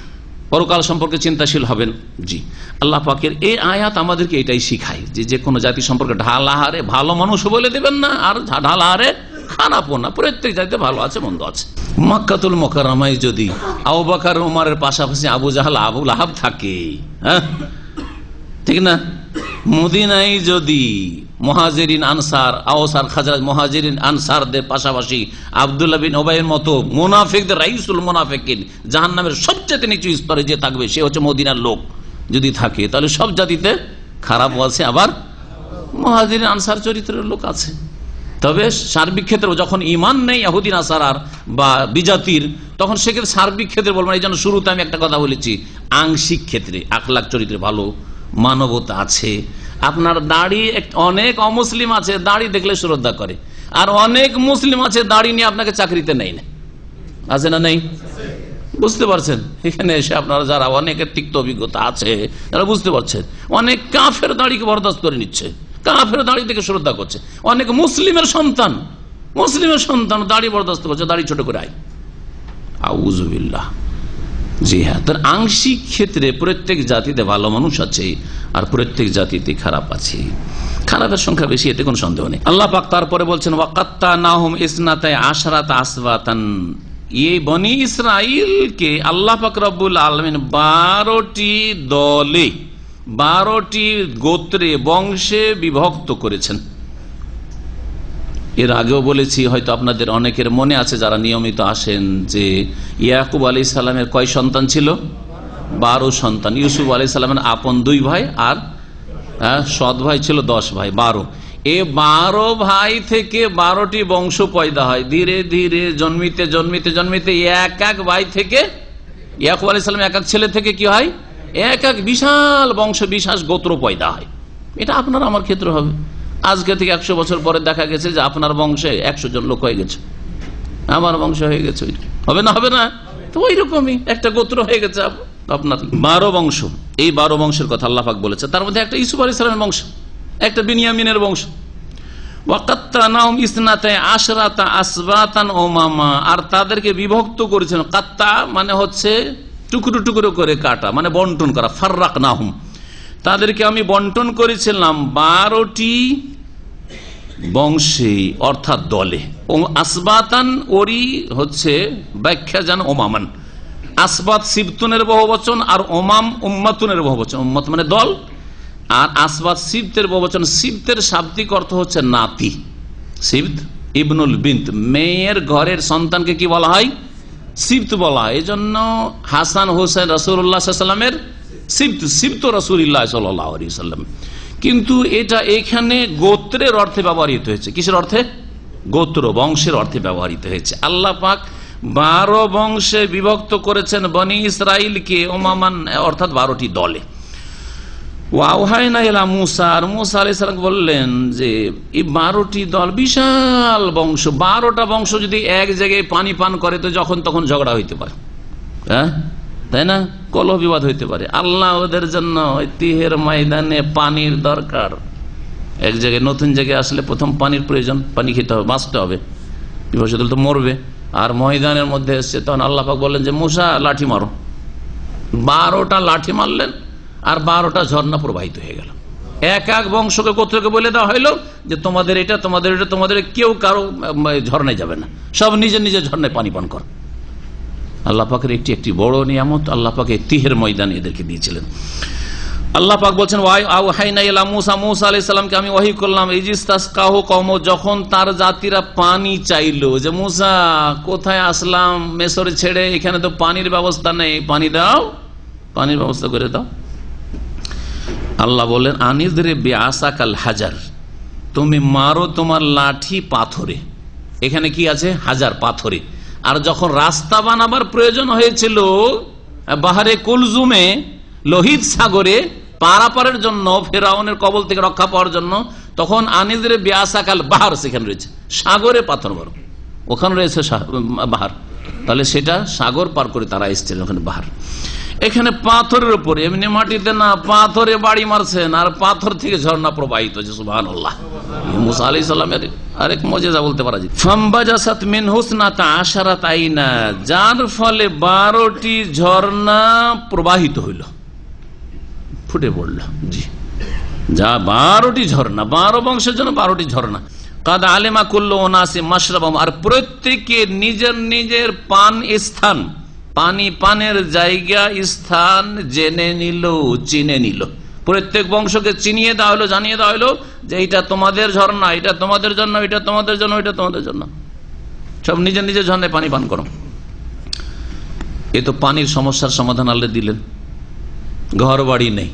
পরকাল সম্পর্কে চিন্তাশীল হবেন। জি, আল্লাহ পাকের এই আয়াত আমাদেরকে এটাই শিখায় যে কোনো জাতি সম্পর্কে ঢালাহারে ভালো মানুষ বলে দেবেন না, আর ঢালাহারে খারাপও না। প্রত্যেক জাতিতে ভালো আছে, মন্দ আছে। মক্কাতুল মুকাররমায় যদি আবু বকর ওমরের পাশাপাশি আবু জাহাল আবু লাহাব থাকে, হ্যাঁ ঠিক না, মদিনায় যদি মুহাজিরিন আনসার, আওস আর খাজরাজ মুহাজিরিন আনসারদের পাশাপাশি আব্দুল্লাহ বিন উবাইয়ের মতো মুনাফিকদের রাইসুল মুনাফিকিন, জাহান্নামের সবচেয়ে নিচু স্তরে যে থাকবে সে হচ্ছে মদিনার লোক যদি থাকে, তাহলে সব জাতিতে খারাপও আছে, আবার মুহাজিরিন আনসার চরিত্রের লোক আছে। তবে সার্বিক ক্ষেত্রে যখন ইমান নেই ইহুদি নাসারার বা বিজাতির, তখন সেক্ষেত্রে সার্বিক ক্ষেত্রে বলবেন। এই জন্য শুরুতে আমি একটা কথা বলেছি, আংশিক ক্ষেত্রে আখলাক চরিত্রে ভালো, মানবতা আছে। আপনার দাড়ি, অনেক অমুসলিম আছে দাড়ি দেখলে শ্রদ্ধা করে, আর অনেক মুসলিম আছে দাড়ি নিয়ে আপনাকে চাকরিতে নেই না, আছে না নেই? বুঝতে পারছেন? এখানে এসে আপনারা যারা অনেকের তিক্ত অভিজ্ঞতা আছে তারা বুঝতে পারছেন, অনেক কাফের দাড়িকে বরদাস্ত করে নিচ্ছে, কাফের দাড়ি থেকে শ্রদ্ধা করছে। অনেক মুসলিমের সন্তান দাড়ি বরদাস্ত করছে, দাড়ি ছোট করে আয়, আউযুবিল্লাহ। জি হ্যাঁ, তার আংশিক ক্ষেত্রে প্রত্যেক জাতিতে ভালো মানুষ আছে আর প্রত্যেক জাতিতে খারাপ আছে। খারাপের সংখ্যা বেশি, এতে কোনো সন্দেহ নেই। আল্লাহ পাক তারপরে বলছেন ওয়াকাত্তানাহুম ইসনাতাই আশরাতা আসবাতান, এই বনি ইসরাইলকে আল্লাহ পাক রব্বুল আলামিন 12টি দলে, 12টি গোত্রে, বংশে বিভক্ত করেছেন। এর আগেও বলেছি, হয়তো আপনাদের অনেকের মনে আছে যারা নিয়মিত আসেন, যে ইয়াকুব আলাইহিস সালামের কয় সন্তান ছিল? 12 সন্তান। ইউসুফ আলাইহিস সালামের আপন 2 ভাই আর সৎ ভাই ছিল 10 ভাই, 12। এই 12 ভাই থেকে 12টি বংশ পয়দা হয়। ধীরে ধীরে জন্মিতে জন্মিতে জন্মিতে এক এক ভাই থেকে, ইয়াকুব আলাইহিস সালাম এক এক ছেলে থেকে কি হয়, এক এক বিশাল বংশ, বিশাল গোত্র পয়দা হয়। এটা আপনার আমার ক্ষেত্রে হবে। আজকে থেকে 100 বছর পরে দেখা গেছে যে আপনার বংশে 100 জন লোক হয়ে গেছে, আমার বংশ হয়ে গেছে, হবে না? হবে না? তো ওই রকমই একটা গোত্র হয়ে গেছে আপনার। 12 বংশ, এই 12 বংশের কথা আল্লাহ পাক বলেছে। তার মধ্যে একটা ইউসুফ আলাইহিস সালামের বংশ, একটা বিনিয়ামিনের বংশ। ওয়াকাত্তানাহুম ইসনাতাই আশরাতা আসবাতান উমামা, আর তাদেরকে বিভক্ত করেছেন। কাত্তা মানে হচ্ছে টুকরো টুকরো করে কাটা, মানে বন্টন করা। ফাররাকনাহুম, তাদেরকে আমি বন্টন করেছিলাম 12টি বংশে, অর্থাৎ দলে। আসবাতান ওরি হচ্ছে ব্যাখ্যা জান ওমামান। আসবাত সিবতুনের বহুবচন, আর ওমাম উম্মাতুনের বহুবচন। উম্মত মানে দল, আর আসবাত সিবতের বহুবচন। সিবতের শাব্দিক অর্থ হচ্ছে নাতি। সিবত ইবনুল বিন্ত, মেয়ের ঘরের সন্তানকে কি বলা হয়? সিবত বলা হয়। এই জন্য হাসান হোসেন রাসূলুল্লাহ সাল্লাল্লাহু আলাইহি ওয়াসাল্লামের সিবত রাসূলুল্লাহ সাল্লাল্লাহু আলাইহি ওয়াসাল্লাম। কিন্তু এটা এখানে গোত্রের অর্থে ব্যবহৃত হয়েছে। কিসের অর্থে? গোত্র, বংশের অর্থে ব্যবহৃত হয়েছে। আল্লাহ পাক 12 বংশে বিভক্ত করেছেন বনি ইসরাইলকে, ওমামান অর্থাৎ 12টি দলে। ওয়াওহাইনা ইলা মূসা, আর মূসা আলাইহিস সালাম বললেন যে এই 12টি দল বিশাল বংশ, 12টা বংশ যদি এক জায়গায় পানি পান করে তো যখন তখন ঝগড়া হইতে পারে, হ্যাঁ তাই না, কলহ বিবাদ হইতে পারে। আল্লাহ ওদের জন্য তিহের ময়দানে পানির দরকার। এক জায়গায় নতুন জায়গায় আসলে প্রথম পানির প্রয়োজন, পানি খেতে হবে, বাঁচতে হবে, পিপাসা তো মরবে। আর ময়দানের মধ্যে এসছে, তখন আল্লাহ পাক বললেন যে মূসা লাঠি মারো। 12টা লাঠি মারলেন, আর 12টা ঝর্ণা প্রবাহিত হয়ে গেল। এক এক বংশকে গোত্রকে বলে দেওয়া হইলো যে তোমাদের এটা, তোমাদের এটা, তোমাদের কেউ কারো ঝর্ণায় যাবে না, সব নিজের নিজের ঝর্ণায় পানি পান কর। আল্লাহ পাকের একটি বড় নিয়ামত আল্লাহ পাক তিহের ময়দানে এদেরকে দিয়েছিলেন। আল্লাহ পাক বলছেন ওয়াহাইনা ইলা মূসা, মূসা আলাইহিস সালামকে আমি ওহী করলাম, ইজিস্তাসকাহু কওম, যখন তার জাতিরা পানি চাইলো, যে মূসা কোথায় আসলাম মিশর ছেড়ে, এখানে তো পানির ব্যবস্থা নেই, পানি দাও, পানির ব্যবস্থা করে দাও। আল্লাহ বলেন আনিযরে বিআসাকাল হাজার, তুমি মারো তোমার লাঠি পাথরে। এখানে কি আছে? হাজার, পাথরে। আর যখন রাস্তা বানাবার প্রয়োজন হয়েছিল বাহারে কুলজুমে, লোহিত সাগরে পারাপারের জন্য, ফেরাউনের কবল থেকে রক্ষা পাওয়ার জন্য, তখন আনিযরে বিআসাকাল বাহার, সেখানে রয়েছে সাগরে পাথর মারো, ওখানে রয়েছে বাহার, তাহলে সেটা সাগর পার করে তারা এসেছিলেন ওখানে বাহার। এখানে পাথরের উপরে, এমনি মাটিতে না, পাথরে বাড়ি মারছেন আর পাথর থেকে ঝর্ণা প্রবাহিত হচ্ছে। সুবহানাল্লাহ। মুসা আলাইহিস সালামের আরেক মুজিজা বলতে পারা যায়। ফামবাজাসাত মিন হুসনাতা আশারাত আইনা, যার ফলে 12টি ঝর্ণা প্রবাহিত হইল, ফুটে পড়ল। জি, যা 12টি ঝর্ণা, 12 বংশের জন্য 12টি ঝর্ণা। কাদ আলেমা কুল্লু উনাসি মাশরাবাহুম, আর প্রত্যেকে নিজের নিজের পান স্থান, পানি পানের জায়গা স্থান জেনে নিল, চিনে নিল। প্রত্যেক বংশকে চিনিয়ে দেওয়া হলো, জানিয়ে দেওয়া হলো যে এটা তোমাদের ঝর্ণা, এটা তোমাদের জন্য, এটা তোমাদের জন্য, এটা তোমাদের জন্য। সব নিজের নিজের ঝর্ণায় পানি পান করো। এ তো পানির সমস্যার সমাধান আল্লাহ দিলেন। ঘর বাড়ি নেই,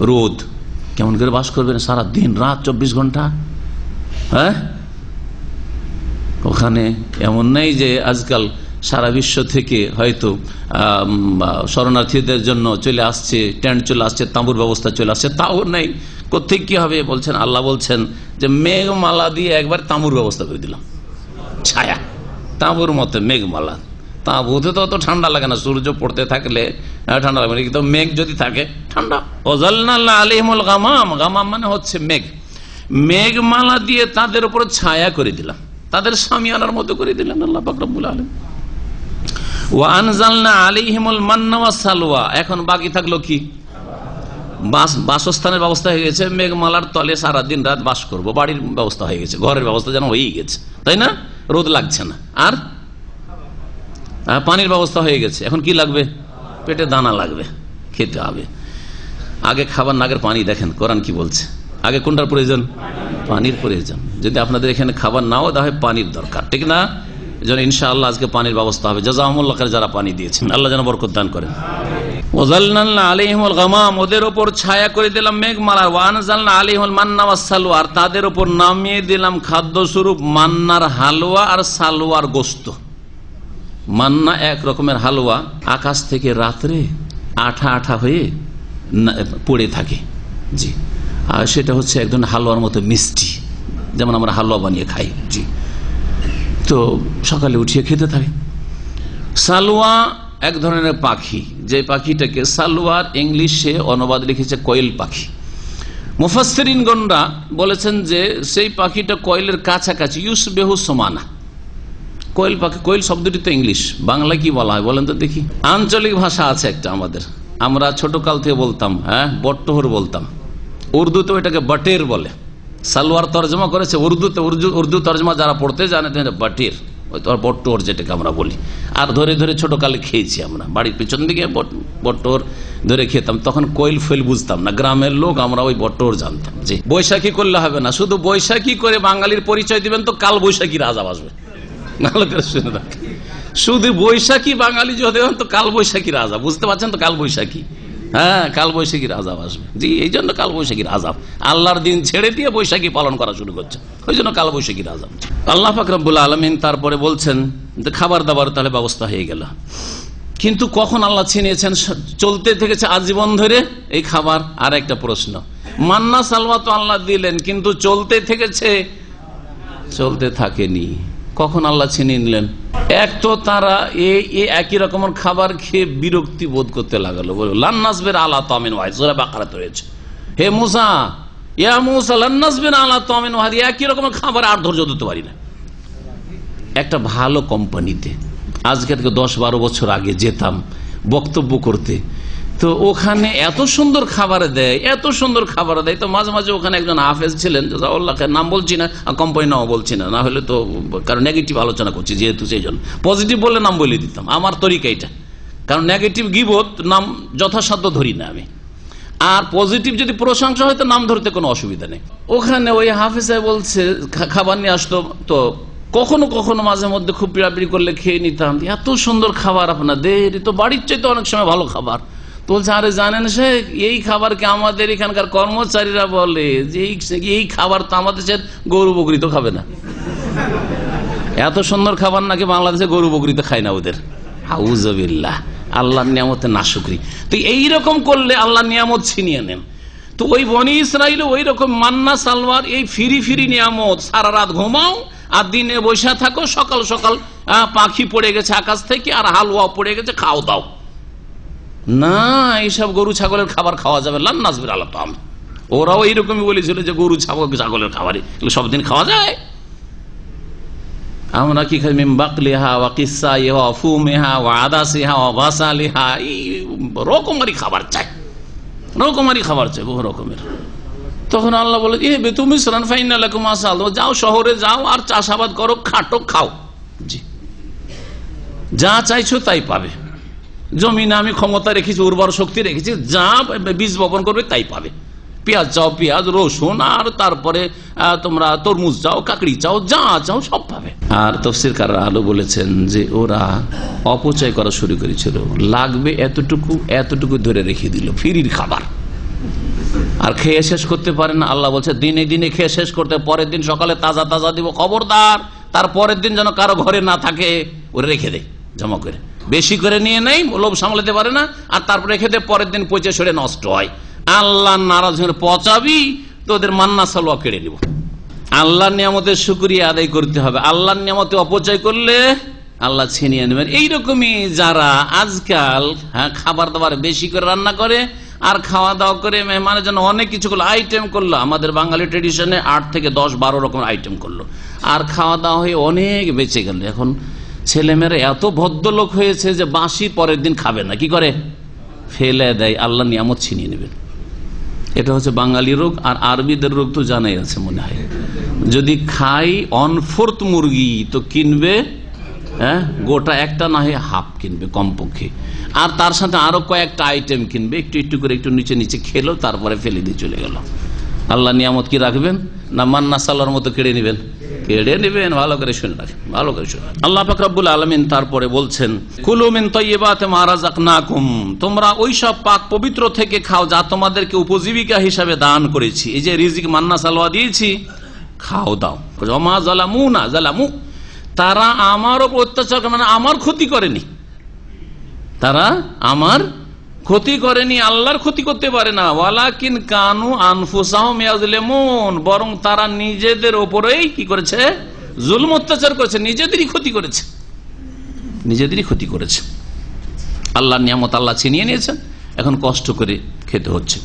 রোদ, কেমন করে বাস করবেন সারা দিন রাত 24 ঘন্টা? হ্যাঁ, ওখানে এমন নেই যে আজকাল সারা বিশ্ব থেকে হয়তো শরণার্থীদের জন্য চলে আসছে, টেন্ট চলে আসছে, তাঁবুর ব্যবস্থা চলে আসছে, তাও নেই। কোথেকে কি হবে বলছেন? আল্লাহ বলছেন যে মেঘমালা দিয়ে একবার তাঁবুর ব্যবস্থা করে দিলাম, ছায়া, তাঁবুর মতো মেঘমালা। তাঁবুতে তো অত ঠান্ডা লাগে না, সূর্য পড়তে থাকলে ঠান্ডা লাগবে না, কিন্তু মেঘ যদি থাকে ঠান্ডা। ওয়াজালনা আলাইহিমুল গামাম, গামাম মানে হচ্ছে মেঘ। মেঘমালা দিয়ে তাদের উপর ছায়া করে দিলাম, তাদের শামিয়ানার মতো করে দিলেন আল্লাহ পাক রব্বুল আলামিন। ওয়া আনজালনা আলাইহিমুল মান্না ওয়াস সালওয়া, এখন বাকি থাকলো কি? বাসস্থানের ব্যবস্থা হয়ে গেছে, মেঘমালার তলে সারা দিন রাত বাস করব, বাড়ির ব্যবস্থা হয়ে গেছে, ঘরের ব্যবস্থা যেন হয়েই গেছে, তাই না? রোদ লাগছে না, আর পানির ব্যবস্থা হয়ে গেছে। এখন কি লাগবে? পেটে দানা লাগবে, খেতে হবে। আগে খাবার না, আগের পানি। দেখেন কোরআন কি বলছে, আগে কোনটার প্রয়োজন? পানির প্রয়োজন। যদি আপনাদের এখানে খাবার নাও দেওয়া হয়, পানির দরকার, ঠিক না? এই জন্য ইনশাআল্লাহ আজকে পানির ব্যবস্থা হবে। জাযাকুমুল্লাহ খাইর যারা পানি দিয়েছেন, আল্লাহ যেন বরকত দান করেন। ওয়াজালনা আলাইহিমুল গামাম, ওদের উপর ছায়া করে দিলাম মেঘমালা। ওয়া আনজালনা আলাইহিমুল মান্না ওয়াস সালওয়া, আর তাদের উপর নামিয়ে দিলাম খাদ্য স্বরূপ মান্নার হালুয়া আর সালওয়ার গোশত। মান্না এক রকমের হালুয়া, আকাশ থেকে রাত্রে আঠা আঠা হয়ে পড়ে থাকে। জি, আর সেটা হচ্ছে একদম হালুয়ার মতো মিষ্টি, যেমন আমরা হালুয়া বানিয়ে খাই। জি, তো সকালে উঠিয়ে খেতে থাকে। সালওয়া এক ধরনের পাখি, যে পাখিটাকে সালওয়ার ইংলিশে অনুবাদ লিখেছে কোয়েল পাখি। মুফাসসিরিনগণরা বলেছেন যে সেই পাখিটা কোয়েলের কাছাকাছি, ইউসবিহু সুমানা। কোয়েল পাখি, কোয়েল শব্দটি তো ইংলিশ, বাংলা কি বলা হয় বলেন তো দেখি? আঞ্চলিক ভাষা আছে একটা আমাদের, আমরা ছোটকাল থেকে বলতাম, হ্যাঁ, বট্টহর বলতাম। উর্দুতে এটাকে বটের বলে। সালোয়ার তর্জমা করেছে উর্দুতে, উর্দু তর্জমা যারা পড়তে জানে বটের, ওই তো বট্টহর যেটাকে আমরা বলি। আর ধরে ধরে ছোটকালে খেয়েছি আমরা, বাড়ির পিছন দিকে বট্টহর ধরে খেতাম। তখন কোয়েল ফোয়েল বুঝতাম না, গ্রামের লোক, আমরা ওই বট্টহর জানতাম। যে বৈশাখী করলে হবে না, শুধু বৈশাখী করে বাঙালির পরিচয় দিবেন তো কাল বৈশাখীর আজাব আসবে। ভালো করে শুনে রাখ, শুধু বৈশাখী বাঙালি যদি হন তো কাল বৈশাখীর আজাব, বুঝতে পারছেন তো? কাল বৈশাখী, হ্যাঁ, কাল বৈশাখীর আজাব আসবে। জি, এই জন্য কাল বৈশাখীর আজাব, আল্লাহর দিন ছেড়ে দিয়ে বৈশাখী পালন করা শুরু করছে, ওই জন্য কাল বৈশাখীর আজাব। আল্লাহ পাক রব্বুল আলামিন তারপরে বলছেন খাবার দাবার তাহলে ব্যবস্থা হয়ে গেল, কিন্তু কখন আল্লাহ ছিনিয়েছেন? চলতে থেকেছে আজীবন ধরে এই খাবার। আর একটা প্রশ্ন, মান্না সালওয়া তো আল্লাহ দিলেন, কিন্তু চলতে থেকেছে, চলতে থাকেনি, কখন আল্লাহ ছিনিয়ে নিলেন? এক তো তারা এই একই রকমের খাবার খেয়ে বিরক্তি বোধ করতে লাগালো, বলো লান নাসবির আলা তামিন ওয়াহিদ, সূরা বাকারাতে রয়েছে, হে মুসা, ইয়া মুসা লান নাসবির আলা তামিন ওয়াহিদ, একই রকমের খাবার আর ধৈর্য ধরতে পারি না। একটা ভালো কোম্পানিতে আজকে থেকে 10-12 বছর আগে যেতাম বক্তব্য করতে, তো ওখানে এত সুন্দর খাবার দেয়, এত সুন্দর খাবার দেয়। তো মাঝে মাঝে ওখানে একজন হাফেজ ছিলেন, নাম বলছি না, কোম্পানি নাও বলছি না, না হলে তো কারণ নেগেটিভ আলোচনা করছি যেহেতু, সেই জন্য পজিটিভ বললে নাম বলে দিতাম, আমার তরিকা এটা। কারণ নেগেটিভ গিবত নাম যথাসাধ্য ধরি না আমি, আর পজিটিভ যদি প্রশংসা হয় তো নাম ধরতে কোনো অসুবিধা নেই। ওখানে ওই হাফেজ সাহেব বলছে খাবার নিয়ে আসতো, তো কখনো কখনো মাঝে মধ্যে খুব পিড়াপিড়ি করলে খেয়ে নিতাম, এত সুন্দর খাবার আপনাদের, তো বাড়ির চাইতে অনেক সময় ভালো খাবার। তো বলছে, আরে জানেন শেখ, এই খাবারকে আমাদের এখানকার কর্মচারীরা বলে যে এই খাবার তো আমাদের গরু বকরি তো খাবে না। এত সুন্দর খাবার নাকি বাংলাদেশে গরু বকরি তো খায় না ওদের। আউযুবিল্লাহ, আল্লাহর নিয়ামতে নাশুকরি। তো এইরকম করলে আল্লাহর নিয়ামত ছিনিয়ে নেন। তো ওই বনি ইসরাইল ওই রকম মান্না সালওয়ার, এই ফিরি ফিরি নিয়ামত, সারা রাত ঘুমাও আর দিনে বসে থাকো, সকাল সকাল পাখি পড়ে গেছে আকাশ থেকে আর হালুয়া পড়ে গেছে, খাও দাও না। এইসব গরু ছাগলের খাবার খাওয়া যাবে না, নাজবির আল্লাহ। তো ওরাও এইরকমই বলেছিল যে গরু ছাগলের খাবার এগুলো সব দিন খাওয়া যায়। আমরা কি খাই? মিমবাকলিহা ওয়া কিসাইহা ওয়া ফুমিহা ওয়া আদাসিহা ওয়া বাসালিহা, এই রকমারি খাবার চাই, রকমারি খাবার চাই, বহু রকমের। তখন আল্লাহ বলে, তুমি মিসরান ফাইন্না লাকুম মা সাআলতুম, যাও শহরে যাও আর চাষাবাদ করো, খাটো, খাও, জি যা চাইছো তাই পাবে। জমিনে আমি ক্ষমতা রেখেছি, উর্বর শক্তি রেখেছি, যা বীজ বপন করবে তাই পাবে। পেঁয়াজ চাও পেঁয়াজ, রসুন, আর তারপরে তোমরা তরমুজ চাও, কাকড়ি চাও, যা চাও সব পাবে। আর তাফসীরকাররা আলো বলেছেন যে ওরা অপচয় করা শুরু করেছিল, লাগবে এতটুকু এতটুকু ধরে রেখে দিল, ফ্রির খাবার, আর খেয়ে শেষ করতে পারে না। আল্লাহ বলছে দিনে দিনে খেয়ে শেষ করতে, পরের দিন সকালে তাজা তাজা দিব, খবরদার তার পরের দিন যেন কারো ঘরে না থাকে, ওরা রেখে দেয় জমা করে, বেশি করে নিয়ে নেই, লোভ সামলাতে পারে না, আর তারপরে রেখে দেয়, পরের দিন পচে সরে নষ্ট হয়। আল্লাহ নারাজ হয়ে পচাবি তো ওদের মান্না সালোয়া কেড়ে নিব। আল্লাহর নিয়ামতের শুকরিয়া আদায় করতে হবে, আল্লাহর নিয়ামতে অপচয় করলে আল্লাহ ছিনিয়ে নেবেন। এইরকমই যারা আজকাল খাবার দাবার বেশি করে রান্না করে আর খাওয়া দাওয়া করে মেহমানের জন্য অনেক কিছু করলো, আইটেম করলো, আমাদের বাঙালি ট্রেডিশনে 8 থেকে 10-12 রকম আইটেম করলো, আর খাওয়া দাওয়া হয়ে অনেক বেঁচে গেল। এখন ছেলেমেয়েরা এত ভদ্রলোক হয়েছে যে বাসি পরের দিন খাবে না, কি করে? ফেলে দেয়, আল্লাহ নিয়ামত ছিনিয়ে নেবেন। এটা হচ্ছে বাঙালি রোগ। আর আরবিদের রোগ তো জানাই আছে মনে হয়, যদি খাই অনফোর্থ মুরগি তো কিনবে গোটা একটা, না হয় হাফ কিনবে কমপক্ষে, আর তার সাথে আরো কয়েকটা আইটেম কিনবে, একটু একটু করে একটু নিচে নিচে খেলো, তারপরে ফেলে দিয়ে চলে গেল। আল্লাহ নিয়ামত কি রাখবেন না মান্না সালোয়ার মতো কেড়ে নেবেন? কেড়ে নেবেন। ভালো করে শুনে রাখেন, ভালো করে শুনে। আল্লাহ পাক রব্বুল আলামিন তারপরে বলছেন, কুলু মিন তাইয়্যিবাতি মা রাযাকনাকুম, তোমরা ওই সব পাক পবিত্র থেকে খাও যা তোমাদেরকে উপজীবিকা হিসাবে দান করেছি। এই যে রিজিক মান্না সালোয়া দিয়েছি, খাও দাও। ওমা যালামুনা, যালামু তারা আমার উপর অত্যাচার, মানে আমার ক্ষতি করেনি, তারা আমার ক্ষতি করেনি, আল্লাহর ক্ষতি করতে পারে না। ওয়ালাকিন কানু আনফুসাহুম ইয়াজলিমুন, বরং তারা নিজেদের উপরেই কি করেছে? জুলম, অত্যাচার করেছে, নিজেদেরই ক্ষতি করেছে, নিজেদেরই ক্ষতি করেছে। আল্লাহর নিয়ামত আল্লাহ ছিনিয়ে নিয়েছেন, এখন কষ্ট করে খেতে হচ্ছে।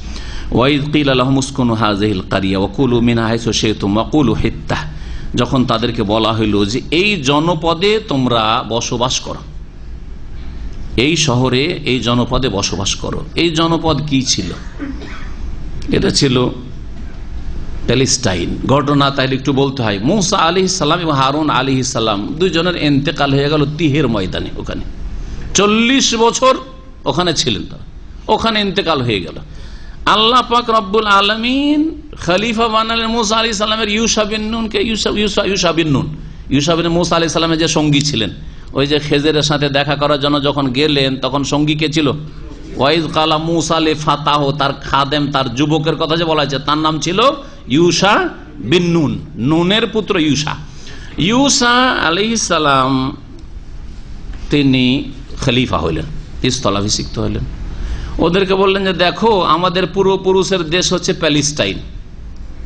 ওয়াইদ কিলা লাহুম উসকুনু হাযিহিল কারিয়া ওয়া কুলু মিনহা হাইসু শি'তুম ওয়া কুলু হিত্তাহ, যখন তাদেরকে বলা হইল যে এই জনপদে তোমরা বসবাস করো, এই শহরে এই জনপদে বসবাস করো। এই জনপদ কি ছিল? এটা ছিল প্যালেস্টাইন। ঘটনা তাইলে একটু বলতে হয়, মূসা আলাইহিস সালাম এবং হারুন আলাইহিস সালাম দুইজনের ইন্তেকাল হয়ে গেল তিহের ময়দানে। ওখানে 40 বছর ওখানে ছিলেন তারা, ওখানে ইন্তেকাল হয়ে গেল। আল্লাহ পাক রব্বুল আলামিন খলিফা বানালেন মূসা আলাইহিস সালামের ইউশা বিন নুনকে। ইউশা বিন নুন, ইউশা বিন মূসা আলাইহিস সালামের যে সঙ্গী ছিলেন, ওই যে খেজেরের সাথে দেখা করার জন্য যখন গেলেন তখন সঙ্গী কে ছিল? ওয়াইজ কালা মূসা লি ফাতাহ, তার খাদেম, তার যুবকের কথা যে বলা হয়েছে তার নাম ছিল ইউশা বিন নুন, নুনের পুত্র ইউশা। ইউশা আলাইহিস সালাম তিনি খলিফা হইলেন, স্থলাভিষিক্ত হইলেন। ওদেরকে বললেন যে দেখো, আমাদের পূর্বপুরুষের দেশ হচ্ছে প্যালেস্টাইন,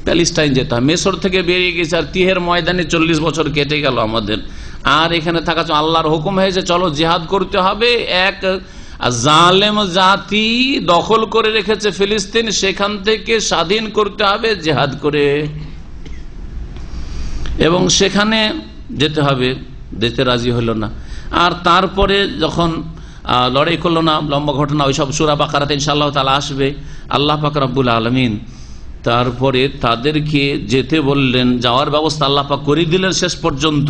প্যালেস্টাইন যেতে হয়, মেসর থেকে বেরিয়ে গেছে, আর তিহের ময়দানে 40 বছর কেটে গেল আমাদের, আর এখানে থাকা আল্লাহর হুকুম হয়েছে চলো জিহাদ করতে হবে। এক জালেম জাতি দখল করে রেখেছে ফিলিস্তিন, সেখান থেকে স্বাধীন করতে হবে জিহাদ করে, এবং সেখানে যেতে হবে। যেতে রাজি হলো না। আর তারপরে যখন লড়াই করলো না, লম্বা ঘটনা, ওইসব সূরা বাকারাতে ইনশাআল্লাহ তাআলা আসবে। আল্লাহ পাক রব্বুল আলামিন তারপরে তাদেরকে যেতে বললেন, যাওয়ার ব্যবস্থা আল্লাহ পাক করে দিলেন। শেষ পর্যন্ত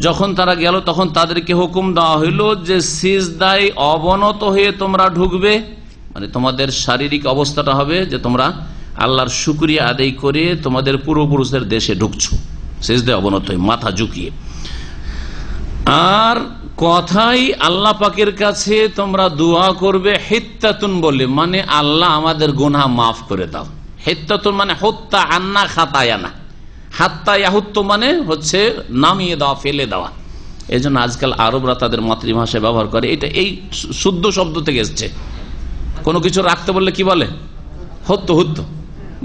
যখন তারা গেল তখন তাদেরকে হুকুম দেওয়া হইল যে সিজদায় অবনত হয়ে তোমরা ঢুকবে, মানে তোমাদের শারীরিক অবস্থাটা হবে যে তোমরা আল্লাহর শুকরিয়া আদায় করে তোমাদের পূর্বপুরুষের দেশে ঢুকছো, সিজদায় অবনত হয়ে মাথা ঝুঁকিয়ে। আর কথাই আল্লাহ পাকের কাছে তোমরা দোয়া করবে হিত্তাতুন বলে, মানে আল্লাহ আমাদের গুনাহ মাফ করে দাও। হিত্তাতুন মানে হত্যা আন্না খাতায়ানা, হাত্তা ইয়াহুত্ত মানে হচ্ছে নামিয়ে দেওয়া, ফেলে দেওয়া। এই জন্য আজকাল আরবরা তাদের মাতৃভাষায় ব্যবহার করে, এটা এই শুদ্ধ শব্দ থেকে এসছে। কোনো কিছু রাখতে বললে কি বলে? হত্য হুত্য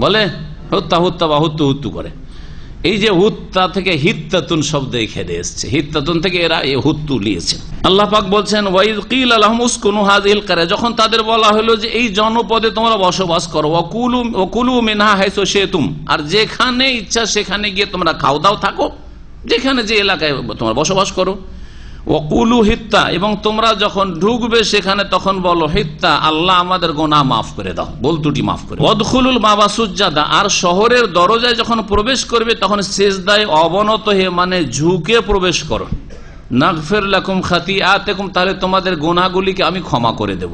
বলে, হত্যা হত্যা বা হুত্তু হুত্তু করে। এই যে হুত্তা থেকে হিত্তাতুন শব্দ এখানে এসছে, হিত্তাতুন থেকে এরা এই হুত্তু নিয়েছে। আল্লাহ পাক বলছেন ওয়াইদ কিলা লাহুম উসকুনু হাযিহিল ক্বরা, যখন তাদের বলা হলো যে এই জনপদে তোমরা বসবাস করো, ওয়াকুলু মিনহা হাইসু শিতুম, আর যেখানে ইচ্ছা সেখানে গিয়ে তোমরা খাও দাও থাকো, যেখানে যে এলাকায় তোমরা বসবাস করো। ওয়াকুলু হিত্তা, এবং তোমরা যখন ঢুকবে সেখানে তখন বলো হিত্তা, আল্লাহ আমাদের গুনাহ মাফ করে দাও, ভুল ত্রুটি মাফ করে। ওয়াদখুলুল বাবা সুজ্জাদা, আর শহরের দরজায় যখন প্রবেশ করবে তখন সিজদায় অবনত হয়ে মানে ঝুঁকে প্রবেশ করো। নাগফির লাকুম খাতিআতাকুম, তাহলে তোমাদের গুনাহগুলিকে আমি ক্ষমা করে দেব।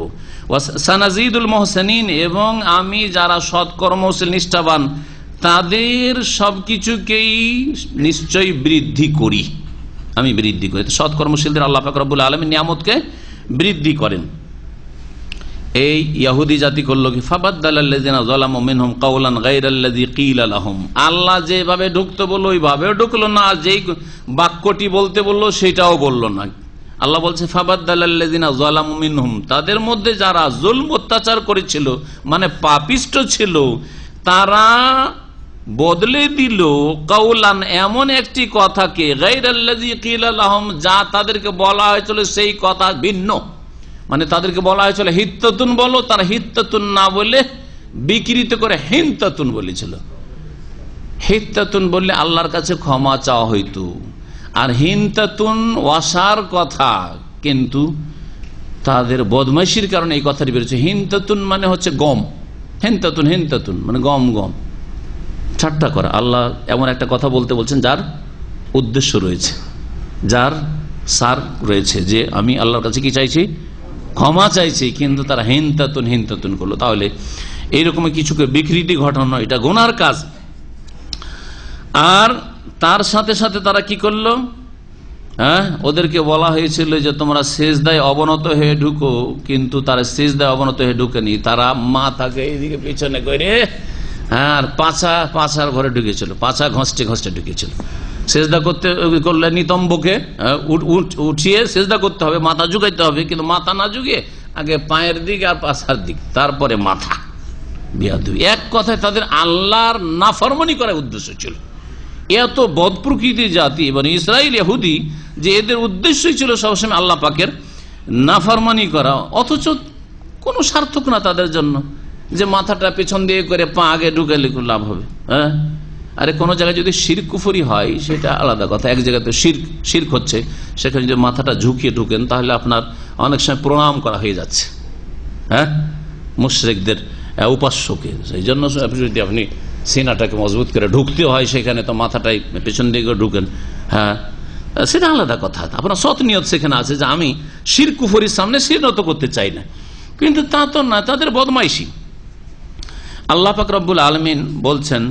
সানাজিদুল মুহসিনিন, এবং আমি যারা সৎকর্মশীল নিষ্ঠাবান তাদের সবকিছুকেই নিশ্চয়ই বৃদ্ধি করি, আমি বৃদ্ধি করি। সৎকর্মশীলদের আল্লাহ পাক রব্বুল আলামিন নিয়ামতকে বৃদ্ধি করেন। এই ইহুদি জাতি করলো কি, ফাবাদদালাল্লাযিনা যালামু মিনহুম কাওলান গায়রাল্লাযী কিলা লাহুম, আল্লাহ যেভাবে ঢুকতে বললো ওইভাবেও ঢুকলো না, আর যেই বাক্যটি বলতে বললো সেটাও বললো না। আল্লাহ বলছে ফাবাদদালাল্লাযিনা যালামু মিনহুম, তাদের মধ্যে যারা জুলম অত্যাচার করেছিল মানে পাপিষ্ট ছিল, তারা বদলে দিল কাউলান এমন একটি কথাকে, গায়রাল্লাযী কিলা লাহুম, যা তাদেরকে বলা হয়েছিল সেই কথা ভিন্ন। মানে তাদেরকে বলা হয়েছিল হিত্তাতুন বলো, তারা হিত্তাতুন না বলে বিকৃত করে হিনতাতুন বলেছিল। হিত্তাতুন বললে আল্লাহর কাছে ক্ষমা চাওয়া হইতো, আর হিনতাতুন ওয়াসার কথা, কিন্তু তাদের বদমাইশির কারণে এই কথাটি বেরোচ্ছে। হিনতাতুন মানে হচ্ছে গম, হিনতাতুন হিনতাতুন মানে গম গম, ঠাট্টা করা। আল্লাহ এমন একটা কথা বলতে বলছেন যার উদ্দেশ্য রয়েছে, যার সার রয়েছে, যে আমি আল্লাহর কাছে কি চাইছি, ক্ষমা চাইছি, কিন্তু তারা হিনতাতুন হিনতাতুন করলো। তাহলে এইরকম কিছুকে বিকৃতি ঘটানো এটা গুনার কাজ। আর তার সাথে সাথে তারা কি করলো, ওদেরকে বলা হয়েছিল যে তোমরা সিজদায় অবনত হয়ে ঢুকো, কিন্তু তারা সিজদায় অবনত হয়ে ঢুকেনি, তারা মাথাকে এইদিকে পিছনে করে আর পাছার ঘরে ঢুকেছিল, পাছা ঘষতে ঘষতে ঢুকেছিল। সেজদা করতে করলে নিতম্বকে উঠিয়ে সেজদা করতে হবে, মাথা ঝুঁকাইতে হবে, কিন্তু মাথা না ঝুঁকিয়ে আগে পায়ের দিক আর পাছার দিক, তারপরে মাথা। বিয়াদবি, এক কথায় তাদের আল্লাহর নাফরমানি করার উদ্দেশ্য ছিল। এত বদ প্রকৃতির জাতি এবং ইসরাইল ইহুদি, যে এদের উদ্দেশ্যই ছিল সবসময় আল্লাহ পাকের নাফরমানি করা, অথচ কোনো সার্থক না তাদের জন্য যে মাথাটা পেছন দিয়ে করে পা আগে ঢুকালে লাভ হবে। হ্যাঁ, আরে কোনো জায়গায় যদি শিরক কুফরি হয় সেটা আলাদা কথা, এক জায়গায় তো শিরক হচ্ছে, সেখানে যদি মাথাটা ঝুঁকিয়ে ঢুকেন তাহলে আপনার অনেক সময় প্রণাম করা হয়ে যাচ্ছে, হ্যাঁ, মুশরিকদের উপাস্যকে। সেই জন্য যদি আপনি সিনাটাকে মজবুত করে ঢুকতে হয় সেখানে, তো মাথাটাই পেছন দিকে ঢুকেন, হ্যাঁ, সেটা আলাদা কথা। আপনার সৎ নিয়ত সেখানে আছে যে আমি শিরক কুফরির সামনে শিরনত করতে চাই না, কিন্তু তা তো না, তাদের বদমাইশি। আল্লাহ পাক রব্বুল আলামিন বলছেন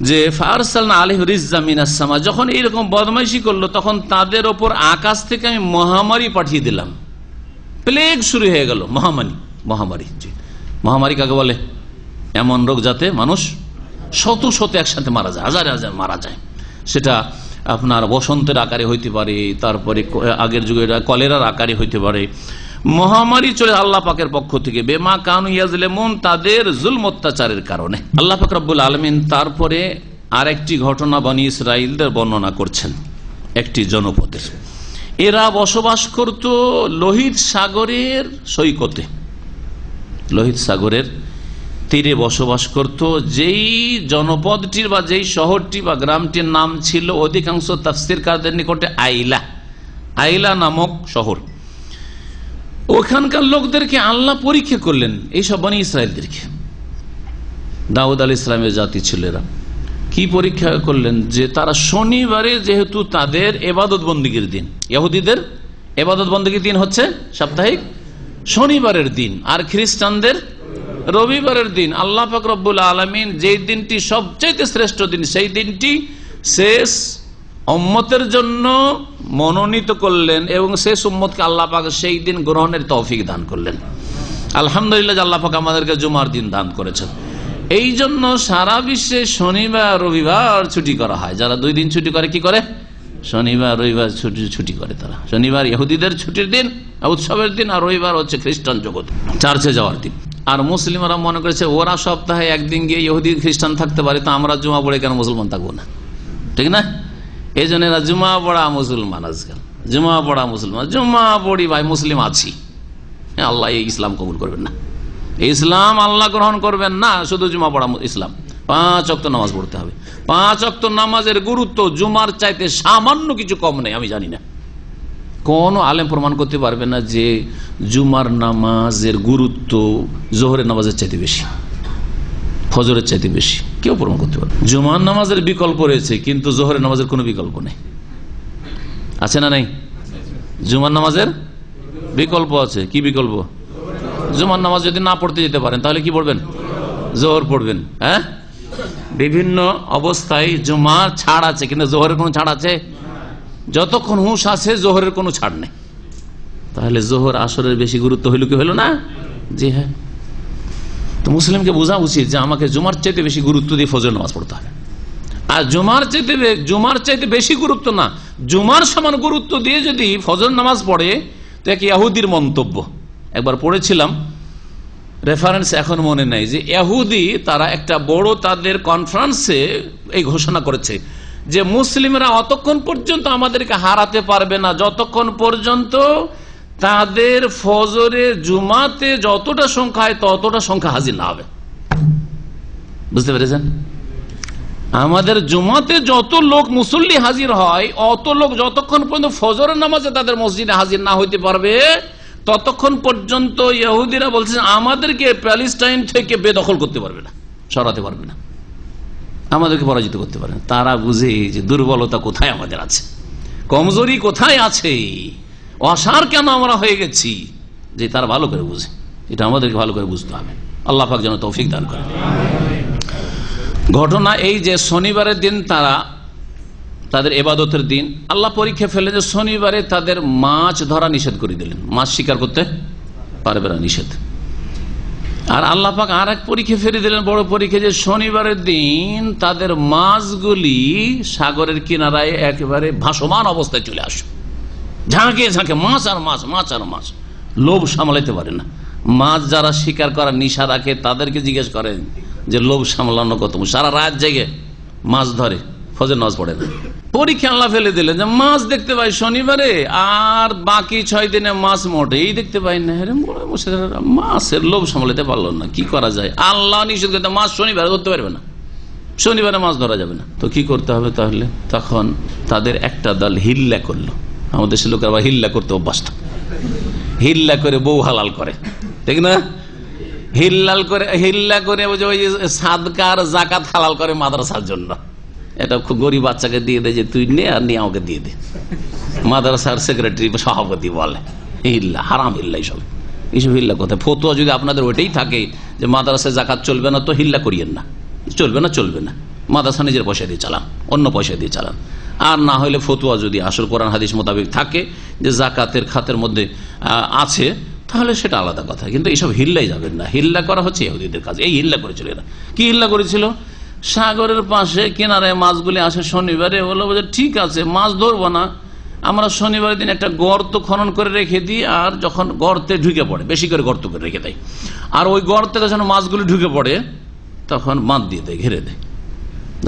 যে ফারসালনা আলাইহিম রিজ্জাম মিনাস সামা, যখন এইরকম বদমাইশি করলো তখন তাদের ওপর আকাশ থেকে আমি মহামারী পাঠিয়ে দিলাম। প্লেগ শুরু হয়ে গেল, মহামারী। মহামারী কাকে বলে? এমন রোগ যাতে মানুষ শত শত একসাথে মারা যায়, হাজার হাজার মারা যায়। সেটা আপনার বসন্তের আকারে হইতে পারে, তারপরে আগের যুগে কলেরার আকারে হইতে পারে। মহামারী চলে আল্লাহ পাকের পক্ষ থেকে, বেমা কানু ইয়াজলিমুন, তাদের জুলম অত্যাচারের কারণে। আল্লাহ পাক রব্বুল আলামিন তারপরে আরেকটি ঘটনা বনি ইসরাইলদের বর্ণনা করছেন। একটি জনপদের এরা বসবাস করত লোহিত সাগরের সৈকতে, লোহিত সাগরের তীরে বসবাস করত। যেই জনপদটির বা যেই শহরটি বা গ্রামটির নাম ছিল অধিকাংশ তাফসীরকারদের নিকটে আইলা নামক শহর। ওখানকার লোকদেরকে আল্লাহ পরীক্ষা করলেন, এইসব বনি ইসরাইলদেরকে। দাউদ আলাইহিস সালামের জাতি ছিল এরা। কি পরীক্ষা করলেন? যে তারা শনিবারে, যেহেতু তাদের ইবাদত বন্দেগীর দিন, ইহুদিদের ইবাদত বন্দেগীর দিন হচ্ছে সাপ্তাহিক শনিবারের দিন, আর খ্রিস্টানদের রবিবারের দিন। আল্লাহ পাক রব্বুল আলামিন যেই দিনটি সবচেয়ে শ্রেষ্ঠ দিন, সেই দিনটি শেষ উম্মতের জন্য মনোনীত করলেন, এবং শেষ উম্মতকে আল্লাহ পাক সেই দিন গ্রহণের তৌফিক দান করলেন। আলহামদুলিল্লাহ, আল্লাহ পাক আমাদেরকে জুমার দিন দান করেছেন। এই জন্য সারা বিশ্বে শনিবার রবিবার ছুটি করা হয়। যারা 2 দিন ছুটি করে, কি করে? শনিবার রবিবার ছুটি করে তারা। শনিবার ইহুদিদের ছুটির দিন, উৎসবের দিন, আর রবিবার হচ্ছে খ্রিস্টান জগৎ চার্চে যাওয়ার দিন। আর মুসলিমরা মনে করেছে ওরা সপ্তাহে একদিন গিয়ে ইহুদি খ্রিস্টান থাকতে পারে, তো আমরা জুমা পড়ে কেন মুসলমান থাকবো না? ঠিক না? এই জন্য এরা জুমা পড়া মুসলমান, আজকাল জুমা পড়া মুসলমান। জুমা পড়ি ভাই, মুসলিম আছি। আল্লাহ এই ইসলাম কবুল করবেন না, ইসলাম আল্লাহ গ্রহণ করবেন না। শুধু জুমা পড়া ইসলাম। 5 ওয়াক্ত নামাজ পড়তে হবে। 5 ওয়াক্ত নামাজের গুরুত্ব জুমার চাইতে সামান্য কিছু কম নেই। আমি জানি না কোন আলেম প্রমাণ করতে পারবে না যে জুমার নামাজের গুরুত্ব জোহরের নামাজের চাইতে বেশি, ফজরের চাইতে বেশি। কেউ প্রমাণ করতে পারবে? জুমার নামাজের বিকল্প রয়েছে, কিন্তু জোহরের নামাজের কোনো বিকল্প নেই। আছে না নাই? জুমার নামাজের বিকল্প আছে। কি বিকল্প? জুমার নামাজ যদি না পড়তে যেতে পারেন তাহলে কি পড়বেন? জোহর পড়বেন। হ্যাঁ, বিভিন্ন অবস্থায় জুমার ছাড় আছে, কিন্তু জোহরের কোনো ছাড় আছে? যতক্ষণ হুঁশ আছে জোহরের কোনো ছাড় নেই। তাহলে জোহর আসরের বেশি গুরুত্ব হইল কি হইল না? জি হ্যাঁ। তো মুসলিমকে বোঝা উচিত যে আমাকে জুমার চাইতে বেশি গুরুত্ব দিয়ে ফজর নামাজ পড়তে হবে। আর জুমার চাইতে বেশি গুরুত্ব না, জুমার সমান গুরুত্ব দিয়ে যদি ফজর নামাজ পড়ে, তো এক ইহুদির মন্তব্য একবার পড়েছিলাম, রেফারেন্স এখন মনে নাই, যে ইহুদি তারা একটা বড় তাদের কনফারেন্সে এই ঘোষণা করেছে যে মুসলিমরা অতক্ষণ পর্যন্ত আমাদেরকে হারাতে পারবে না যতক্ষণ পর্যন্ত তাদের ফজরে জুমাতে যতটা সংখ্যা হয় ততটা সংখ্যা হাজির না হবে। বুঝতে পেরেছেন? আমাদের জুমাতে যত লোক মুসল্লি হাজির হয়, অত লোক যতক্ষণ পর্যন্ত ফজরের নামাজে তাদের মসজিদে হাজির না হইতে পারবে ততক্ষণ পর্যন্ত ইহুদিরা বলছেন আমাদেরকে প্যালেস্টাইন থেকে বেদখল করতে পারবে না, সরাতে পারবে না, আমাদেরকে পরাজিত করতে পারে না। তারা বুঝে যে দুর্বলতা কোথায় আমাদের আছে, কমজোরি কোথায় আছে, অসার কেন আমরা হয়ে গেছি, যে তারা ভালো করে বুঝে। এটা আমাদেরকে ভালো করে বুঝতে হবে। আল্লাহ পাক যেন তৌফিক দান করে। ঘটনা এই যে শনিবারের দিন তাদের ইবাদতের দিন, আল্লাহ পরীক্ষা ফেলে যে শনিবারে তাদের মাছ ধরা নিষেধ করে দিলেন, মাছ শিকার করতে পারবে না, নিষেধ। আর আল্লাহ পাক আর এক পরীক্ষা ফেলে দিলেন, বড় পরীক্ষা, যে শনিবারের দিন তাদের মাছগুলি সাগরের কিনারায় একেবারে ভাসমান অবস্থায় চলে আসে, ঝাঁকে ঝাঁকে মাছ আর মাছ, মাছ আর মাছ, লোভ সামলাইতে পারে না। মাছ যারা শিকার করার নিশা রাখে তাদেরকে জিজ্ঞেস করেন যে লোভ সামলানো কত, সারা রাত জেগে মাছ ধরে, ফজর নামাজ পড়ে না। পরীক্ষা আল্লাহ ফেলে দিলেন যে মাছ দেখতে পাই শনিবারে, আর বাকি 6 দিনে মাছ মোটেই দেখতে পাই না। মাছের লোভ সামলাতে পারলো না, কি করা যায়? আল্লাহ নিষেধ করতে, মাছ শনিবারে ধরতে পারবে না, শনিবারে মাছ ধরা যাবে না। তো কি করতে হবে তাহলে? তখন তাদের একটা দল হিল্লা করলো। আমাদের দেশের লোকের আবার হিল্লা করতে অভ্যাস, হিল্লা করে বউ হালাল করে, ঠিক না? হিল্লা করে ওই সাদকার জাকাত হালাল করে মাদ্রাসার জন্য। এটা খুব গরিব বাচ্চাকে দিয়ে দেয় যে তুই নে, আর নিয়ে আমাকে দিয়ে দে। মাদ্রাসার সেক্রেটারি সভাপতি বলে হিল্লা, হারাম হিল্লা। এইসব হিল্লা কোথায়? ফতুয়া যদি আপনাদের ওইটাই থাকে যে মাদ্রাসায় জাকাত চলবে না, তো হিল্লা করিয়েন না, চলবে না, চলবে না। মাদ্রাসা নিজের পয়সা দিয়ে চালান, অন্য পয়সা দিয়ে চালান। আর না হলে ফতুয়া যদি আসল কোরআন হাদিস মোতাবেক থাকে যে জাকাতের খাতের মধ্যে আছে, তাহলে সেটা আলাদা কথা। কিন্তু এইসব হিল্লাই যাবেন না। হিল্লা করা হচ্ছে ইহুদিদের কাজ। এই হিল্লা করেছিল এরা। কি হিল্লা করেছিল? সাগরের পাশে কিনারায় মাছগুলি আসে শনিবারে, বললো যে ঠিক আছে মাছ ধরবো না, আমরা শনিবারের দিন একটা গর্ত খনন করে রেখে দিই, আর যখন গর্তে ঢুকে পড়ে, বেশি করে গর্ত করে রেখে দেয়, আর ওই গর্তে যখন মাছগুলি ঢুকে পড়ে তখন বাঁধ দিয়ে দেয়, ঘিরে দেয়,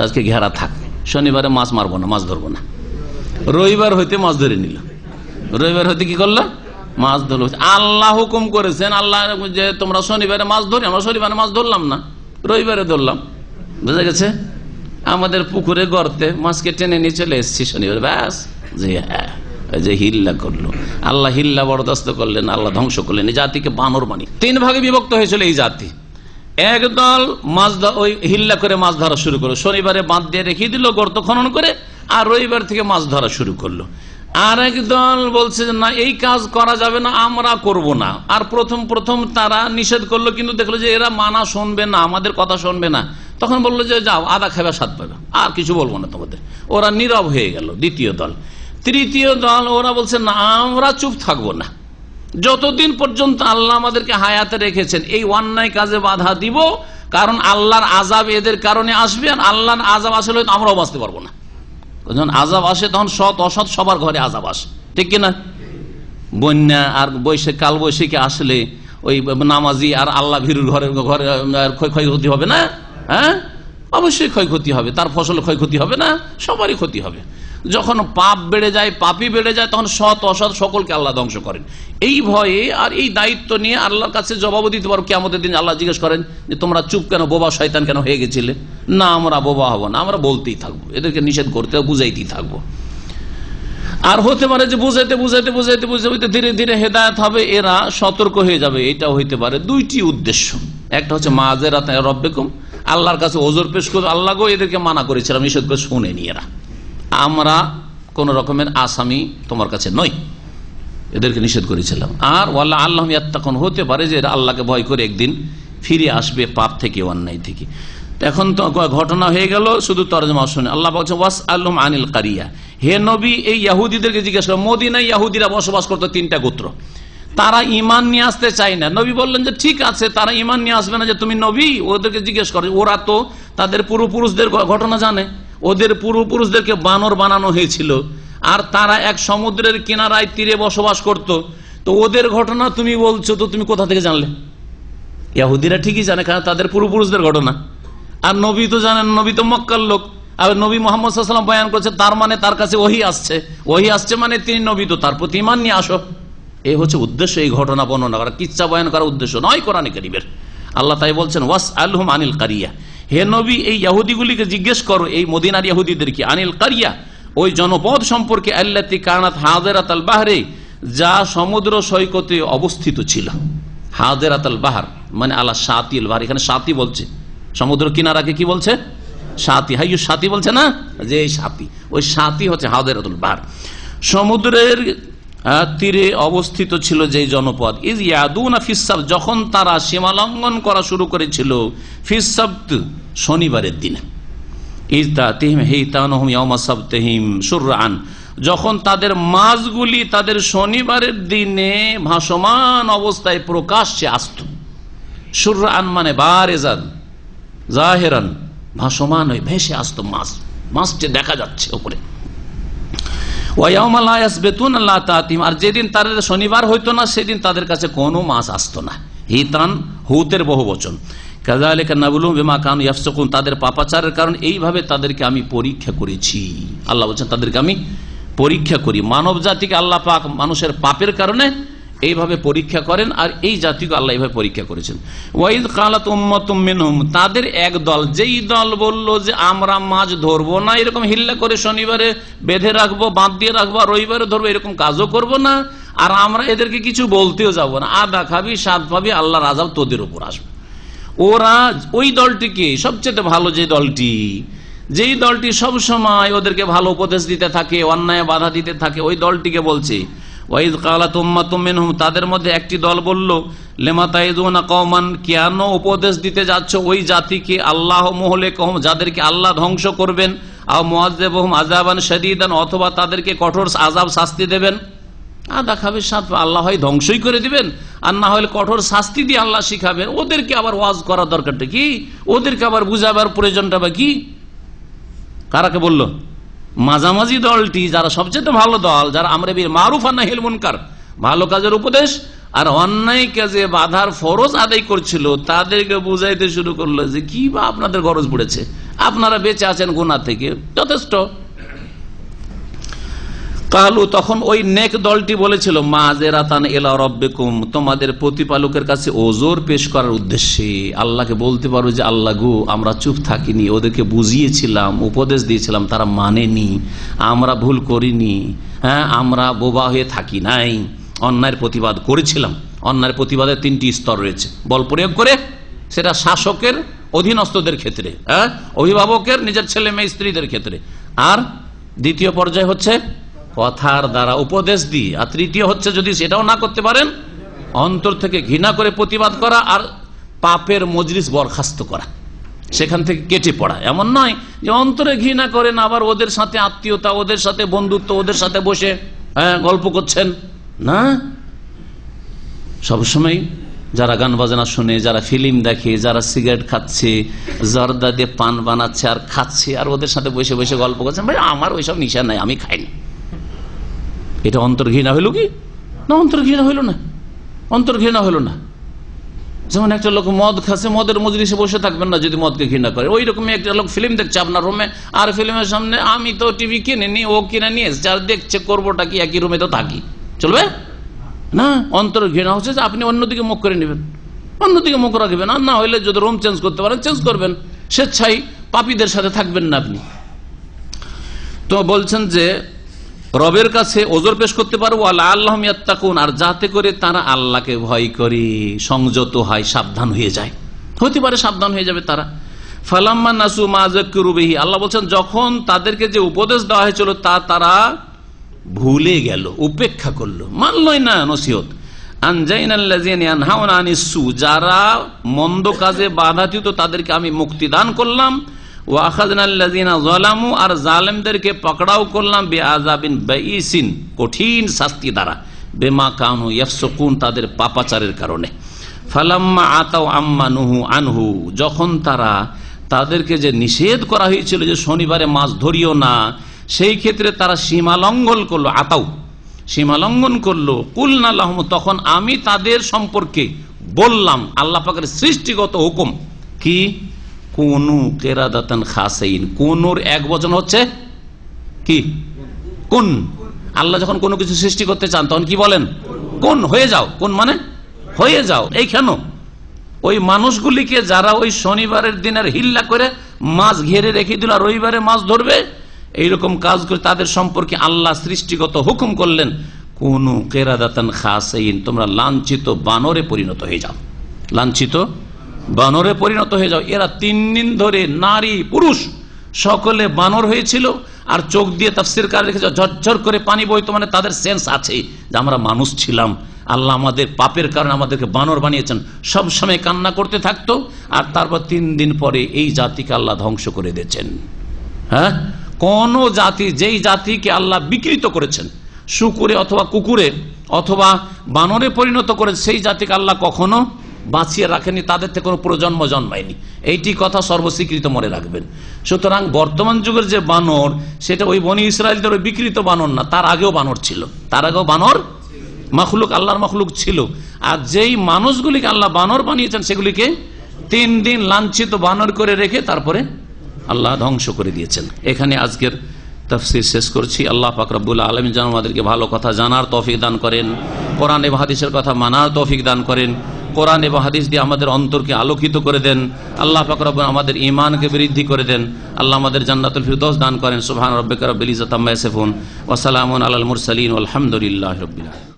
আজকে ঘেরা থাক, শনিবারে মাছ মারবো না, মাছ ধরবো না। রবিবার হইতে মাছ ধরে নিল, রবিবার হইতে কি করলো? মাছ ধরল। আল্লাহ হুকুম করেছেন, আল্লাহ যে তোমরা শনিবারে মাছ ধরি, আমরা শনিবারে মাছ ধরলাম না, রবিবারে ধরলাম। বুঝা গেছে? আমাদের পুকুরে গর্তে মাছকে টেনে নিয়ে চলে এসেছি শনিবারে, ব্যাস। যে হ্যাঁ, যে হিল্লা করলো, আল্লাহ হিল্লা বরদাস্ত করলেন, আল্লাহ ধ্বংস করলেন। এই জাতিকে বানর মানি। 3 ভাগে বিভক্ত হয়েছিল এই জাতি। একদল মাছ ওই হিল্লা করে মাছ ধরা শুরু করলো, শনিবারে বাঁধ দিয়ে রেখে দিল গর্ত খনন করে, আর রবিবার থেকে মাছ ধরা শুরু করলো। আর একদল বলছে যে না, এই কাজ করা যাবে না, আমরা করব না। আর প্রথম তারা নিষেধ করলো, কিন্তু দেখলো যে এরা মানা শুনবে না, আমাদের কথা শুনবে না। তখন বললো যে যাও, আদা খাবে, স্বাদ পাবে, আর কিছু বলবো না তোমাদের। ওরা নীরব হয়ে গেল। দ্বিতীয় দল। তৃতীয় দল, ওরা বলছে না, আমরা চুপ থাকবো না, যতদিন পর্যন্ত আল্লাহ আমাদেরকে হায়াতে রেখেছেন এই অন্যায় কাজে বাধা দিব, কারণ আল্লাহর আযাব এদের কারণে আসবে, আর আল্লাহর আযাব আসলে আমরাও বাঁচতে পারবো না। যখন আযাব আসে তখন সৎ অসৎ সবার ঘরে আযাব আসে, ঠিক কিনা? বন্যা আর কাল বৈশাখী আসলে ওই নামাজি আর আল্লাহ ভীরুর ঘরে ঘরে ক্ষয়ক্ষতি হবে না? হ্যাঁ, অবশ্যই ক্ষয়ক্ষতি হবে, তার ফসল ক্ষয়ক্ষতি হবে না? সবারই ক্ষতি হবে। যখন পাপ বেড়ে যায়, পাপই বেড়ে যায়, তখন সৎ অসৎ সকলকে আল্লাহ ধ্বংস করেন। এই ভয়ে আর এই দায়িত্ব নিয়ে আল্লাহর কাছে জবাব দিতে পারো কিয়ামতের দিন। আল্লাহ জিজ্ঞেস করেন যে তোমরা চুপ কেন, বোবা শয়তান কেন হয়ে গেছিলে? না, আমরা বোবা হব না, আমরা বলতেই থাকবো, এদেরকে নিষেধ করতে বুঝাইতেই থাকবো। আর হতে পারে যে বুঝাইতে বুঝাইতে বুঝাইতে বুঝাইতে ধীরে ধীরে হেদায়েত হবে, এরা সতর্ক হয়ে যাবে। এটাও হইতে পারে। দুইটি উদ্দেশ্য, একটা হচ্ছে মাযেরাত রব্বিকুম, আল্লাহর কাছে ওজর পেশ করে, আল্লাহ গো এদেরকে মানা করেছিলাম, নিষেধ করে শুনেনি এরা, আমরা কোন রকমের আসামি তোমার কাছে নই, এদেরকে নিষেধ করেছিলাম। আর ওয়াল্লাহ আল্লাহ ইয়াত্তাকুন, হতে পারে যে এরা আল্লাহকে ভয় করে একদিন ফিরে আসবে পাপ থেকে, অন্যায় থেকে। এখন তো ঘটনা হয়ে গেল, শুধু তরজমা শুনে। আল্লাহ বলছে ওয়াসআলহুম আনিল কারিয়া, হে নবী এই ইহুদিদেরকে জিজ্ঞাসা করো। মদিনায় ইহুদিরা বসবাস করতো, 3টা গোত্র, তারা ঈমান নিয়ে আসতে চায় না। নবী বললেন যে ঠিক আছে, তারা ঈমান নিয়ে আসবে না যে তুমি নবী, ওদেরকে জিজ্ঞেস করো। ওরা তো তাদের পূর্বপুরুষদের ঘটনা জানে, ওদের পূর্বপুরুষদেরকে বানর বানানো হয়েছিল, আর তারা এক সমুদ্রের কিনারায় তীরে বসবাস করত। তো ওদের ঘটনা তুমি বলছো, তো তুমি কোথা থেকে জানলে? ইহুদিরা ঠিকই জানে, কারণ তাদের পূর্বপুরুষদের ঘটনা। আর নবী তো জানেন, নবী তো মক্কার লোক। আর নবী মুহাম্মদ সাল্লাল্লাহু আলাইহি ওয়াসাল্লাম বয়ান করছে, তার মানে তার কাছে ওহী আসছে, ওহী আসছে মানে তিনি নবী, তো তার প্রতি ঈমান নিয়ে আসো। এই হচ্ছে উদ্দেশ্য, এই ঘটনা বর্ণনা করা, কিচ্ছা বয়ান করার উদ্দেশ্য নয় কোরআনে কারীমের। আল্লাহ তাই বলছেন ওয়াসআলহুম আনিল কারিয়া, হে নবী এই ইহুদিগুলিকে জিজ্ঞেস করো, এই মদিনার ইহুদিদেরকে, আনিল কারিয়া ওই জনপদ সম্পর্কে, আল্লাতী কানাত হাদিরাতাল বাহরে, যা সমুদ্র সৈকতে অবস্থিত ছিল। হাদিরাতাল বাহর মানে আলা শাতিল বাহর, এখানে শাতি বলছে, সমুদ্র কিনারাকে কি বলছে? শাতি। হাইয়ু শাতি বলছে না, যে এই শাতি, ওই শাতি হচ্ছে হাদিরাতুল বাহর, সমুদ্রের তীরে অবস্থিত ছিল যে জনপদ। ইজ ইয়াদুনা ফিস-সাbt, যখন তারা সীমা লঙ্ঘন করা শুরু করেছিল, ফিস-সাbt শনিবারের দিনে। ইজ তাতিহিম হিতানুহুম ইয়াওমা সাবতিহিম শুরআন, যখন তাদের মাছগুলি তাদের শনিবারের দিনে ভাসমান অবস্থায় প্রকাশ্যে আসত। শুরআন মানে বারেজান জাহিরান, ভাসমান হয়ে ভেসে আসত মাছ, মাছটি দেখা যাচ্ছে উপরে। আর যেদিন তাদের শনিবার হইতো না, সেদিন তাদের কাছে কোনো মাছ আসতো না। হিতান হুতের বহু বচন। কাযালিকা নাবলুহুম বিমা কানু ইয়াফসুকুন, তাদের পাপাচারের কারণ এইভাবে তাদেরকে আমি পরীক্ষা করেছি। আল্লাহ বলছেন তাদেরকে আমি পরীক্ষা করি। মানব জাতিকে আল্লাহ পাক মানুষের পাপের কারণে এইভাবে পরীক্ষা করেন, আর এই জাতিকে আল্লাহ এইভাবে পরীক্ষা করেছেন। ওয়াইদ কালাত উম্মাতুম মিনহুম, তাদের এক দল, যেই দল বলল যে আমরা মাছ ধরবো না, এরকম হিল্লা করে শনিবারে বেঁধে রাখবো, বাঁধ দিয়ে রাখবো, আর রবিবারে ধরবো, এরকম কাজও করব না, আর আমরা এদেরকে কিছু বলতেও যাব না, আদা খাবি স্বাদ পাবি, আল্লাহর আযাব তোদের উপর আসবে। ওরা ওই দলটিকে, সবচেয়ে ভালো যে দলটি, যেই দলটি সব সময় ওদেরকে ভালো উপদেশ দিতে থাকে, অন্যায় বাধা দিতে থাকে, ওই দলটিকে বলছে ওয়াইদ কালাত উম্মাতুম মিনহুম, তাদের মধ্যে একটি দল বলল লিমা তাইযুনা কওমান, কেন উপদেশ দিতে যাচ্ছ ওই জাতিকে, আল্লাহ মুহলিকুহুম, যাদেরকে আল্লাহ ধ্বংস করবেন, আও মুআযযিবুহুম আযাবান শাদীদান, অথবা তাদেরকে কঠোর আযাব শাস্তি দেবেন। আদা খাবে সাথ, আল্লাহ হয় ধ্বংসই করে দিবেন, আর না হলে কঠোর শাস্তি দিয়ে আল্লাহ শিখাবেন। ওদেরকে আবার ওয়াজ করার দরকারটা কি? ওদেরকে আবার বুঝাবার প্রয়োজনটা বা কি? কারাকে বলল? মাঝামাঝি দলটি, যারা সবচেয়ে ভালো দল, যারা আমরে বিল মারুফ আর নাহিল মুনকার, ভালো কাজের উপদেশ আর অন্যায় কাজে বাধার ফরজ আদায় করছিল, তাদেরকে বুঝাইতে শুরু করলো যে কি বা আপনাদের গরজ পড়েছে, আপনারা বেঁচে আছেন গুনাহ থেকে, যথেষ্ট। কালু, তখন ওই নেক দলটি বলেছিল মাযেরাতান ইলা রাব্বিকুম, তোমাদের প্রতিপালকের কাছে ওজর পেশ করার উদ্দেশ্যে আল্লাহকে বলতে পারো যে আল্লাহ গো, আমরা চুপ থাকিনি, ওদেরকে বুঝিয়েছিলাম, উপদেশ দিয়েছিলাম, তারা মানেনি, আমরা ভুল করিনি, হ্যাঁ আমরা বোবা হয়ে থাকি নাই, অন্যায়ের প্রতিবাদ করেছিলাম। অন্যায়ের প্রতিবাদের 3টি স্তর রয়েছে, বল প্রয়োগ করে, সেটা শাসকের অধীনস্থদের ক্ষেত্রে, হ্যাঁ অভিভাবকের নিজের ছেলে মেয়ে স্ত্রীদের ক্ষেত্রে, আর দ্বিতীয় পর্যায়ে হচ্ছে কথার দ্বারা উপদেশ দিয়ে, আর তৃতীয় হচ্ছে যদি সেটাও না করতে পারেন, অন্তর থেকে ঘৃণা করে প্রতিবাদ করা, আর পাপের মজলিস বরখাস্ত করা, সেখান থেকে কেটে পড়া। এমন নয় যে অন্তরে ঘৃণা করেন, আবার ওদের সাথে আত্মীয়তা, ওদের সাথে বন্ধুত্ব, ওদের সাথে বসে গল্প করছেন না। সবসময় যারা গান বাজনা শুনে, যারা ফিল্ম দেখে, যারা সিগারেট খাচ্ছে, জর্দা দিয়ে পান বানাচ্ছে আর খাচ্ছে, আর ওদের সাথে বসে বসে গল্প করছেন, ভাই আমার ওইসব নিশা নাই, আমি খাই না, এটা অন্তর্ঘৃণা হইল কি? না, অন্তর্ঘৃণা হইল না, অন্তর্ঘৃণা হইল না। যেমন একটা লোক মদ খাচ্ছে, মদের মজলিসে বসে থাকবেন না যদি মদকে ঘৃণা করে। ওই রকমই একটা লোক ফিল্ম দেখছে আপনার রুমে, আর ফিল্মের সামনে আমি তো টিভি কিনে নি, ও কিনে নিয়ে এসছে, আর দেখছে, করবোটা কি, একই রুমে তো থাকি, চলবে না? অন্তর ঘৃণা হচ্ছে যে আপনি অন্যদিকে মুখ করে নেবেন, অন্যদিকে মুখ রাখবেন, আর না হইলে যদি রুম চেঞ্জ করতে পারেন চেঞ্জ করবেন, স্বেচ্ছায় পাপীদের সাথে থাকবেন না আপনি। তো বলছেন যে রবের কাছে ওজর পেশ করতে পারবো আল্লাহ ইয়াত্তাকুন, আর যাতে করে তারা আল্লাহকে ভয় করে সংযত হয়, সাবধান হয়ে যায়, হতে পারে সাবধান হয়ে যাবে তারা। ফালাম্মা নাসু মা যাক্কিরু বিহি, আল্লাহ বলছেন যখন তাদেরকে যে উপদেশ দেওয়া হয়েছিল তা তারা ভুলে গেল, উপেক্ষা করলো, মানলই না নসিহত। আনজাইনাল্লাযিনা ইয়ানহাউনা আনিস সু, যারা মন্দ কাজে বাধা দিত তাদেরকে আমি মুক্তি দান করলাম। ওয়া আখাযনাল্লাযিনা যালামু, আর জালেমদেরকে পাকড়াও করলাম বিআযাবিন বাইসিন, কঠিন শাস্তি দ্বারা, বিমা কানু ইয়াফসুকুন, তাদের পাপাচারের কারণে। ফালাম্মা আতাউ আম্মা নুহু আনহু, যখন তারা তাদেরকে যে নিষেধ করা হয়েছিল যে শনিবারে মাছ ধরিও না, সেই ক্ষেত্রে তারা সীমা লঙ্ঘন করলো, আতাউ সীমা লঙ্ঘন করলো, কুলনা লাহুম, তখন আমি তাদের সম্পর্কে বললাম, আল্লাহ পাকের সৃষ্টিগত হুকুম কি, কুনু কিরাদাতান খাসিন, কুনুর এক বচন হচ্ছে কি, কুন। আল্লাহ যখন কোনো কিছু সৃষ্টি করতে চান তখন কি বলেন, কুন, হয়ে যাও। কুন মানে হয়ে যাও। এই কেন ওই মানুষগুলিকে যারা ওই শনিবারের দিনের হিল্লা করে মাছ ঘেরে রেখে দিল আর রবিবারে মাছ ধরবে, এইরকম কাজ করে তাদের সম্পর্কে আল্লাহ সৃষ্টিগত হুকুম করলেন, কুনু কিরাদাতান খাসিন, তোমরা লাঞ্ছিত বানরে পরিণত হয়ে যাও, লাঞ্ছিত বানরে পরিণত হয়ে যাও। এরা 3 দিন ধরে নারী পুরুষ সকলে বানর হয়েছিল, আর চোখ দিয়ে তাফসীরকার লিখেছে ঝরঝর করে পানি বইতো, মানে তাদের সেন্স আছে যে আমরা মানুষ ছিলাম, আল্লাহ আমাদের পাপের কারণে আমাদেরকে বানর বানিয়েছেন, সব সময় কান্না করতে থাকতো। আর তারপর 3 দিন পরে এই জাতিকে আল্লাহ ধ্বংস করে দিয়েছেন। হ্যাঁ, কোন জাতি, যেই জাতিকে আল্লাহ বিকৃত করেছেন, শুকুরে অথবা কুকুরে অথবা বানরে পরিণত করে, সেই জাতিকে আল্লাহ কখনো বাঁচিয়ে রাখেনি, তাদের থেকে কোনো প্রজন্ম জন্মায়নি। এইটি কথা সর্বস্বীকৃত মনে রাখবেন। সুতরাং বর্তমান যুগের যে বানর, সেটা ওই বনি ইসরায়েলদের ওই বিকৃত বানর না, তার আগেও বানর ছিল, তার আগেও বানর মাখলুক, আল্লাহর মাখলুক ছিল। আর যেই মানুষগুলিকে আল্লাহ বানর বানিয়েছেন, সেগুলিকে 3 দিন লাঞ্ছিত বানর করে রেখে তারপরে আল্লাহ ধ্বংস করে দিয়েছেন। এখানে আজকের তাফসীর শেষ করছি। আল্লাহ পাক রব্বুল আলামিন যেন আমাদেরকে ভালো কথা জানার তৌফিক দান করেন, কোরআন এবং হাদিসের কথা মানার তৌফিক দান করেন, কোরআন এবং হাদিস দিয়ে আমাদের অন্তরকে আলোকিত করে দেন। আল্লাহ পাক রব্বুল আমাদের ঈমানকে বৃদ্ধি করে দেন। আল্লাহ আমাদের জান্নাতুল ফিরদৌস দান করেন। সুবহান রাব্বিকা রাব্বিল ইজ্জাতি আম্মা ইয়াসিফুন ওয়া সালামুন আলাল মুরসালিন ওয়াল হামদুলিল্লাহি রাব্বিল আলামিন।